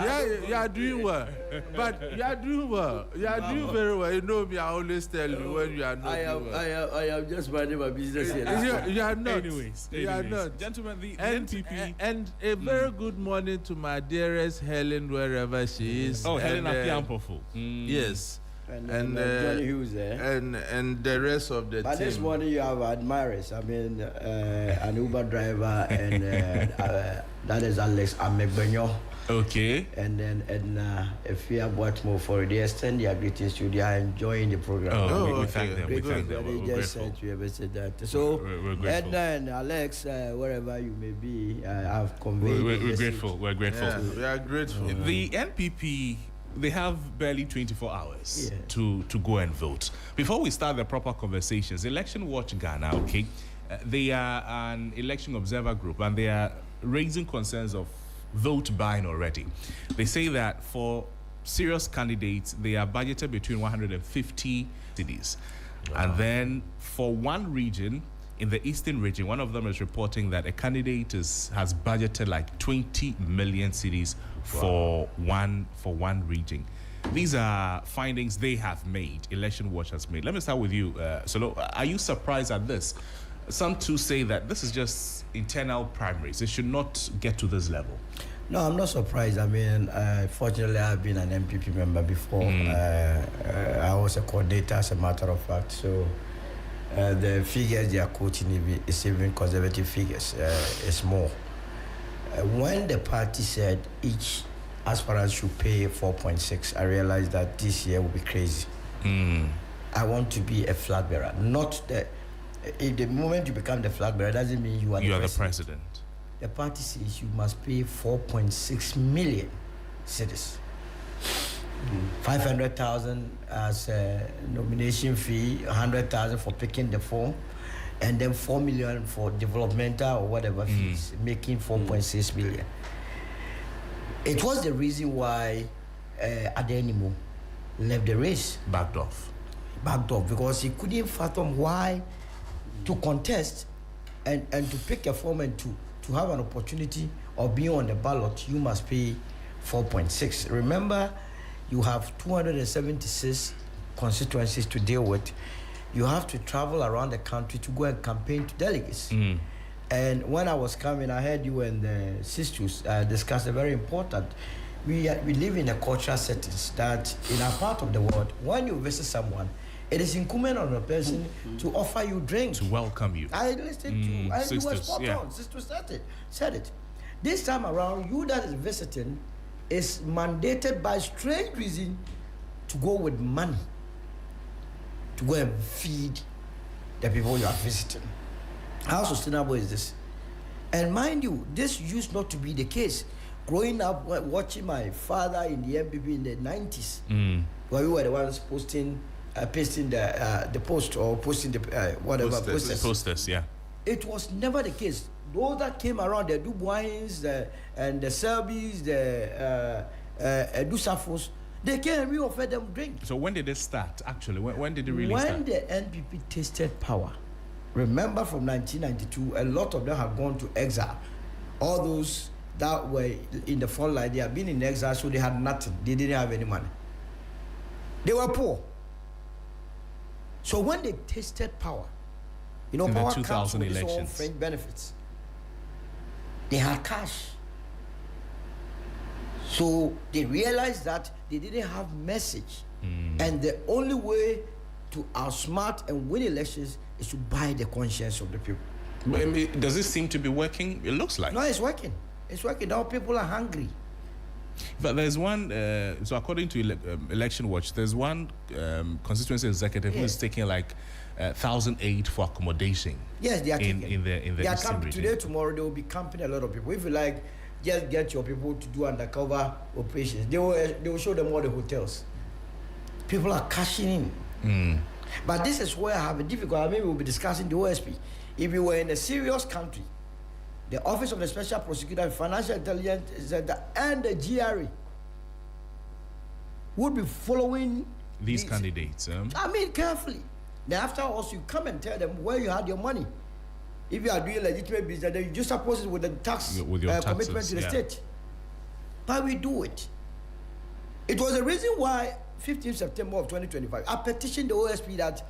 You are doing well. But you are doing well. You are doing very well. You know me, I always tell you when you are not doing well. I am just minding my business here. You are not. Anyways. You are not. Gentlemen, the NPP. And a very good morning to my dearest Helen, wherever she is. Oh, Helen Apiampofo. Yes. And Johnny Hughes there. And the rest of the team. But this morning you have admirers. I mean, an Uber driver and that is Alex Amegbenyo. Okay. And then Edna Efia Boatmo for the extend their greetings to you. They are enjoying the program. We thank them. We thank them. They just said you ever said that. So Edna and Alex, wherever you may be, have conveyed. We're grateful. We're grateful. Yeah, we are grateful. The NPP, they have barely 24 hours to go and vote. Before we start the proper conversations, Election Watch Ghana, okay, they are an election observer group, and they are raising concerns of vote buying already. They say that for serious candidates, they are budgeted between 150 cities. Wow. And then for one region, in the eastern region, one of them is reporting that a candidate has budgeted like 20 million cities for one region. These are findings they have made, Election Watch has made. Let me start with you, Solo. Are you surprised at this? Some too say that this is just internal primaries. It should not get to this level. No, I'm not surprised. I mean, fortunately, I've been an MPP member before. I was a coordinator, as a matter of fact. So the figures they are quoting is even conservative figures. It's more. When the party said each aspirants should pay 4.6. I realized that this year will be crazy. I want to be a flag bearer, not the. In the moment you become the flag bearer, doesn't mean you are the president. The party says you must pay 4.6 million cedis. 500,000 as a nomination fee, 100,000 for picking the form, and then 4 million for developmental or whatever fees, making 4.6 million. It was the reason why Adenimo left the race. Backed off, because he couldn't fathom why to contest and to pick a form and to have an opportunity of being on the ballot, you must pay 4.6. Remember, you have 276 constituencies to deal with. You have to travel around the country to go and campaign to delegates. And when I was coming, I heard you and the sisters discuss a very important. We live in a cultural settings that in our part of the world, when you visit someone, it is incumbent on a person to offer you drinks. To welcome you. I listened to, and you were spot on. Sister said it. This time around, you that is visiting is mandated by strange reason to go with money to go and feed the people you are visiting. How sustainable is this? And mind you, this used not to be the case. Growing up, watching my father in the MPP in the 90s, where we were the ones pasting the post or posting the whatever posters. Yeah. It was never the case. Those that came around, the Dubois and the Selbys, the Dusafos, they came and we offered them drinks. So when did it start? Actually, when did it really start? When the NPP tasted power. Remember, from 1992, a lot of them have gone to exile. All those that were in the front line, they have been in exile, so they had nothing. They didn't have any money. They were poor. So when they tasted power, you know, in power the 2000 comes with its own elections, fringe benefits. They had cash. So they realized that they didn't have message. And the only way to outsmart and win elections is to buy the conscience of the people. Does it seem to be working? It looks like. No, it's working. It's working. Now people are hungry. But there's one, so according to Election Watch, there's one constituency executive who is taking like 1,000 aid for accommodation. Yes, they are taking. In the Eastern region. Today, tomorrow, they will be camping a lot of people. If you like, just get your people to do undercover operations. They will show them all the hotels. People are cashing in. But this is where I have a difficulty. Maybe we'll be discussing the OSP. If you were in a serious country, the Office of the Special Prosecutor, Financial Intelligence Center, and the GRA would be following these candidates. I mean, carefully. Then after also, you come and tell them where you had your money. If you are doing legitimate business, then you just suppose it with the tax commitment to the state. But we do it. It was the reason why 15th September of 2025, I petitioned the OSP that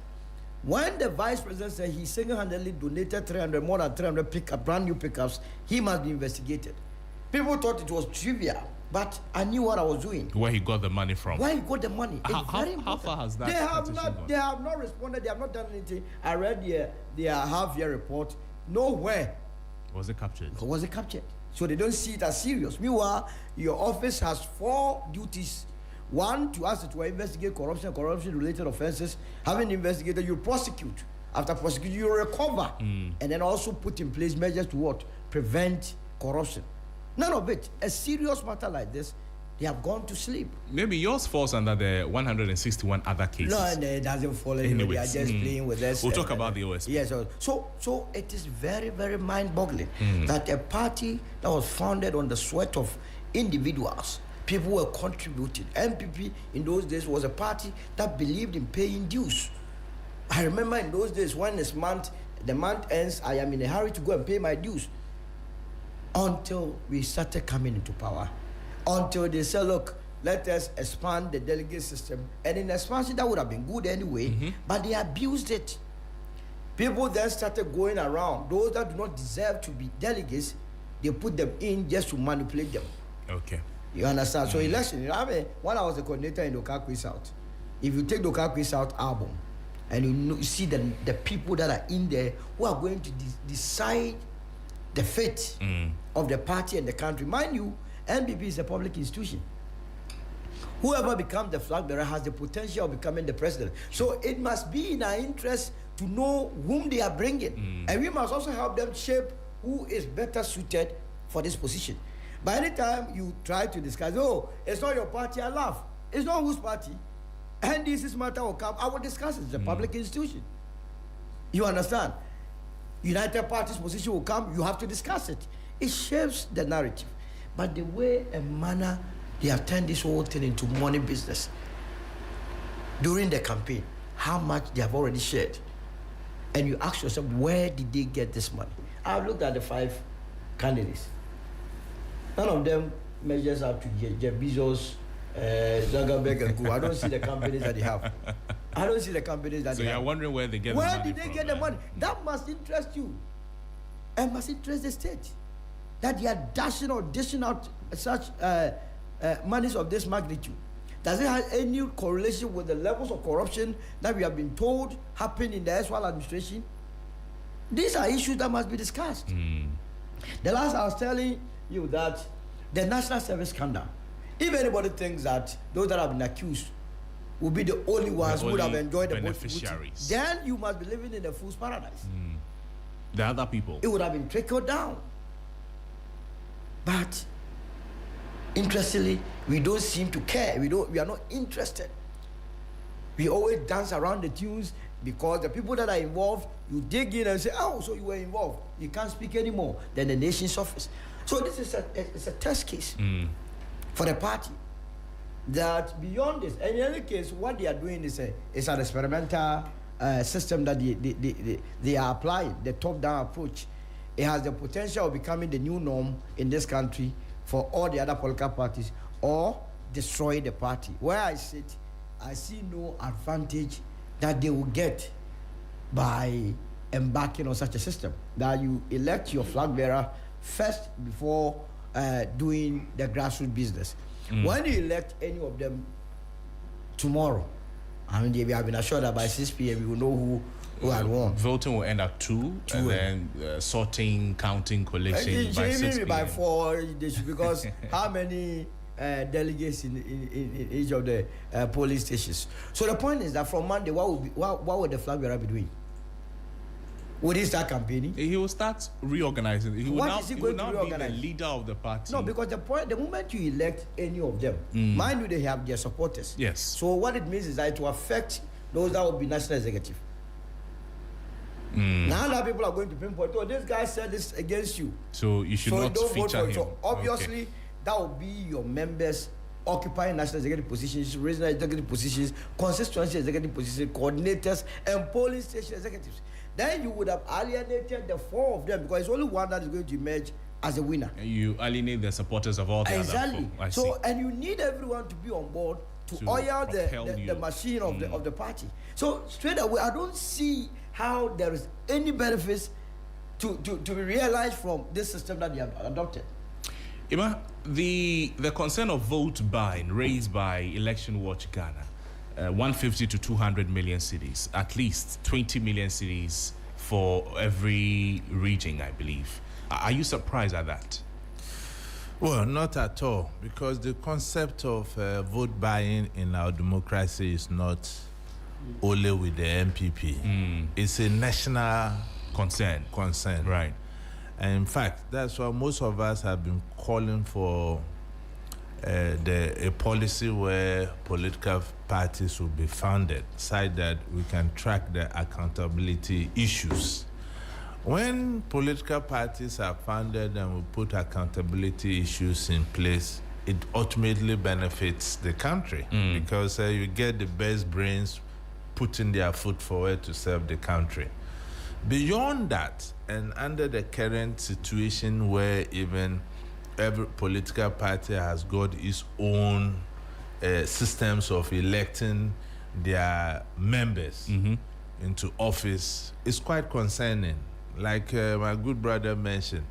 when the vice president said he single-handedly donated more than 300 brand new pickups, he must be investigated. People thought it was trivial, but I knew what I was doing. Where he got the money from. Where he got the money. How far has that? They have not responded. They have not done anything. I read their half-year report. Nowhere was it captured. So they don't see it as serious. Meanwhile, your office has 4 duties. One, to ask to investigate corruption-related offenses. Having investigated, you prosecute. After prosecution, you recover. And then also put in place measures to what? Prevent corruption. None of it. A serious matter like this, they have gone to sleep. Maybe yours falls under the 161 other cases. No, it doesn't fall anyway. They are just playing with us. We'll talk about the OSP. Yes. So it is very, very mind-boggling that a party that was founded on the sweat of individuals, people were contributing. MPP in those days was a party that believed in paying dues. I remember in those days when the month ends, I am in a hurry to go and pay my dues. Until we started coming into power. Until they said, look, let us expand the delegate system. And in expansion, that would have been good anyway, but they abused it. People then started going around. Those that do not deserve to be delegates, they put them in just to manipulate them. Okay. You understand? So election, when I was the coordinator in Okakwe South, if you take the Okakwe South album, and you see the people that are in there who are going to decide the fate of the party and the country. Mind you, NPP is a public institution. Whoever becomes the flag bearer has the potential of becoming the president. So it must be in our interest to know whom they are bringing. And we must also help them shape who is better suited for this position. By any time you try to discuss, oh, it's not your party, I laugh. It's not whose party. And this matter will come, I will discuss it. It's a public institution. You understand? United Party's position will come, you have to discuss it. It shapes the narrative. But the way and manner they have turned this whole thing into money business during the campaign, how much they have already shared. And you ask yourself, where did they get this money? I've looked at the 5 candidates. None of them measures up to Jeff Bezos, Zuckerberg and Co. I don't see the companies that they have. I don't see the companies that so they have. you're wondering where they get the money. money Where did they get the money? That must interest you. And must interest the state. That they are dashing or dishing out such monies of this magnitude. Does it have any correlation with the levels of corruption that we have been told happened in the Eswal administration? These are issues that must be discussed. The last I was telling you that the National Service scandal, if anybody thinks that those that have been accused will be the only ones who would have enjoyed the beneficiaries, then you must be living in a fool's paradise. The other people. It would have been trickled down. But interestingly, we don't seem to care. We are not interested. We always dance around the tunes because the people that are involved, you dig in and say, oh, so you were involved. You can't speak anymore. Then the nation's office. So this is a test case for the party. That beyond this, and in any case, what they are doing is an experimental system that they are applying, the top-down approach. It has the potential of becoming the new norm in this country for all the other political parties, or destroy the party. Where I sit, I see no advantage that they will get by embarking on such a system. That you elect your flag bearer first before doing the grassroots business. When you elect any of them tomorrow, I mean, we have been assured that by 6 p.m. we will know who had won. Voting will end at 2 and then sorting, counting, collation by 6 p.m. by 4, because how many delegates in each of the polling stations? So the point is that from Monday, what would the flag bearer be doing? Would he start campaigning? He will start reorganizing. He will Is he going to reorganize? Be the leader of the party. No, because the moment you elect any of them, mind you, they have their supporters. Yes. So what it means is that it will affect those that will be national executive. Now that people are going to pinpoint, oh, this guy said this against you. So you should not feature him. So obviously, that will be your members occupying national executive positions, regional executive positions, constituency executive positions, coordinators, and polling station executives. Then you would have alienated the 4 of them, because it's only one that is going to emerge as a winner. And you alienate the supporters of all the other 4. So, and you need everyone to be on board to oil the machine of the party. So straight away, I don't see how there is any benefits to be realized from this system that they have adopted. Ima, the concern of vote buying raised by Election Watch Ghana, 150 to 200 million cities, at least 20 million cities for every region, I believe. Are you surprised at that? Well, not at all, because the concept of vote buying in our democracy is not only with the MPP. It's a national concern. Right. And in fact, that's why most of us have been calling for a policy where political parties will be founded, such that we can track the accountability issues. When political parties are founded and we put accountability issues in place, it ultimately benefits the country, because you get the best brains putting their foot forward to serve the country. Beyond that, and under the current situation where even every political party has got its own systems of electing their members into office, it's quite concerning. Like my good brother mentioned,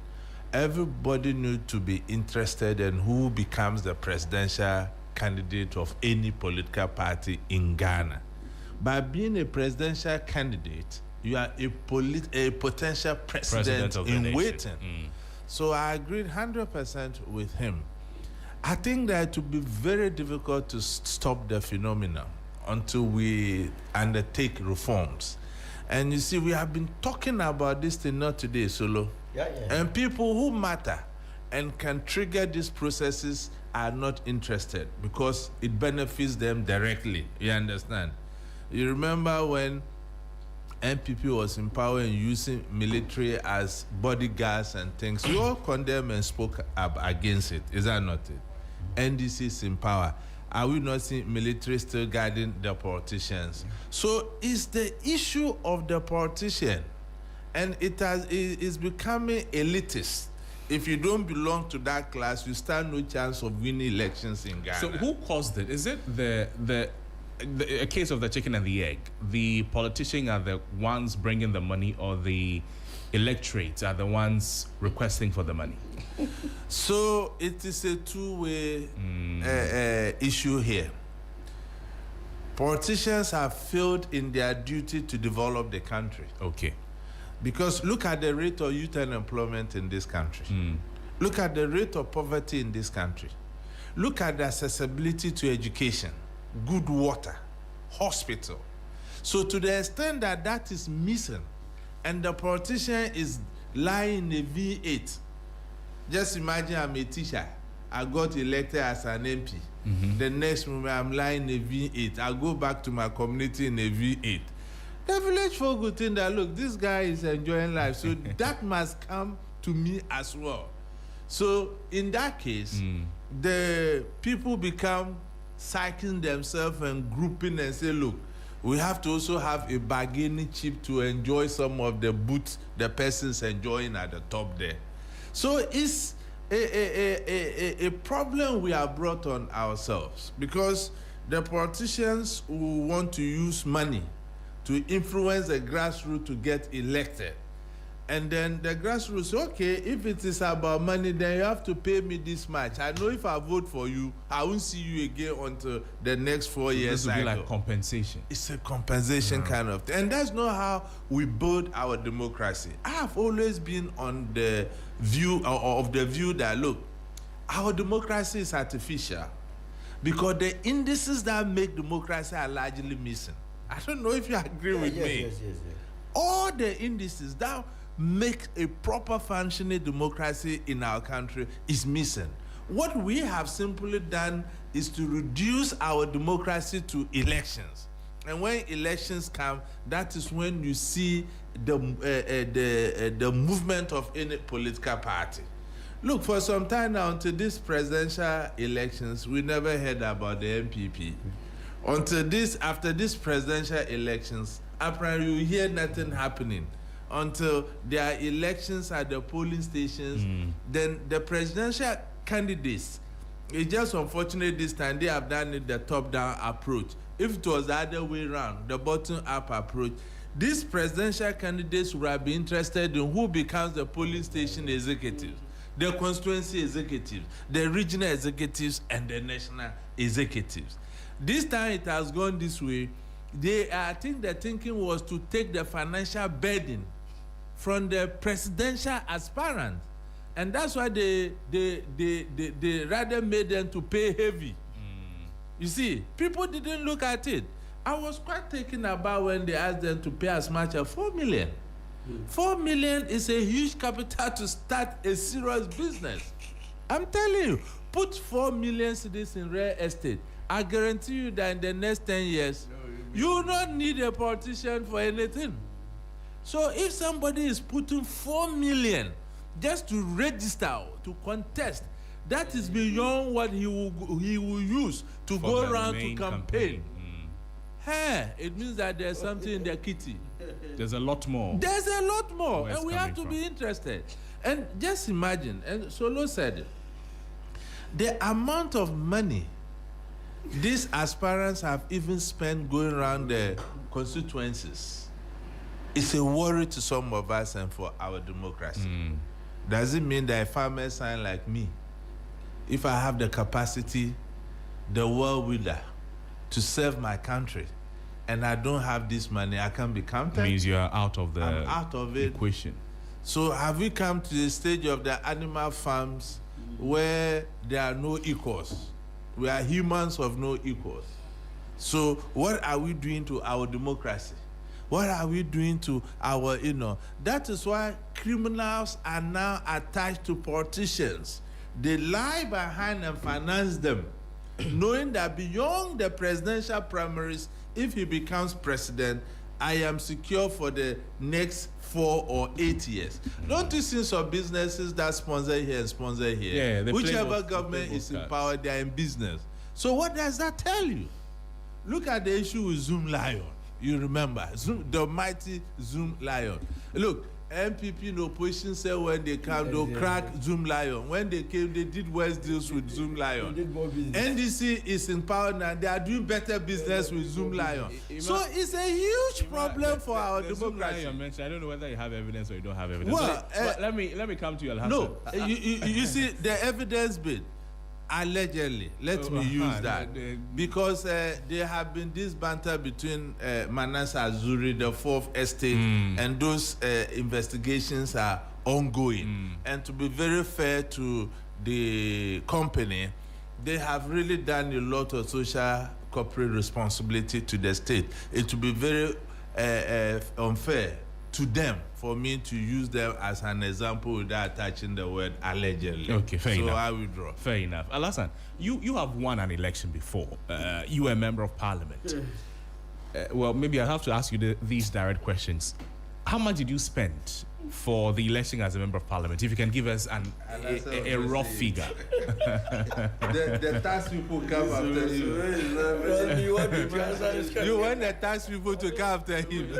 everybody needs to be interested in who becomes the presidential candidate of any political party in Ghana. By being a presidential candidate, you are a potential president in waiting. So I agreed 100% with him I think that it would be very difficult to stop the phenomenon until we undertake reforms. And you see, we have been talking about this thing not today, Solo. And people who matter and can trigger these processes are not interested because it benefits them directly. You understand? You remember when NPP was in power and using military as bodyguards and things. We all condemned and spoke up against it. Is that not it? NDC is in power. Are we not seeing military still guiding the politicians? So it's the issue of the politician, and it is becoming elitist. If you don't belong to that class, you stand no chance of winning elections in Ghana. So who caused it? Is it a case of the chicken and the egg? The politicians are the ones bringing the money, or the electorates are the ones requesting for the money? So it is a two-way issue here. Politicians have failed in their duty to develop the country. Okay. Because look at the rate of youth unemployment in this country. Look at the rate of poverty in this country. Look at the accessibility to education, good water, hospital. So to the extent that that is missing, and the politician is lying in a V8, just imagine I'm a teacher. I got elected as an MP. The next moment I'm lying in a V8. I go back to my community in a V8. The village folk will think that, look, this guy is enjoying life, so that must come to me as well. So in that case, the people become psyching themselves and grouping and say, look, we have to also have a bargaining chip to enjoy some of the boots the person's enjoying at the top there. So it's a problem we have brought on ourselves, because the politicians who want to use money to influence the grassroots to get elected. And then the grassroots say, okay, if it is about money, then you have to pay me this much. I know if I vote for you, I won't see you again until the next 4 years. This will be like compensation. It's a compensation kind of thing. And that's not how we build our democracy. I have always been on the view that, look, our democracy is artificial because the indices that make democracy are largely missing. I don't know if you agree with me. Yes. All the indices that make a proper functioning democracy in our country is missing. What we have simply done is to reduce our democracy to elections. And when elections come, that is when you see the movement of any political party. Look, for some time now, until these presidential elections, we never heard about the MPP. After these presidential elections, apparently you hear nothing happening until there are elections at the polling stations. Then the presidential candidates, it's just unfortunate this time they have done it the top-down approach. If it was the other way around, the bottom-up approach, these presidential candidates would have been interested in who becomes the polling station executives, the constituency executives, the regional executives, and the national executives. This time it has gone this way. I think the thinking was to take the financial burden from the presidential aspirant, and that's why they rather made them to pay heavy. You see, people didn't look at it. I was quite taken aback when they asked them to pay as much as 4 million. 4 million is a huge capital to start a serious business. I'm telling you, put 4 million cedis in real estate. I guarantee you that in the next 10 years, you will not need a politician for anything. So if somebody is putting 4 million just to register, to contest, that is beyond what he will use to go around to campaign. Hey, it means that there's something in their kitty. There's a lot more. There's a lot more, and we have to be interested. And just imagine, and Solo said it, the amount of money these aspirants have even spent going around the constituencies is a worry to some of us and for our democracy. Does it mean that a farmer sign like me, if I have the capacity, the well-willer to serve my country, and I don't have this money, I can't be counted? Means you are out of the I'm out of it. equation. So have we come to the stage of the animal farms where there are no equals. We are humans of no equals. So what are we doing to our democracy? What are we doing to our, that is why criminals are now attached to politicians. They lie behind and finance them, knowing that beyond the presidential primaries, if he becomes president, I am secure for the next 4 or 8 years. Don't you see some businesses that sponsor here and sponsor here? Yeah, whichever government is in power, they are in business. So what does that tell you? Look at the issue with Zoom Lion. You remember, the mighty Zoom Lion. Look, MPP in opposition said when they come, they'll crack Zoom Lion. When they came, they did worse deals with Zoom Lion. NDC is in power now. They are doing better business with Zoom Lion. So it's a huge problem for our democracy. I don't know whether you have evidence or you don't have evidence. Well, but let me come to you, Al-Hassan. No, you see, the evidence bit, allegedly, let me use that, because there have been this banter between Manasseh Azuri, the Fourth Estate, and those investigations are ongoing. And to be very fair to the company, they have really done a lot of social corporate responsibility to the state. It will be very unfair to them for me to use them as an example without attaching the word allegedly. Okay, fair enough. So I withdraw. Fair enough. Al-Hassan, you have won an election before. You were a member of parliament. Well, maybe I have to ask you these direct questions. How much did you spend for the election as a member of parliament? If you can give us a rough figure. The tax people come after you. You want the tax people to come after him.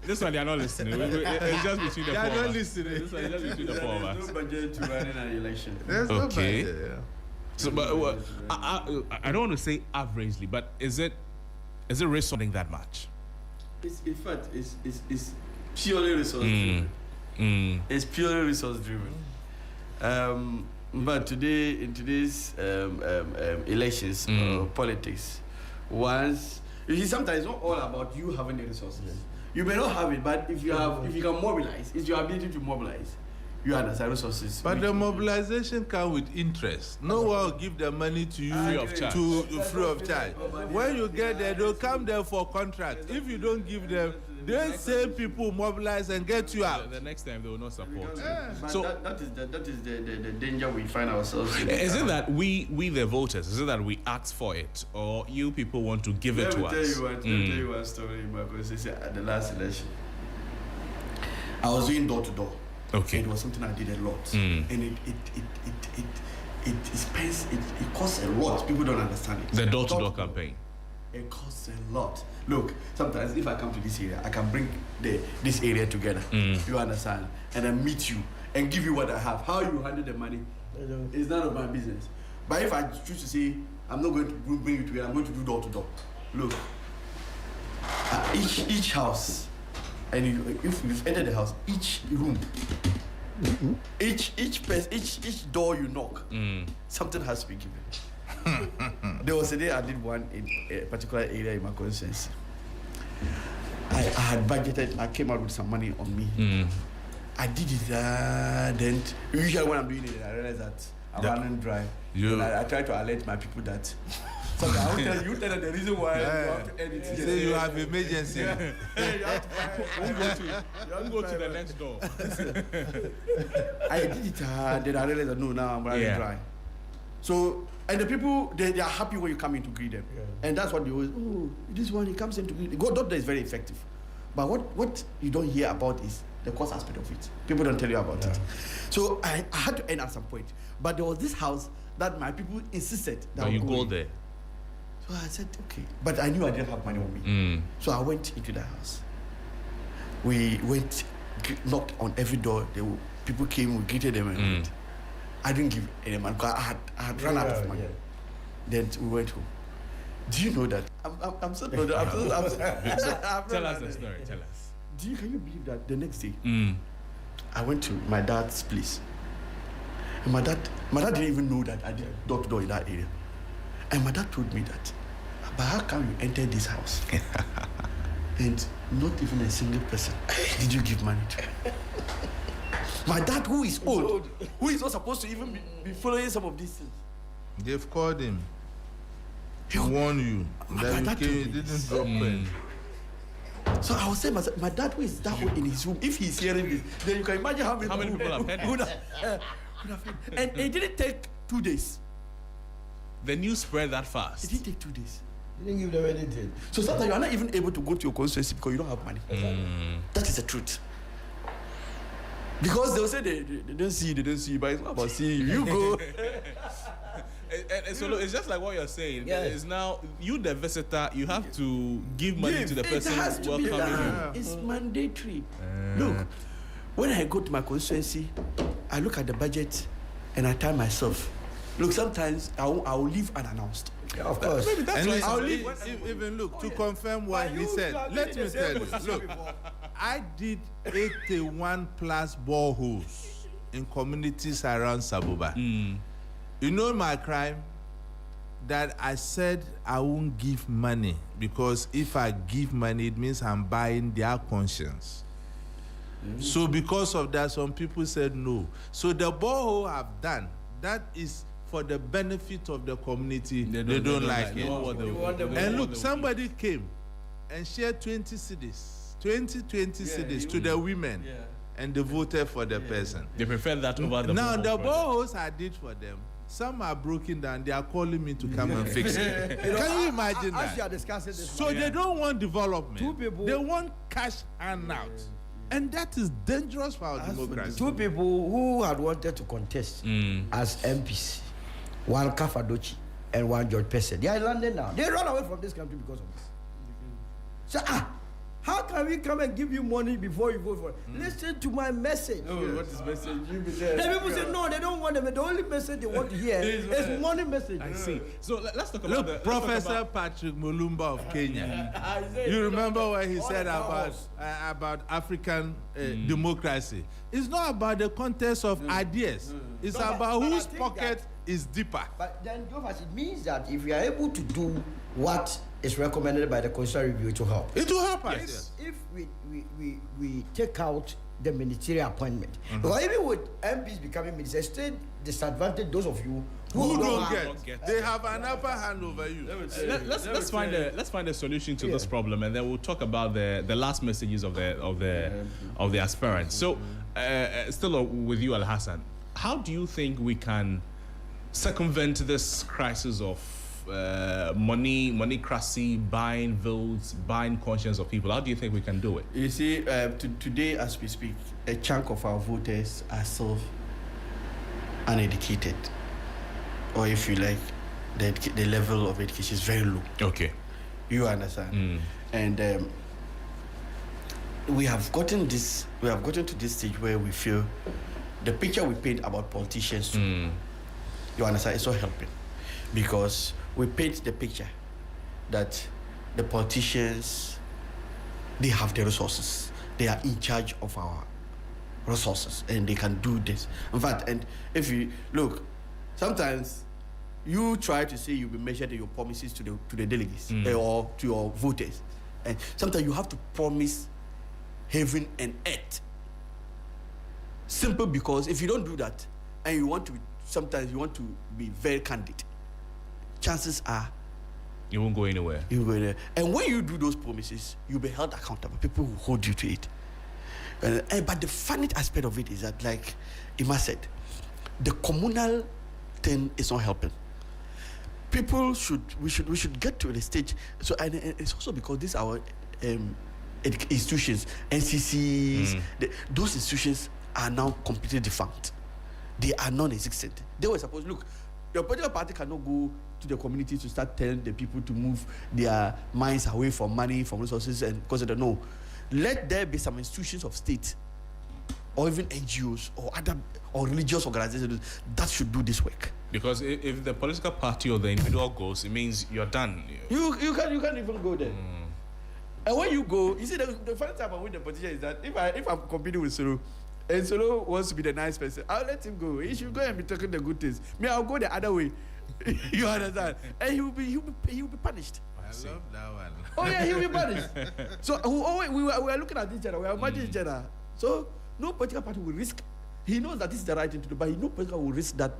This one, they are not listening. It's just between the four of us. They are not listening. This one is just between the four of us. There's no budget to run in an election. There's no budget, yeah. So, but I don't want to say averagely, but is it resonating that much? In fact, it's purely resource driven. It's purely resource driven. But today, in today's elections or politics, you see, sometimes it's not all about you having the resources. You may not have it, but if you can mobilize, it's your ability to mobilize. You understand resources. But the mobilization comes with interest. No one will give the money to you free of charge. When you get there, they'll come there for contract. If you don't give them, the same people mobilize and get you out. The next time they will not support you. But so that is the danger we find ourselves in. Is it that we the voters, is it that we ask for it, or you people want to give it to us? Let me tell you one story, because at the last election, I was doing door to door. Okay. It was something I did a lot, and it costs a lot. People don't understand it. The door-to-door campaign. It costs a lot. Look, sometimes if I come to this area, I can bring this area together. You understand, and then meet you and give you what I have. How you handle the money is none of my business. But if I choose to say I'm not going to bring you together, I'm going to do door to door. Look, each house. And if you've entered the house, each room, each door you knock, something has to be given. There was a day I did one in a particular area in my constituency. I had budgeted, I came out with some money on me. I did it, then usually when I'm doing it, I realize that I'm running dry. And I try to alert my people that. So I will tell you the reason why you have to edit it. Say you have emergency. You go to the next door. I did it, then I realized that no, now I'm running dry. So, and the people, they are happy when you come in to greet them. And that's what they always, this one, he comes in to greet them. God doctor is very effective. But what you don't hear about is the cost aspect of it. People don't tell you about it. So I had to end at some point. But there was this house that my people insisted that you go there. So I said, okay. But I knew I didn't have money on me. So I went into the house. We went, knocked on every door. People came, we greeted them. And I didn't give any money because I had run out of money. Then we went home. Do you know that? I'm so proud. Tell us the story. Tell us. Can you believe that the next day, I went to my dad's place. And my dad didn't even know that I did door to door in that area. And my dad told me that, but how come you enter this house and not even a single person did you give money to? My dad, who is old, who is not supposed to even be following some of these things. They've called him. He warned you that you didn't drop pen. So I was saying, my dad, who is that old in his room, if he's hearing this, then you can imagine how many people have heard it. And it didn't take 2 days. The news spread that fast. It didn't take 2 days. You didn't give them anything. So sometimes you are not even able to go to your constituency because you don't have money. That is the truth. Because they'll say they don't see you, but it's not about seeing you. You go. And so look, it's just like what you're saying. Yeah. It's now you, the visitor, you have to give money to the person welcoming you. It's mandatory. Look, when I go to my constituency, I look at the budget and I tell myself, look, sometimes I will leave unannounced. Yeah, of course. Maybe that's why I'll leave. Even look, to confirm what he said, let me tell you. Look, I did 81 plus boreholes in communities around Sabuba. You know my crime? That I said I won't give money because if I give money, it means I'm buying their conscience. So because of that, some people said no. So the borehole I've done, that is for the benefit of the community. They don't like it. And look, somebody came and shared 20 cedis to the women. And they voted for the person. They prefer that over the now the boreholes I did for them, some are broken down. They are calling me to come and fix it. Can you imagine that? As you are discussing this, so they don't want development. Two people, they want cash handout. And that is dangerous for our democracy. Two people who had wanted to contest as MPs, one Kafadochi and one George Pese. They are in London now. They run away from this country because of this. So, how can we come and give you money before you vote for it? Listen to my message. No, what is message? Then people say, no, they don't want them. The only message they want to hear is money message. I see. So let's talk about Professor Patrick Mulumba of Kenya. You remember what he said about African democracy? It's not about the contest of ideas. It's about whose pocket is deeper. But then, it means that if we are able to do what is recommended by the Constitutional Review, it will help. It will help us. Yes. If we take out the ministerial appointment, because even with MPs becoming ministers, still disadvantage those of you who don't get. They have an upper hand over you. Let's find a solution to this problem, and then we'll talk about the last messages of the aspirants. So, still with you, Al Hassan, how do you think we can circumvent this crisis of moneycracy, buying votes, buying conscience of people? How do you think we can do it? You see, today as we speak, a chunk of our voters are still uneducated, or if you like, the level of education is very low. Okay, you understand? And we have gotten to this stage where we feel the picture we paint about politicians too, you understand, it's not helping, because we paint the picture that the politicians, they have the resources. They are in charge of our resources and they can do this. In fact, and if you look, sometimes you try to say you'll be measured in your promises to the delegates or to your voters. And sometimes you have to promise heaven and earth. Simple, because if you don't do that and sometimes you want to be very candid, chances are you won't go anywhere. And when you do those promises, you'll be held accountable. People will hold you to it. But the funny aspect of it is that, like Ima said, the communal thing is not helping. We should get to the stage. So, and it's also because these are our institutions, NCCs, those institutions are now completely defunct. They are non-existent. They were supposed, look, your political party cannot go to the community to start telling the people to move their minds away from money, from resources, and because they don't know. Let there be some institutions of state, or even NGOs or other or religious organizations that should do this work. Because if the political party or the individual goes, it means you're done. You can't even go there. And when you go, you see the funny time about with the politician is that if I'm competing with Solo, and Solo wants to be the nice person, I'll let him go. He should go and be talking the good things. Me, I'll go the other way. You understand? And he'll be punished. I love that one. Oh yeah, he'll be punished. So we are looking at each other. We are imagining each other. So no political party will risk He knows that this is the right thing to do, but he knows Pesca will risk that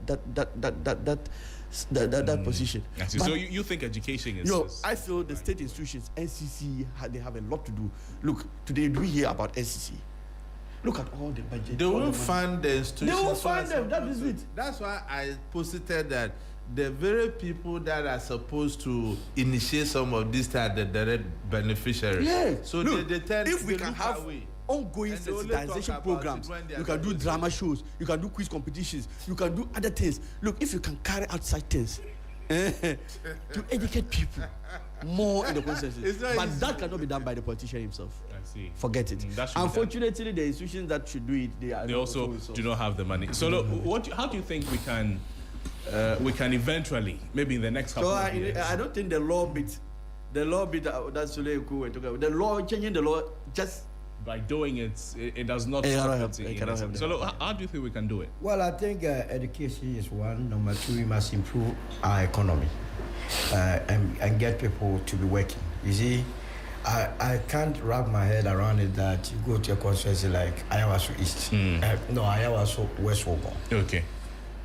position. So you think education is... I feel the state institutions, NCC, they have a lot to do. Look, today we hear about NCC. Look at all the budget. They won't fund the institutions. They won't fund them. That is it. That's why I posited that the very people that are supposed to initiate some of these are the direct beneficiaries. Yes. So look, they tend if we to can look have away. Ongoing sensitization programs, you can do drama shows, you can do quiz competitions, you can do other things. Look, if you can carry outside things to educate people more in the consensus, but that cannot be done by the politician himself. I see. Forget it. Unfortunately, the institutions that should do it, they also do not have the money. So look, how do you think we can eventually, maybe in the next couple of years? I don't think the law bit that's the law, changing the law just by doing it does not help. So look, how do you think we can do it? Well, I think education is one. Number two, we must improve our economy and get people to be working. You see, I can't wrap my head around it that you go to a constituency like Ayawaso East. Ayawaso West Wogon. Okay.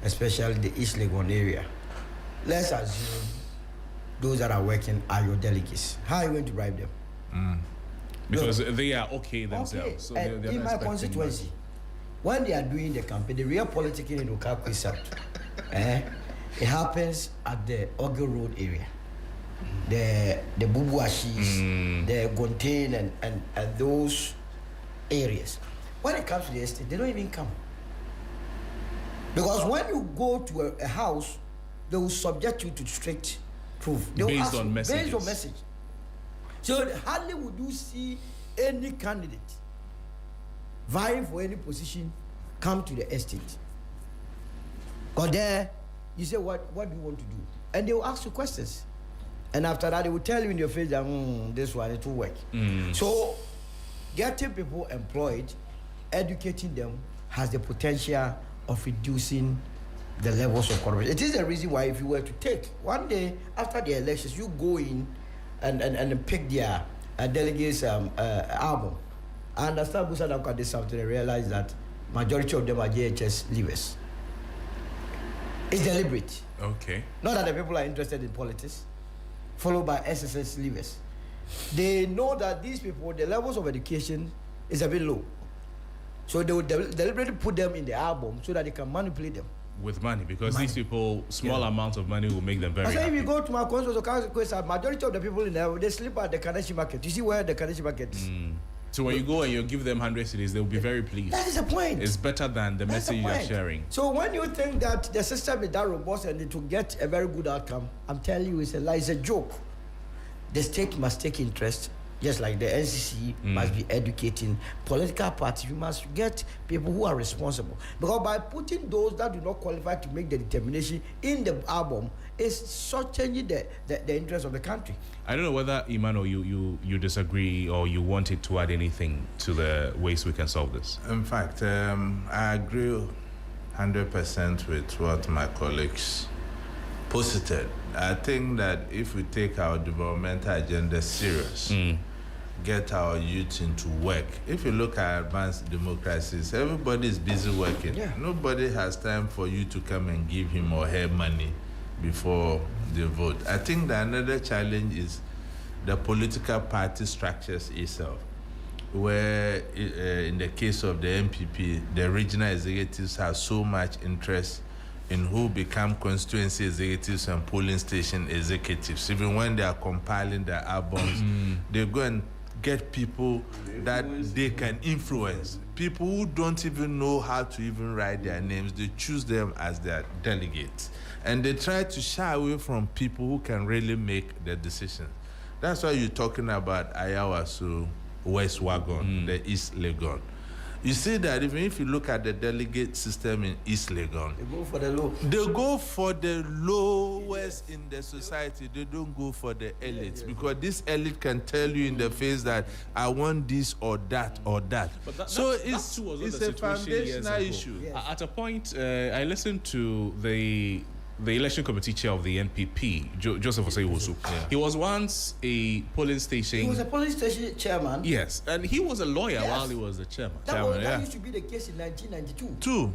Especially the East Legon area. Let's assume those that are working are your delegates. How are you going to bribe them? Because they are okay themselves. So they're in my constituency, when they are doing the campaign, the real politicking in Okaku is up. It happens at the Ogle Road area. The Bubuashis, the Gontain and those areas. When it comes to the estate, they don't even come. Because when you go to a house, they will subject you to strict proof. Based on messages. Based on message. So hardly would you see any candidate vying for any position come to the estate. Because there, you say, what do you want to do? And they will ask you questions. And after that, they will tell you in your face that, this one, it will work. So getting people employed, educating them, has the potential of reducing the levels of corruption. It is the reason why if you were to take one day after the elections, you go in and pick their delegates album. I understand Busa Danquah did something and realized that majority of them are JHS leavers. It's deliberate. Okay. Not that the people are interested in politics, followed by SSS leavers. They know that these people, the levels of education is a bit low. So they will deliberately put them in the album so that they can manipulate them. With money, because these people, small amounts of money will make them very happy. If you go to my constituency, majority of the people in there, they sleep at the Kaneshi market. You see where the Kaneshi market is? So when you go and you give them 100 cedis, they'll be very pleased. That is the point. It's better than the message you are sharing. So when you think that the system is that robust and it will get a very good outcome, I'm telling you, it's a lie, it's a joke. The state must take interest, just like the NCC must be educating political parties. You must get people who are responsible. Because by putting those that do not qualify to make the determination in the album, it's changing the interest of the country. I don't know whether, Emmanuel, you disagree or you wanted to add anything to the ways we can solve this. In fact, I agree 100% with what my colleagues posited. I think that if we take our developmental agenda serious, get our youth into work. If you look at advanced democracies, everybody is busy working. Nobody has time for you to come and give him or her money before they vote. I think that another challenge is the political party structures itself, where in the case of the MPP, the regional executives have so much interest in who become constituency executives and polling station executives. Even when they are compiling their albums, they go and get people that they can influence. People who don't even know how to even write their names, they choose them as their delegates. And they try to shy away from people who can really make the decisions. That's why you're talking about Ayawaso, West Wagon, the East Legon. You see that even if you look at the delegate system in East Legon, they go for the low. They go for the lowest in the society. They don't go for the elites, because this elite can tell you in the face that I want this or that or that. But so it's a foundational issue. At a point, I listened to the the election committee chair of the NPP, Joseph Osei-Wosu. He was once a polling station. He was a polling station chairman. Yes, and he was a lawyer while he was the chairman. That used to be the case in 1992. Two.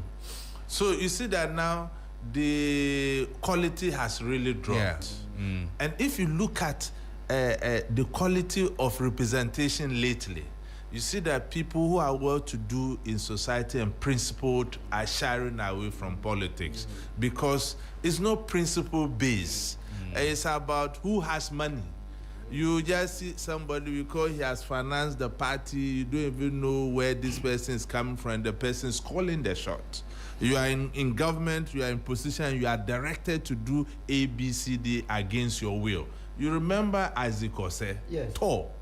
So you see that now the quality has really dropped. And if you look at the quality of representation lately, you see that people who are well-to-do in society and principled are shying away from politics because it's not principle-based. It's about who has money. You just see somebody because he has financed the party, you don't even know where this person is coming from, the person is calling the shot. You are in government, you are in position, you are directed to do A, B, C, D against your will. You remember Isaac Osei? Yes. Tall.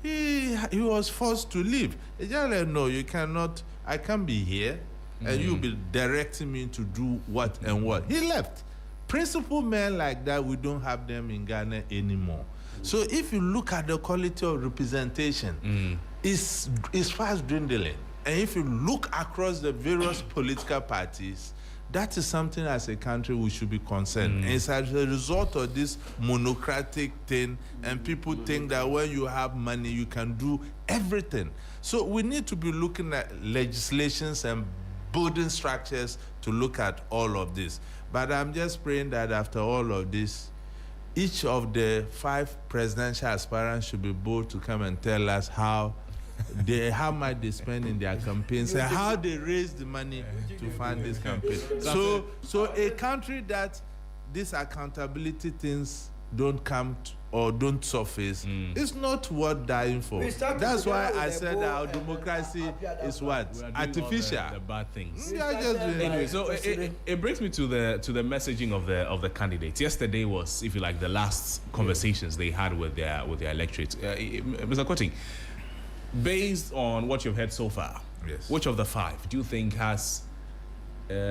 He was forced to leave. He just like, no, you cannot, I can't be here, and you'll be directing me to do what and what. He left. Principled men like that, we don't have them in Ghana anymore. So if you look at the quality of representation, it's fast dwindling. And if you look across the various political parties, that is something as a country we should be concerned. And it's as a result of this monocratic thing, and people think that when you have money, you can do everything. So we need to be looking at legislations and building structures to look at all of this. But I'm just praying that after all of this, each of the 5 presidential aspirants should be bold to come and tell us how much they spend in their campaigns and how they raise the money to fund this campaign. So a country that these accountability things don't come or don't surface, it's not worth dying for. That's why I said that our democracy is what? Artificial. The bad things. We are just doing anyway, so it brings me to the messaging of the candidates. Yesterday was, if you like, the last conversations they had with their electorate. Mr. Kotting, based on what you've heard so far, which of the 5 do you think has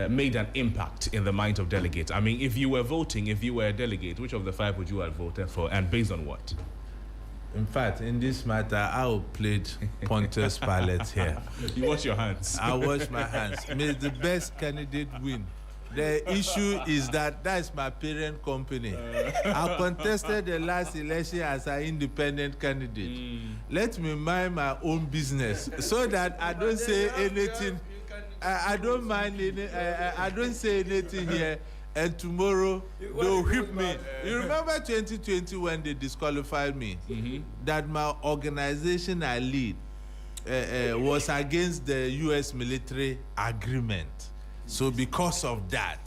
made an impact in the minds of delegates? I mean, if you were voting, if you were a delegate, which of the 5 would you have voted for, and based on what? In fact, in this matter, I will plead Pontius Pilate here. You wash your hands. I wash my hands. May the best candidate win. The issue is that's my parent company. I contested the last election as an independent candidate. Let me mind my own business so that I don't say anything. I don't mind I don't say anything here, and tomorrow they'll whip me. You remember 2020 when they disqualified me? That my organization I lead was against the U.S. military agreement. So because of that,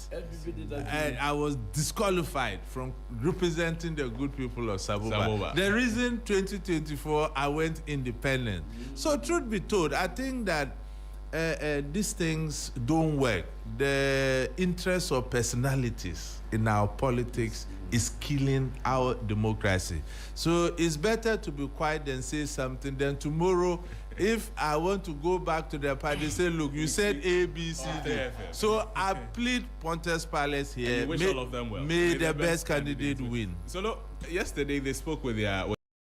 I was disqualified from representing the good people of Saboba. The reason 2024 I went independent. So truth be told, I think that these things don't work. The interest of personalities in our politics is killing our democracy. So it's better to be quiet than say something than tomorrow. If I want to go back to the party, say, look, you said A, B, C, D. So I plead Pontius Pilate here. Wish all of them well. May the best candidate win. So look, yesterday they spoke with their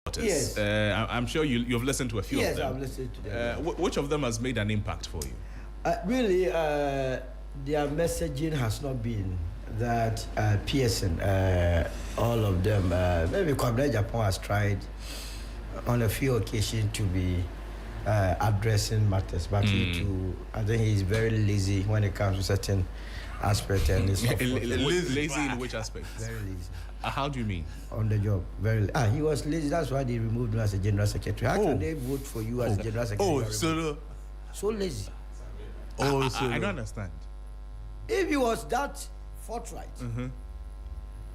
voters. Yes. I'm sure you've listened to a few of them. Yes, I've listened to them. Which of them has made an impact for you? Really, their messaging has not been that Pearson, all of them, maybe Kwabena Japan has tried on a few occasions to be addressing matters, but I think he's very lazy when it comes to certain aspects. And lazy in which aspect? Very lazy. How do you mean? On the job, very. He was lazy. That's why they removed him as a general secretary. How can they vote for you as a general secretary? So lazy. I don't understand. If he was that forthright,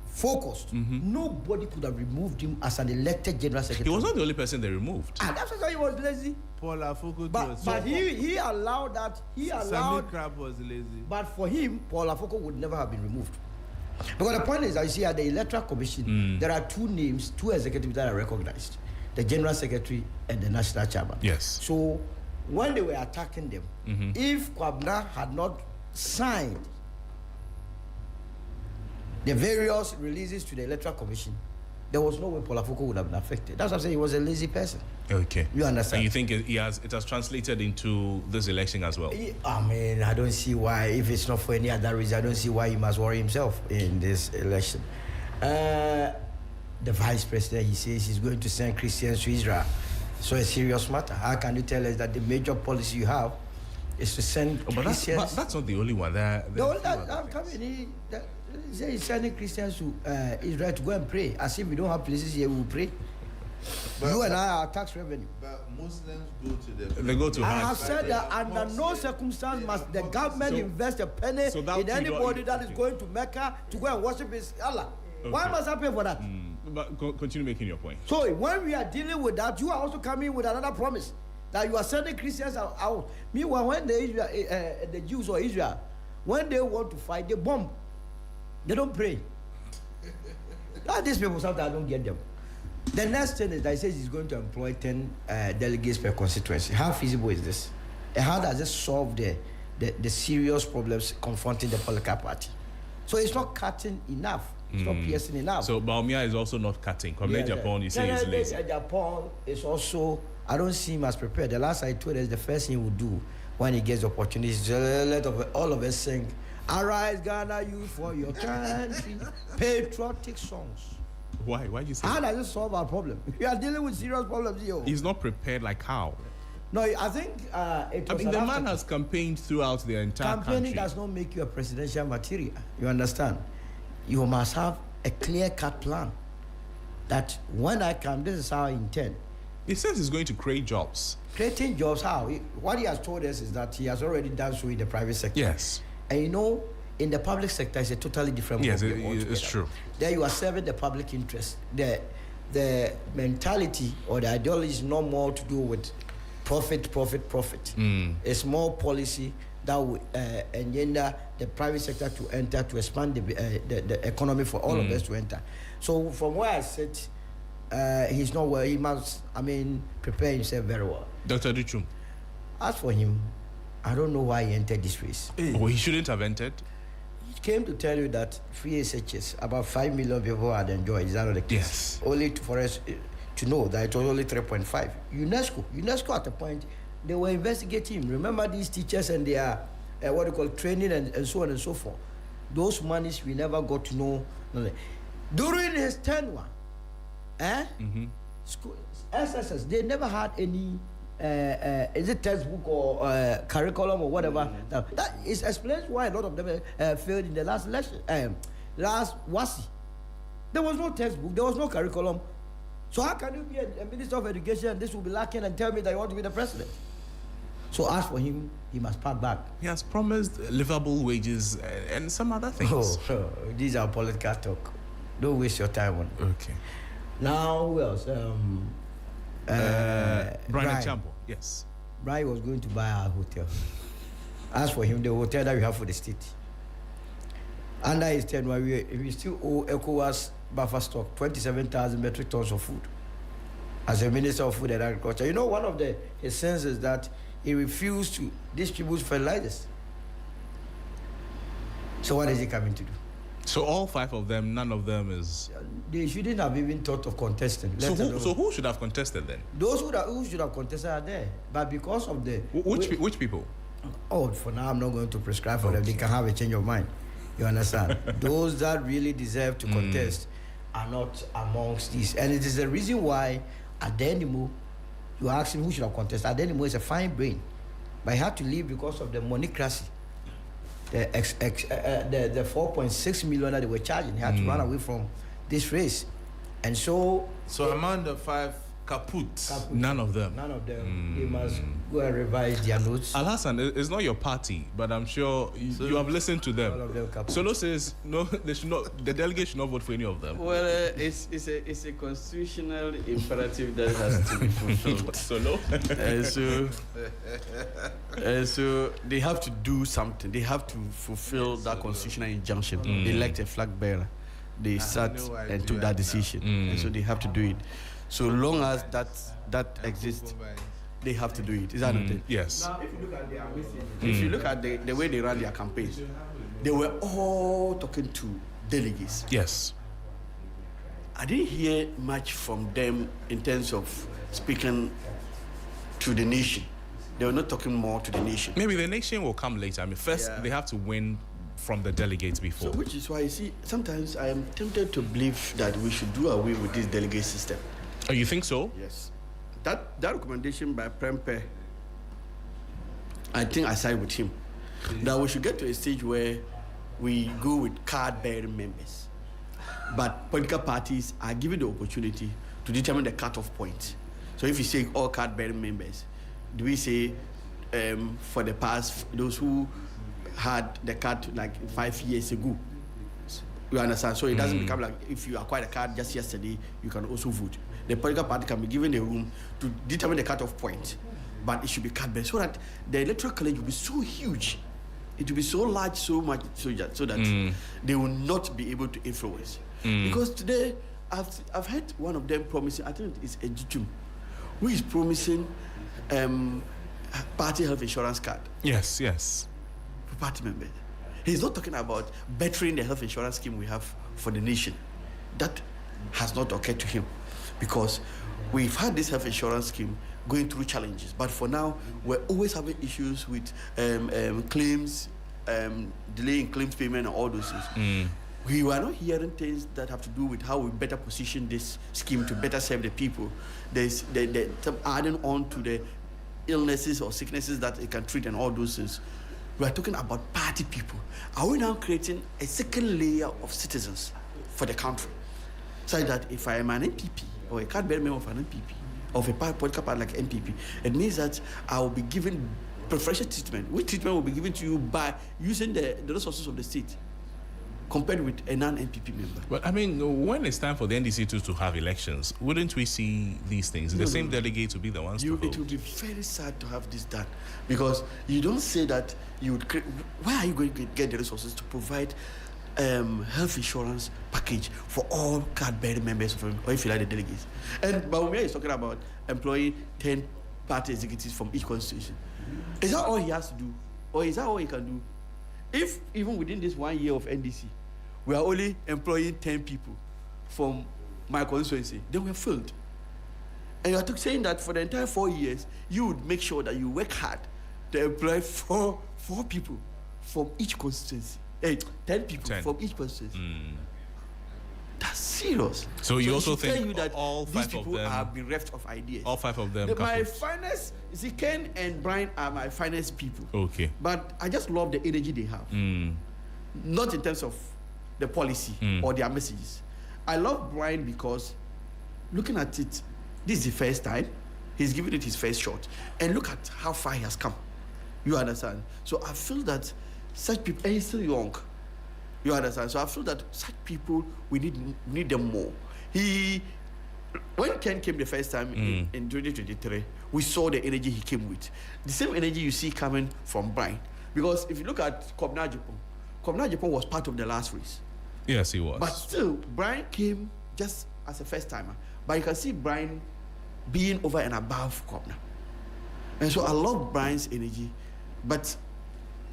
focused, nobody could have removed him as an elected general secretary. He was not the only person they removed. That's why he was lazy. Paul Afoko but he allowed that. Sammy Crab was lazy. But for him, Paul Afoko would never have been removed. Because the point is, I see at the Electoral Commission, there are 2 names, 2 executives that are recognized: the General Secretary and the National Chairman. Yes. So when they were attacking them, if Kwabena had not signed the various releases to the Electoral Commission, there was no way Paul Afoko would have been affected. That's what I'm saying. He was a lazy person. Okay. You understand? And you think it has translated into this election as well? I mean, I don't see why, if it's not for any other reason, I don't see why he must worry himself in this election. The vice president, he says he's going to send Christians to Israel. So a serious matter. How can you tell us that the major policy you have is to send Christians? But that's not the only one. He's sending Christians to Israel to go and pray. As if we don't have places here, we will pray. But you and I are tax revenue. But Muslims go to the... They go to I Hajj. have said that under no circumstance must the government invest a penny in anybody that is going to Mecca to go and worship his Allah. Okay. Why must I pay for that? But continue making your point. So when we are dealing with that, you are also coming with another promise that you are sending Christians out. Meanwhile, when the Jews or Israel, when they want to fight, they bomb. They don't pray. These people, sometimes I don't get them. The next thing is that he says he's going to employ 10 delegates per constituency. How feasible is this? And how does this solve the serious problems confronting the political party? So it's not cutting enough. It's not piercing enough. So Baumia is also not cutting. Japan, you say he's lazy. Japan is also, I don't see him as prepared. The last I told us, the first thing he would do when he gets the opportunity is let all of us sing, "Arise, Ghana, you for your country." Patriotic songs. Why? Why do you say how does it solve our problem? We are dealing with serious problems here. He's not prepared, like how? No, I think the man has campaigned throughout the entire country. Campaigning does not make you a presidential material. You understand? You must have a clear-cut plan that when I come, this is how I intend. He says he's going to create jobs. Creating jobs, how? What he has told us is that he has already done so in the private sector. Yes. And you know, in the public sector, it's a totally different Yes, it's true. There you are serving the public interest. The mentality or the ideology is no more to do with profit. It's more policy that will engender the private sector to enter, to expand the economy for all of us to enter. So from where I sit, he's not well. He must, prepare himself very well. Dr. Duchum. As for him, I don't know why he entered this race. Oh, he shouldn't have entered? He came to tell you that free SHS, about 5 million people had enjoyed. Is that not the case? Yes. Only for us to know that it was only 3.5. UNESCO at the point, they were investigating him. Remember these teachers and their, training and so on and so forth. Those monies we never got to know. During his tenure, SSS, they never had any, is it textbook or curriculum or whatever. That explains why a lot of them failed in the last election, last WASI. There was no textbook, there was no curriculum. So how can you be a Minister of Education and this will be lacking and tell me that you want to be the president? So as for him, he must pack back. He has promised livable wages and some other things. These are political talk. Don't waste your time on it. Okay. Now, who else? Brian Champo, yes. Brian was going to buy a hotel. As for him, the hotel that we have for the state. Under his tenure, we still owe ECOWAS buffer stock 27,000 metric tons of food. As a Minister of Food and Agriculture, you know, one of his sins is that he refused to distribute fertilizers. So what is he coming to do? So all 5 of them, none of them is... They shouldn't have even thought of contesting. So who should have contested then? Those who should have contested are there. But because of the... Which people? Oh, for now, I'm not going to prescribe for them. They can have a change of mind. You understand? Those that really deserve to contest are not amongst these. And it is the reason why Adenimo, you ask him who should have contested. Adenimo is a fine brain. But he had to leave because of the monocracy. The 4.6 million that they were charging. He had to run away from this race. And so among the 5 kaput. None of them. They must go and revise their notes. Al-Hassan, it's not your party, but I'm sure you have listened to them. All of them kaput. Solo says no, they should not. The delegate should not vote for any of them. Well, it's a constitutional imperative that has to be fulfilled. Solo. So they have to do something. They have to fulfill that constitutional injunction. They elect a flag bearer. They sat and took that decision, and so they have to do it. So long as that exists, they have to do it. Is that not it? Yes. Now, if you look at their message, if you look at the way they ran their campaigns, they were all talking to delegates. Yes. I didn't hear much from them in terms of speaking to the nation. They were not talking more to the nation. Maybe the nation will come later. I mean, first they have to win from the delegates before. So, which is why, you see, sometimes I am tempted to believe that we should do away with this delegate system. Oh, you think so? Yes. That recommendation by Prempeh, I think I side with him. That we should get to a stage where we go with card-bearing members. But political parties are given the opportunity to determine the cutoff point. So if you say all card-bearing members, do we say for the past, those who had the card like 5 years ago? You understand? So it doesn't become like if you acquired a card just yesterday, you can also vote. The political party can be given the room to determine the cutoff point, but it should be card-bearing so that the electoral college will be so huge, it will be so large, so much, so that they will not be able to influence. Because today, I've heard one of them promising, I think it's Ejitum, who is promising party health insurance card. Yes. For party members. He's not talking about bettering the health insurance scheme we have for the nation. That has not occurred to him because we've had this health insurance scheme going through challenges. But for now, we're always having issues with claims, delay in claims payment and all those things. We are not hearing things that have to do with how we better position this scheme to better serve the people. There's adding on to the illnesses or sicknesses that it can treat and all those things. We are talking about party people. Are we now creating a second layer of citizens for the country? So that if I am an MPP or a card-bearing member of an MPP, of a political party like MPP, it means that I will be given preferential treatment. Which treatment will be given to you by using the resources of the state, compared with a non-MPP member. But I mean, when it's time for the NDC to have elections, wouldn't we see these things? The same delegates will be the ones to vote. It would be very sad to have this done because you don't say that you would create. Why are you going to get the resources to provide health insurance package for all card-bearing members of or if you like the delegates? And Bawumia is talking about employing 10 party executives from each constitution. Is that all he has to do? Or is that all he can do? If even within this 1 year of NDC, we are only employing 10 people from my constituency, then we have failed. And you are saying that for the entire 4 years, you would make sure that you work hard to employ four people from each constituency. 10 people from each constituency. That's serious. So you also think tell you that all these 5 people of them are bereft of ideas. All 5 of them. My finest, Ken and Brian are my finest people. Okay. But I just love the energy they have. Not in terms of the policy or their messages. I love Brian because looking at it, this is the first time he's given it his first shot. And look at how far he has come. You understand? So I feel that such people, and he's still young. You understand? So I feel that such people, we need them more. When Ken came the first time in 2023, we saw the energy he came with. The same energy you see coming from Brian. Because if you look at Kobna Japan was part of the last race. Yes, he was. But still, Brian came just as a first timer. But you can see Brian being over and above Kobna. And so I love Brian's energy. But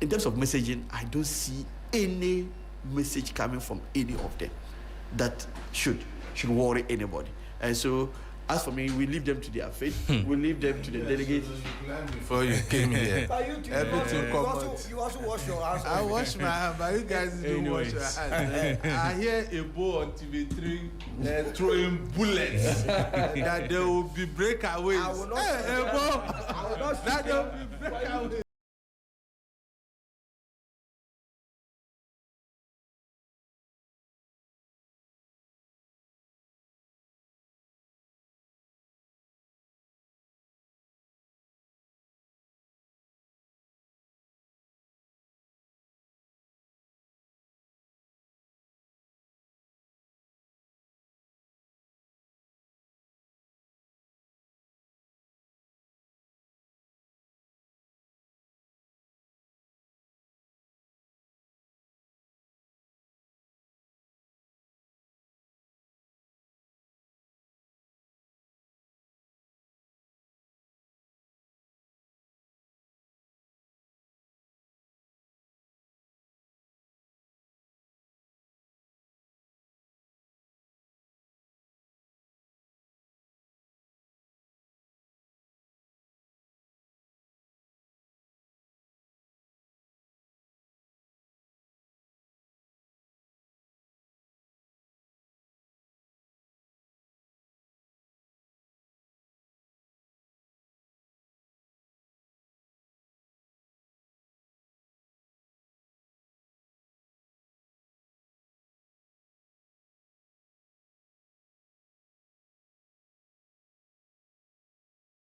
in terms of messaging, I don't see any message coming from any of them that should worry anybody. And so, as for me, we leave them to their fate. We leave them to the delegates. Before you came here, everything you also wash your hands. I wash my hands, but you guys don't wash your hands. I hear a boy on TV3 throwing bullets that there will be breakaways. I will not. That there will be breakaways.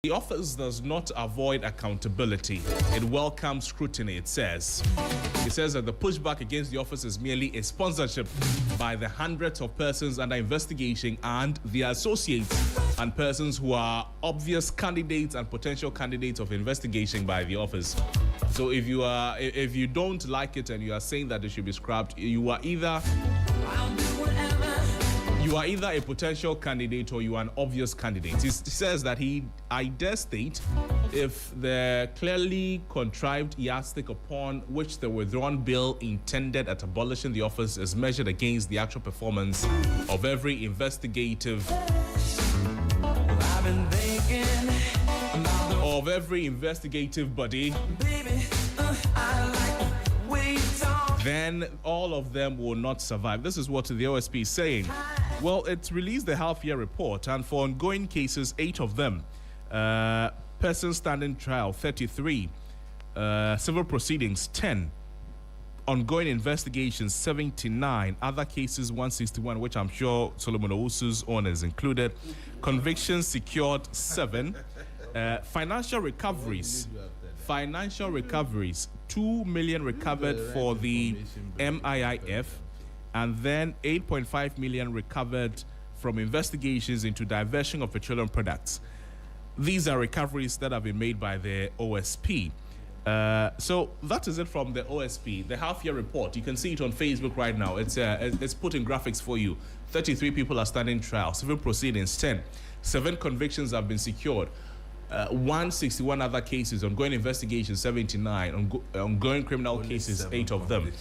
The office does not avoid accountability. It welcomes scrutiny, it says. It says that the pushback against the office is merely a sponsorship by the hundreds of persons under investigation and their associates and persons who are obvious candidates and potential candidates of investigation by the office. So if you don't like it and you are saying that it should be scrapped, you are either a potential candidate or you are an obvious candidate. He says that I dare state, if the clearly contrived yardstick upon which the withdrawn bill intended at abolishing the office is measured against the actual performance of every investigative body, then all of them will not survive. This is what the OSP is saying. Well, it's released the half-year report, and for ongoing cases, 8 of them, persons standing trial, 33, civil proceedings, 10, ongoing investigations, 79, other cases, 161, which I'm sure Solomon Owusu's own is included, convictions secured, 7, financial recoveries, 2 million recovered for the MIIF, and then 8.5 million recovered from investigations into diversion of petroleum products. These are recoveries that have been made by the OSP. So that is it from the OSP, the half-year report. You can see it on Facebook right now. It's put in graphics for you. 33 people are standing trial. Civil proceedings, 10. 7 convictions have been secured. 161 other cases, ongoing investigations, 79, ongoing criminal cases, 8 of them.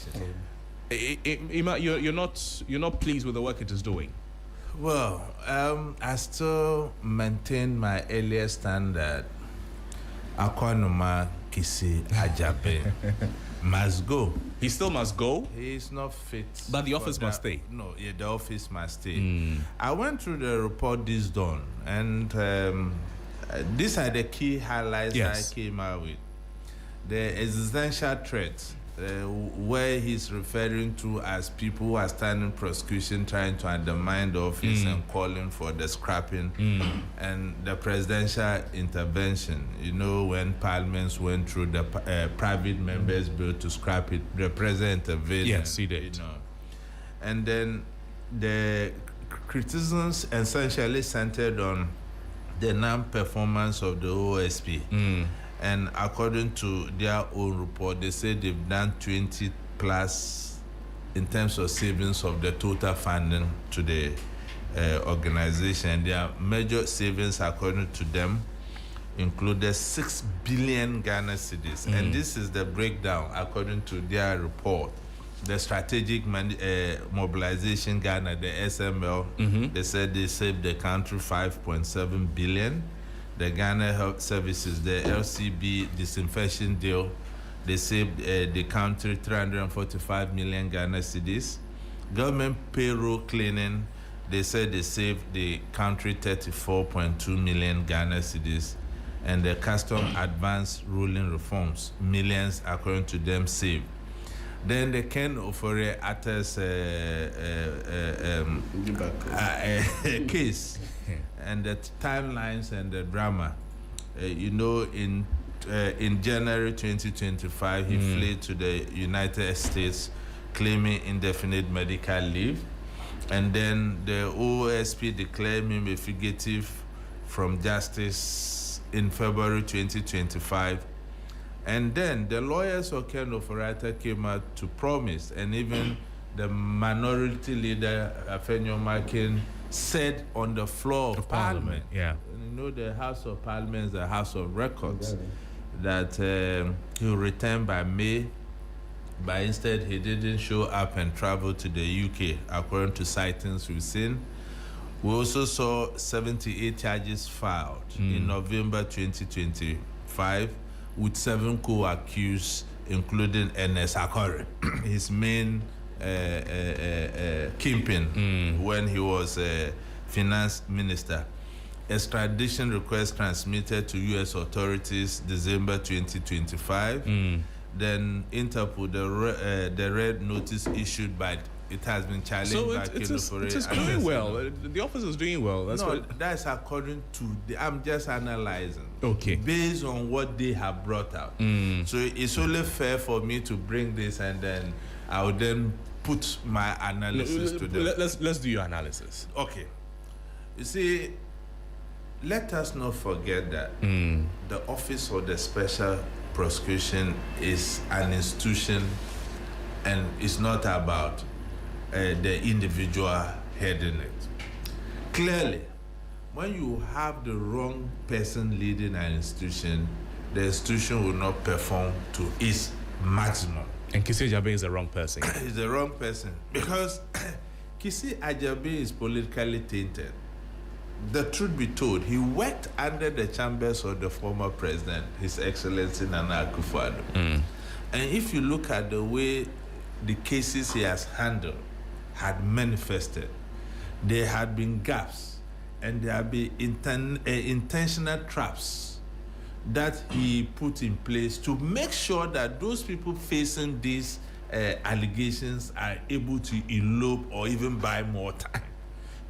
Ima, you're not pleased with the work it is doing? Well, I still maintain my earlier standard. Akwanuma Kisi Ajape must go. He still must go? He is not fit. But the office must stay? No, yeah, the office must stay. I went through the report this dawn, and these are the key highlights I came out with. The existential threat, where he's referring to as people who are standing prosecution trying to undermine the office and calling for the scrapping, and the presidential intervention. You know, when parliaments went through the private members' bill to scrap it, the president intervened. Yes, he did. You know. And then the criticisms essentially centered on the non-performance of the OSP. And according to their own report, they say they've done 20 plus in terms of savings of the total funding to the organization. Their major savings, according to them, included 6 billion Ghana cedis. And this is the breakdown, according to their report. The strategic mobilization Ghana, the SML, they said they saved the country 5.7 billion. The Ghana Health Services, the LCB disinfection deal, they saved the country 345 million Ghana cedis. Government payroll cleaning, they said they saved the country 34.2 million Ghana cedis. And the custom advance ruling reforms, millions according to them saved. Then the Ken Ofori Attes case and the timelines and the drama. You know, in January 2025, he fled to the United States claiming indefinite medical leave. And then the OSP declared him a fugitive from justice in February 2025. And then the lawyers of Ken Ofori came out to promise, and even the minority leader, Afenyo Makin, said on the floor of Parliament. Yeah. And you know, the House of Parliament is the House of Records, that he'll return by May, but instead he didn't show up and travel to the UK, according to sightings we've seen. We also saw 78 charges filed in November 2025, with 7 co-accused, including Ernest Akore, his main kingpin when he was finance minister. Extradition request transmitted to U.S. authorities December 2025. Then Interpol, the red notice issued by it has been challenged So by it is Kelufore. doing well. The office is doing well. That's according to I'm just analyzing. Okay. Based on what they have brought out. So it's only fair for me to bring this and then I will then put my analysis to them. Let's do your analysis. Okay. You see, let us not forget that the Office of the Special Prosecution is an institution and it's not about the individual heading it. Clearly, when you have the wrong person leading an institution, the institution will not perform to its maximum. And Kisi Ajabe is the wrong person. He's the wrong person because Kisi Ajabe is politically tainted. The truth be told, he worked under the chambers of the former president, His Excellency Nana Akufo-Addo. And if you look at the way the cases he has handled had manifested, there had been gaps and there have been intentional traps that he put in place to make sure that those people facing these allegations are able to elope or even buy more time.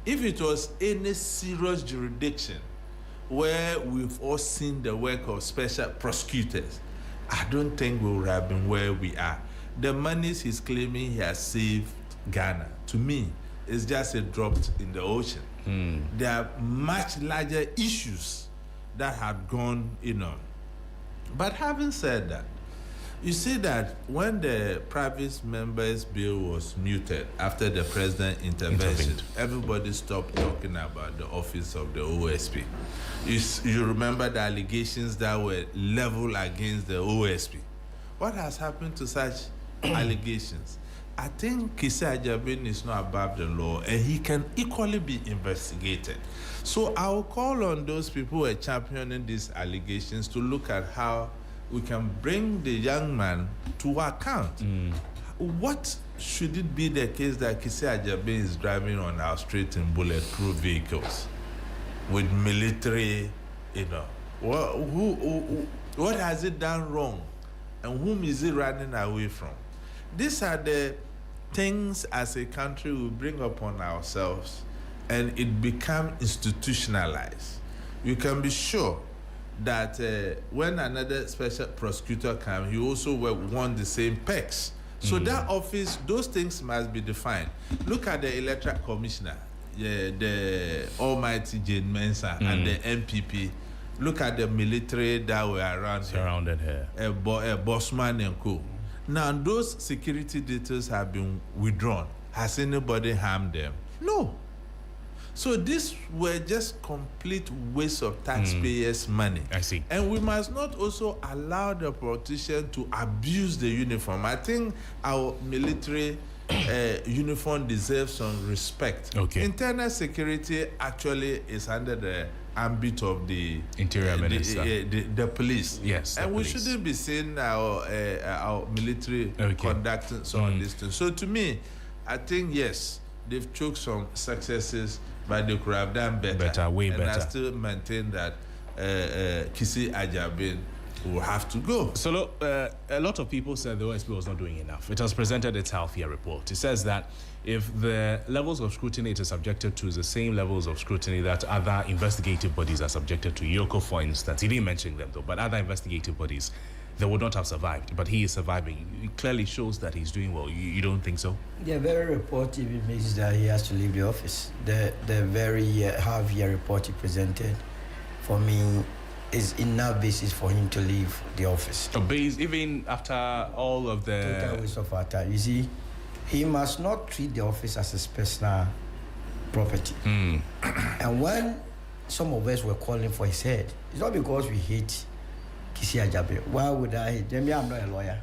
If it was any serious jurisdiction where we've all seen the work of special prosecutors, I don't think we would have been where we are. The monies he's claiming he has saved Ghana, to me, is just a drop in the ocean. There are much larger issues that had gone, But having said that, you see that when the private members bill was muted after the president intervention, everybody stopped talking about the office of the OSP. You remember the allegations that were leveled against the OSP. What has happened to such allegations? I think Kisi Ajabe is not above the law and he can equally be investigated. So I will call on those people who are championing these allegations to look at how we can bring the young man to account. What should it be the case that Kisi Ajabe is driving on our street in bulletproof vehicles with military, what has it done wrong and whom is it running away from? These are the things as a country we bring upon ourselves and it become institutionalized. You can be sure that when another special prosecutor comes, he also want the same pecs. So that office, those things must be defined. Look at the electoral commissioner, the almighty Jane Mensah and the MPP. Look at the military that were surrounded here. Bosman and co. Now, those security details have been withdrawn. Has anybody harmed them? No. So these were just complete waste of taxpayers' money. I see. And we must not also allow the politician to abuse the uniform. I think our military uniform deserves some respect. Okay. Internal security actually is under the ambit of the Interior Minister, the police. Yes, and we police. shouldn't be seeing our military conducting some of these things. So to me, I think yes, they've choked some successes, but they could have done better. Way better. And I still maintain that Kisi Ajabe will have to go. So look, a lot of people said the OSP was not doing enough. It has presented its healthier report. It says that if the levels of scrutiny it is subjected to is the same levels of scrutiny that other investigative bodies are subjected to, Yoko, for instance, he didn't mention them though, but other investigative bodies, they would not have survived, but he is surviving. It clearly shows that he's doing well. You don't think so? The very report even makes that he has to leave the office. The very half-year report he presented, for me, is enough basis for him to leave the office. Even after all of the... Total waste of our time. You see, he must not treat the office as his personal property. And when some of us were calling for his head, it's not because we hate Kisi Ajabe. Why would I hate them? I'm not a lawyer.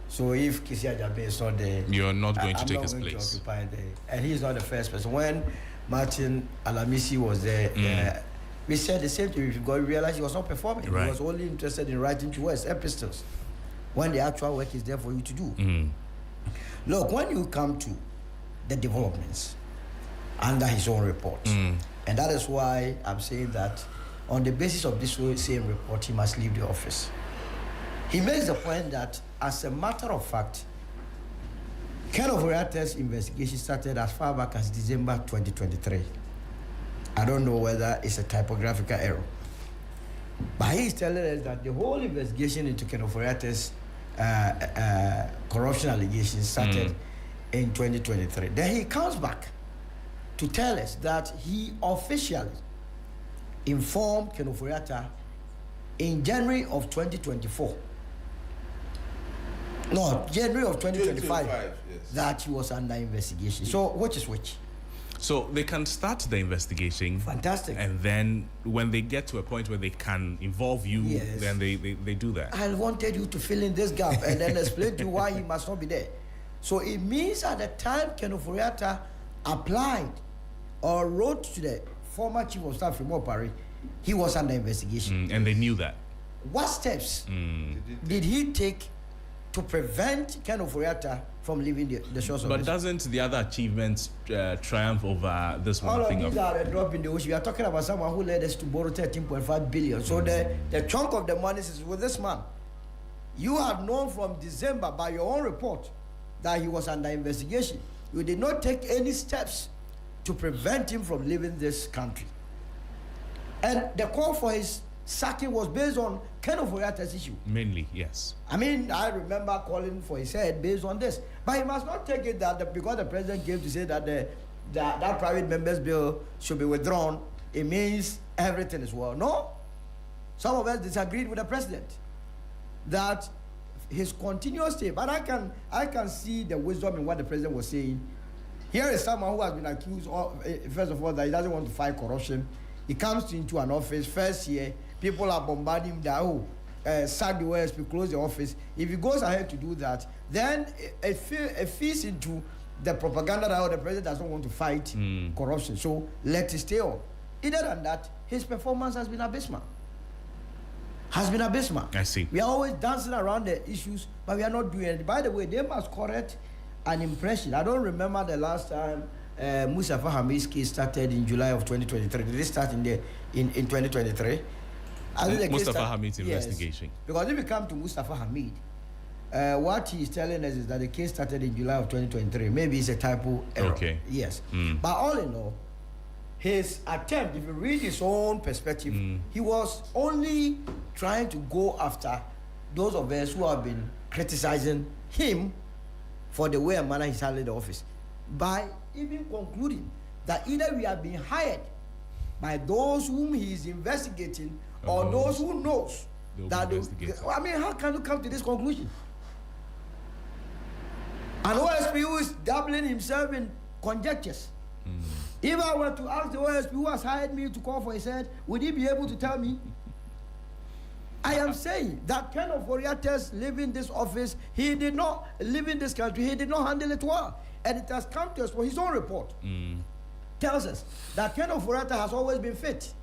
So if Kisi Ajabe is not there, you're not going to I'm take not his going place. to occupy there. And he's not the first person. When Martin Alamisi was there, we said the same thing. We realized he was not performing. Right. He was only interested in writing to us epistles, when the actual work is there for you to do. Look, when you come to the developments under his own report, and that is why I'm saying that on the basis of this same report, he must leave the office. He makes the point that, as a matter of fact, Ken Ofori-Attah's investigation started as far back as December 2023. I don't know whether it's a typographical error. But he's telling us that the whole investigation into Ken Ofori-Attah's corruption allegations started in 2023. Then he comes back to tell us that he officially informed Ken Ofori-Attah in January of 2024. No, January of 2025, yes. That he was under investigation. So, which is which? So they can start the investigation. Fantastic. And then when they get to a point where they can involve you, yes, then they do that. I wanted you to fill in this gap and then explain to you why he must not be there. So it means at the time Ken Ofori-Attah applied or wrote to the former chief of staff, Remo Opare, he was under investigation. And they knew that. What steps did he take to prevent Ken Ofori-Attah from leaving the shores of But doesn't the other achievements triumph over this one all thing? All of these are a drop in the ocean. We are talking about someone who led us to borrow 13.5 billion. So the chunk of the money is with this man. You have known from December by your own report that he was under investigation. You did not take any steps to prevent him from leaving this country. And the call for his sacking was based on Ken Ofori-Attah's issue. Mainly, yes. I mean, I remember calling for his head based on this. But he must not take it that because the president came to say that that private members bill should be withdrawn, it means everything is well. No. Some of us disagreed with the president that his continuous stay, but I can see the wisdom in what the president was saying. Here is someone who has been accused of, first of all, that he doesn't want to fight corruption. He comes into an office, first year, people are bombarding him that, sack the OSP, close the office. If he goes ahead to do that, then it feeds into the propaganda that the president doesn't want to fight corruption. So let it stay on. Other than that, his performance has been abysmal. I see. We are always dancing around the issues, but we are not doing it. By the way, they must correct an impression. I don't remember the last time Mustafa Hamid's case started in July of 2023. Did it start in 2023? Mustafa Hamid's investigation. Because if we come to Mustafa Hamid, what he's telling us is that the case started in July of 2023. Maybe it's a typo error. Okay. Yes. But all in all, his attempt, if you read his own perspective, he was only trying to go after those of us who have been criticizing him for the way and manner he's handling the office, by even concluding that either we are being hired by those whom he is investigating or those who knows that I mean, how can you come to this conclusion? An OSP who is dabbling himself in conjectures. If I were to ask the OSP who has hired me to call for his head, would he be able to tell me? I am saying that Ken Ofori-Attah's leaving this office, he did not live in this country, he did not handle it well. And it has come to us for his own report. Tells us that Ken Ofori-Attah has always been fit.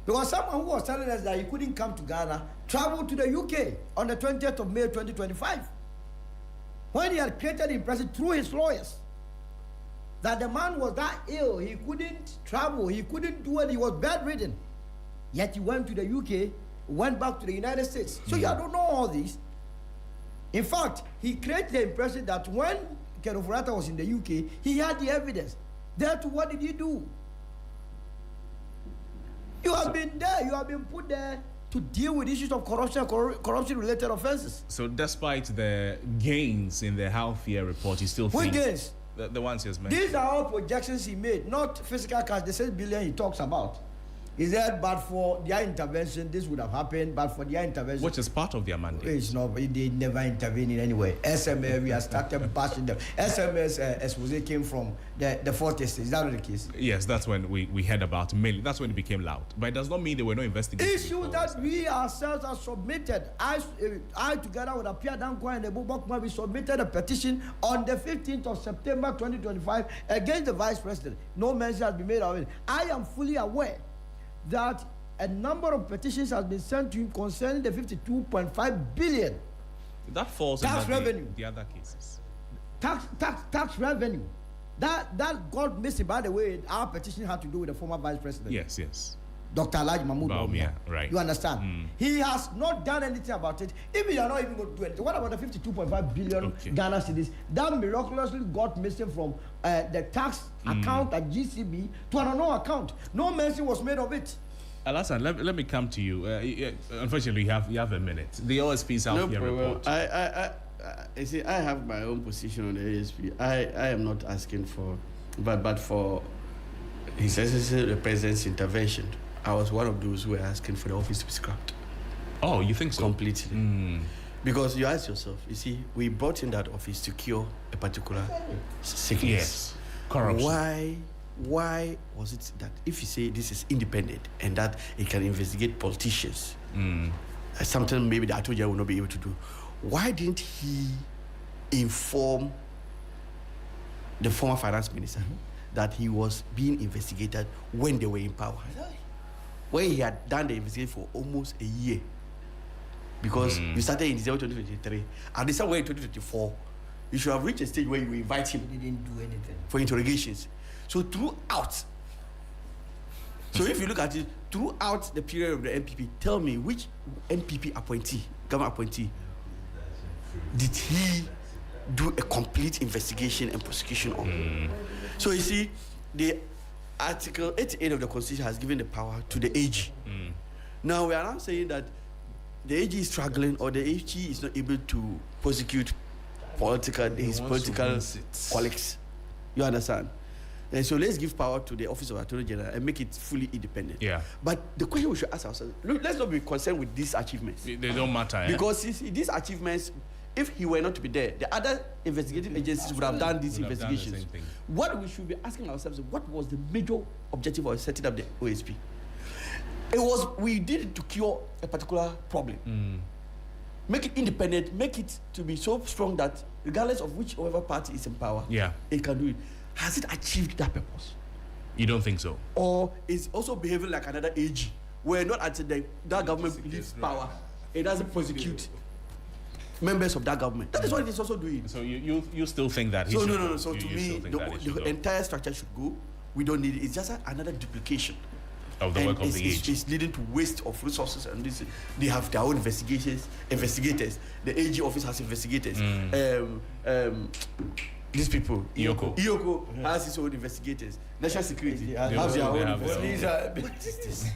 Because someone who was telling us that he couldn't come to Ghana traveled to the UK on the 20th of May 2025. When he had created the impression through his lawyers that the man was that ill, he couldn't travel, he couldn't do it, he was bedridden. Yet he went to the UK, went back to the United States. So you don't know all this. In fact, he created the impression that when Ken Ofori-Attah was in the UK, he had the evidence. Therefore, what did he do? You have been there, you have been put there to deal with issues of corruption, corruption-related offenses. So despite the gains in the healthcare report, you still think... What gains? The ones he has mentioned. These are all projections he made, not physical cash. The 6 billion he talks about. He said, but for their intervention, this would have happened, but for their intervention... Which is part of their mandate. It's not, they never intervene in any way. SMS, we have started bashing them. SMS expose came from the 40s. Is that the case? Yes, that's when we heard about mainly. That's when it became loud. But it does not mean they were not investigating. Issues that we ourselves have submitted. I together with Apia Dankwa and Ebu Bokma, we submitted a petition on the 15th of September 2025 against the Vice President. No mention has been made of it. I am fully aware that a number of petitions has been sent to him concerning the 52.5 billion. That falls tax revenue. The other cases. Tax revenue. That got missing. By the way, our petition had to do with the former Vice President. Yes. Dr. Alhaji Mahmoud Bawumia. Right. You understand? He has not done anything about it. If you are not even going to do anything, what about the 52.5 billion Ghana cedis that miraculously got missing from the tax account at GCB to an unknown account? No mention was made of it. Alassane, let me come to you. Unfortunately, you have a minute. The OSP South here report. I see. I have my own position on the ASP. I am not asking for, but for His Excellency the President's intervention, I was one of those who were asking for the office to be scrapped. Oh, you think so? Completely. Because you ask yourself, you see, we brought in that office to cure a particular sickness. Yes. Corruption. Why was it that if you say this is independent and that it can investigate politicians, something maybe the Attorney General will not be able to do, why didn't he inform the former finance minister that he was being investigated when they were in power? When he had done the investigation for almost a year. Because you started in December 2023, and this somewhere in 2024, you should have reached a stage where you invite him. He didn't do anything. For interrogations. So throughout, so if you look at it, throughout the period of the NPP, tell me which NPP appointee, government appointee, did he do a complete investigation and prosecution on? So you see, the Article 88 of the Constitution has given the power to the AG. Now we are now saying that the AG is struggling, or the AG is not able to prosecute his political colleagues. You understand? And so let's give power to the Office of Attorney General and make it fully independent. Yeah. But the question we should ask ourselves, look, let's not be concerned with these achievements. They don't matter. Because you see, these achievements, if he were not to be there, the other investigative agencies would have done these investigations. What we should be asking ourselves is, what was the major objective of setting up the OSP? It was, we did it to cure a particular problem. Make it independent, make it to be so strong that regardless of whichever party is in power, it can do it. Has it achieved that purpose? You don't think so? Or is also behaving like another AG, where not until that government leaves power, it doesn't prosecute members of that government. That is what it is also doing. So you still think that? No. So to me, the entire structure should go. We don't need it. It's just another duplication of the work of the AG. It's leading to waste of resources, and this, they have their own investigators. The AG office has investigators. These people, Iyoko has his own investigators. National Security has their own investigators. What is this?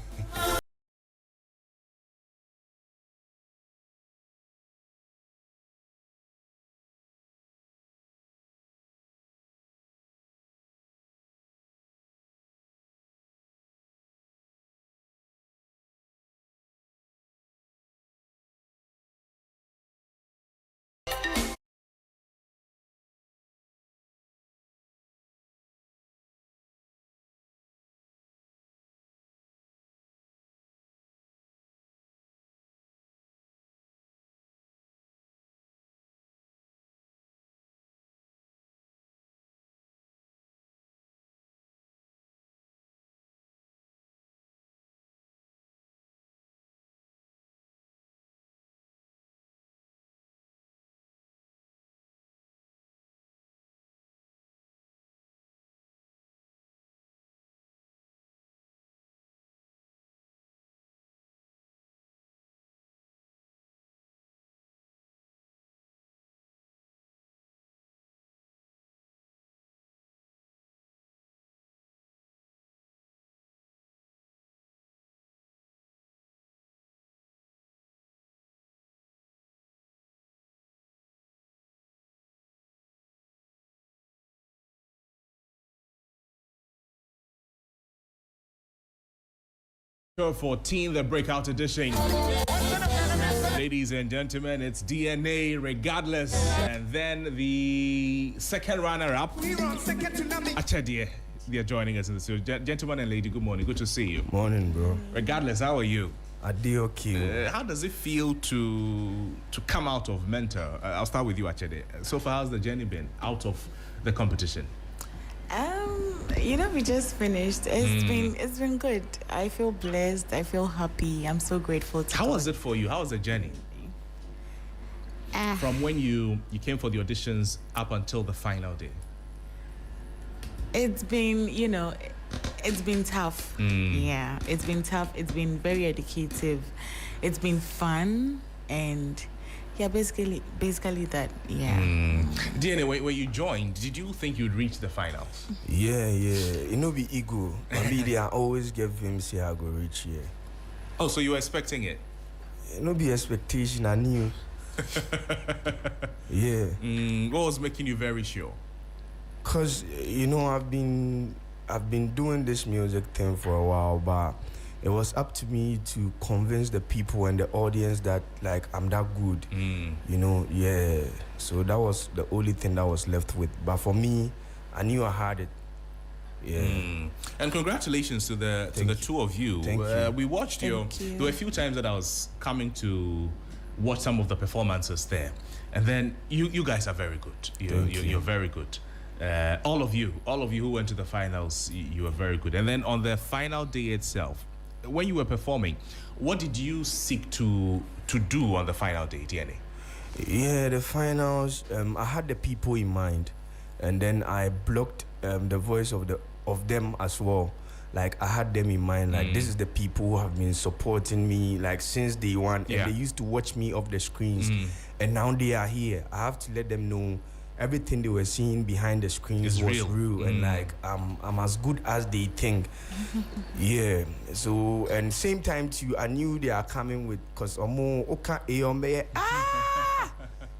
Show 14, the breakout edition. Ladies and gentlemen, it's DNA regardless. And then the second runner-up, Achadie. They are joining us in the studio. Gentlemen and lady, good morning. Good to see you. Morning, bro. Regardless, how are you? Adeoki. How does it feel to come out of mentor? I'll start with you, Achadie. So far, how's the journey been out of the competition? We just finished. It's been good. I feel blessed. I feel happy. I'm so grateful to How God. was it for you? How was the journey? From when you came for the auditions up until the final day? It's been, It's been tough. Yeah, it's been tough. It's been very educative. It's been fun, and yeah, basically that. Yeah. DNA, when you joined, did you think you'd reach the finals? Yeah. You know, be ego. My media always give him say I go reach here. Oh, so you were expecting it? No be expectation. I knew. Yeah. What was making you very sure? Cause you know I've been doing this music thing for a while, but it was up to me to convince the people and the audience that like I'm that good. You know, yeah. So that was the only thing that was left with. But for me, I knew I had it. Yeah. And congratulations to the two of you. Thank you. We watched you. There were a few times that I was coming to watch some of the performances there, and then you guys are very good. You're very good. All of you who went to the finals, you were very good. And then on the final day itself, when you were performing, what did you seek to do on the final day, DNA? Yeah, the finals. I had the people in mind, and then I blocked the voice of them as well. Like I had them in mind. Like this is the people who have been supporting me like since day one, and they used to watch me off the screens, and now they are here. I have to let them know everything they were seeing behind the screens was real, and like I'm as good as they think. Yeah. So and same time too, I knew they are coming with cause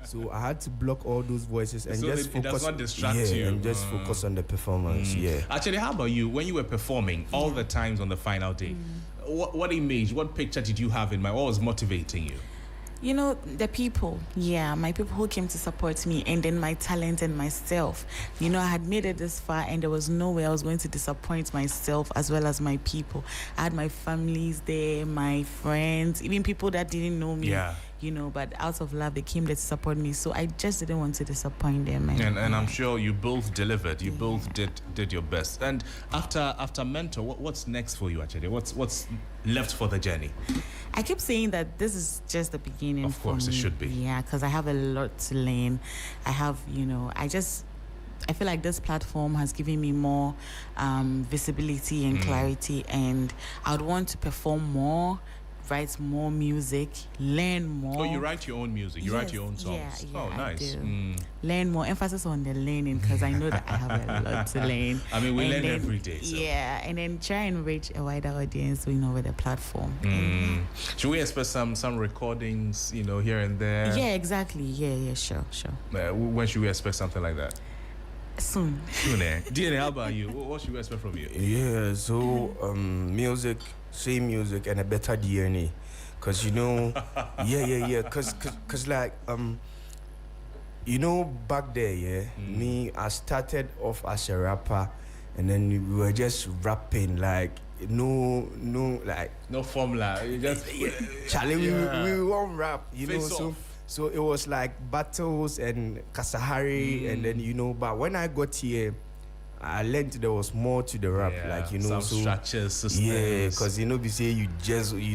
so I had to block all those voices and so just it focus. does not distract you. And just focus on the performance. Yeah. Actually, how about you? When you were performing all the times on the final day, what image, what picture did you have in mind? What was motivating you? You know, the people, my people who came to support me, and then my talent and myself. You know, I had made it this far, and there was no way I was going to disappoint myself as well as my people. I had my families there, my friends, even people that didn't know me. Yeah. You know, but out of love, they came there to support me. So I just didn't want to disappoint them. And I'm sure you both delivered. You both did your best. And after Mentor, what's next for you, actually? What's left for the journey? I keep saying that this is just the beginning. Of course, it should be. Yeah, because I have a lot to learn. I have, I feel like this platform has given me more visibility and clarity, and I would want to perform more, write more music, learn more. Oh, you write your own music. You write your own songs. Yeah, oh, nice. I do. Learn more. Emphasis on the learning, because I know that I have a lot to learn. I mean, we learn every day. So. Yeah, and then try and reach a wider audience, with the platform. Should we expect some recordings, here and there? Yeah, exactly. Yeah, sure. When should we expect something like that? Soon. DNA, how about you? What should we expect from you? Yeah, so music, same music, and a better DNA. Cause cause like back there, me, I started off as a rapper, and then we were just rapping like no formula. You just Charlie, we won't rap, So it was like battles and Kasahari, and then but when I got here, I learned there was more to the rap, some structures, systems. Yeah, because we say you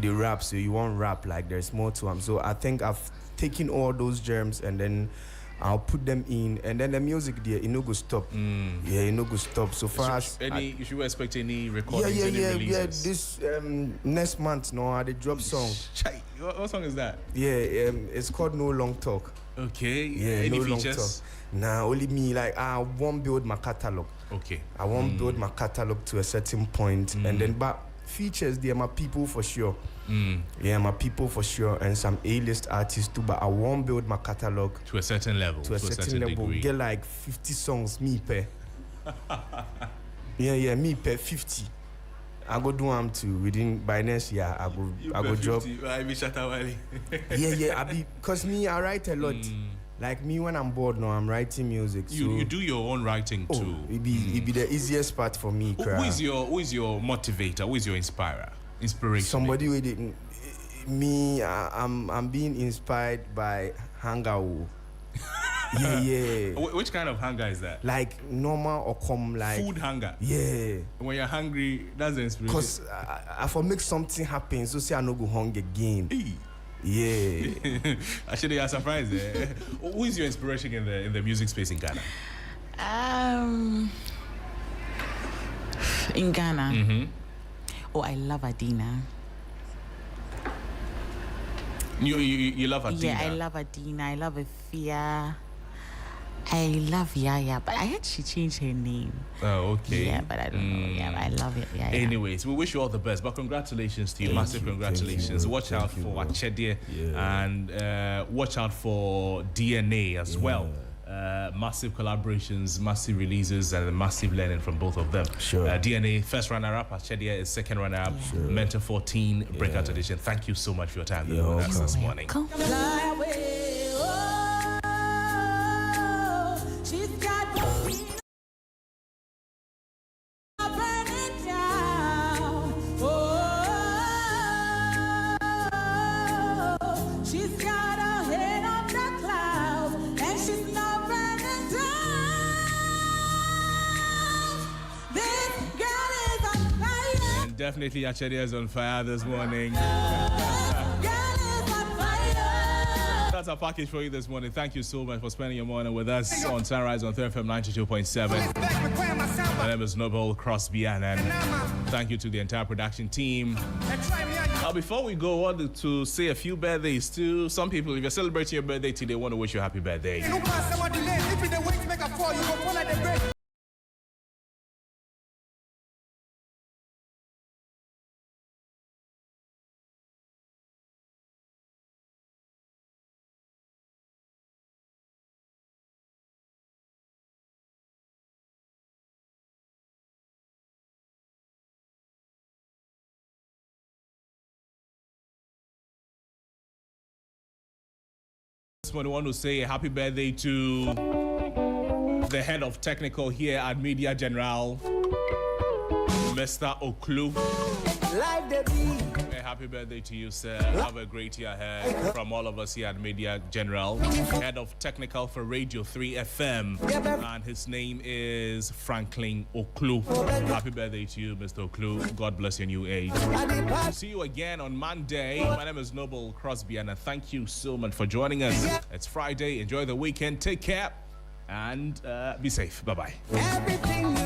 the rap, so you won't rap, like there's more to them. So I think I've taken all those germs and then I'll put them in, and then the music there, it no go stop. Yeah, it no go stop. So far as you should expect any recordings, any releases? This next month, I drop song. What song is that? Yeah, it's called No Long Talk. Okay. Yeah, any No features? Long Talk. Nah, only me. Like I won't build my catalog. Okay. I won't build my catalog to a certain point, and then but features, they're my people for sure. Yeah, my people for sure, and some A-list artists too. But I won't build my catalog to a certain level. To a certain level. Degree. Get like 50 songs, me per. yeah, me per 50. I go do them too within by next year. I go drop. yeah. Cause me, I write a lot. Like me, when I'm bored now, I'm writing music. You do your own writing too. It be the easiest part for me. Who is your motivator? Who is your inspiration? Somebody with it. Me, I'm being inspired by Hangao. yeah. Which kind of hunger is that? Like normal or like food hunger. Yeah. When you're hungry, that's the inspiration. Cause I for make something happen, so say I no go hungry again. Yeah. Actually, I'm surprised. Who is your inspiration in the music space in Ghana? In Ghana? Mm-hmm. Oh, I love Adina. You love Adina? Yeah, I love Adina. I love Afia. I love Yaya, but I heard she changed her name. Oh, okay. Yeah, but I don't know. Yeah, but I love it. Yeah. Anyways, we wish you all the best. But congratulations to you. Massive congratulations. Watch out for Achedie and watch out for DNA as well. Massive collaborations, massive releases, and massive learning from both of them. Sure. DNA, first runner-up. Achedie is second runner-up. Sure. Mentor 14, Breakout Edition. Thank you so much for your time with us this morning. Definitely Achedie is on fire this morning. That's our package for you this morning. Thank you so much for spending your morning with us on Sunrise on 3FM 92.7. My name is Noble Crosby, and thank you to the entire production team. Before we go, I wanted to say a few birthdays to some people. If you're celebrating your birthday today, want to wish you a happy birthday. I want to say a happy birthday to the head of technical here at Media General, Mr. Oklu. A happy birthday to you, sir. Have a great year ahead from all of us here at Media General. Head of technical for Radio 3 FM, and his name is Franklin Oklu. Happy birthday to you, Mr. Oklu. God bless your new age. See you again on Monday. My name is Noble Crosby, and thank you so much for joining us. It's Friday. Enjoy the weekend. Take care and be safe. Bye-bye.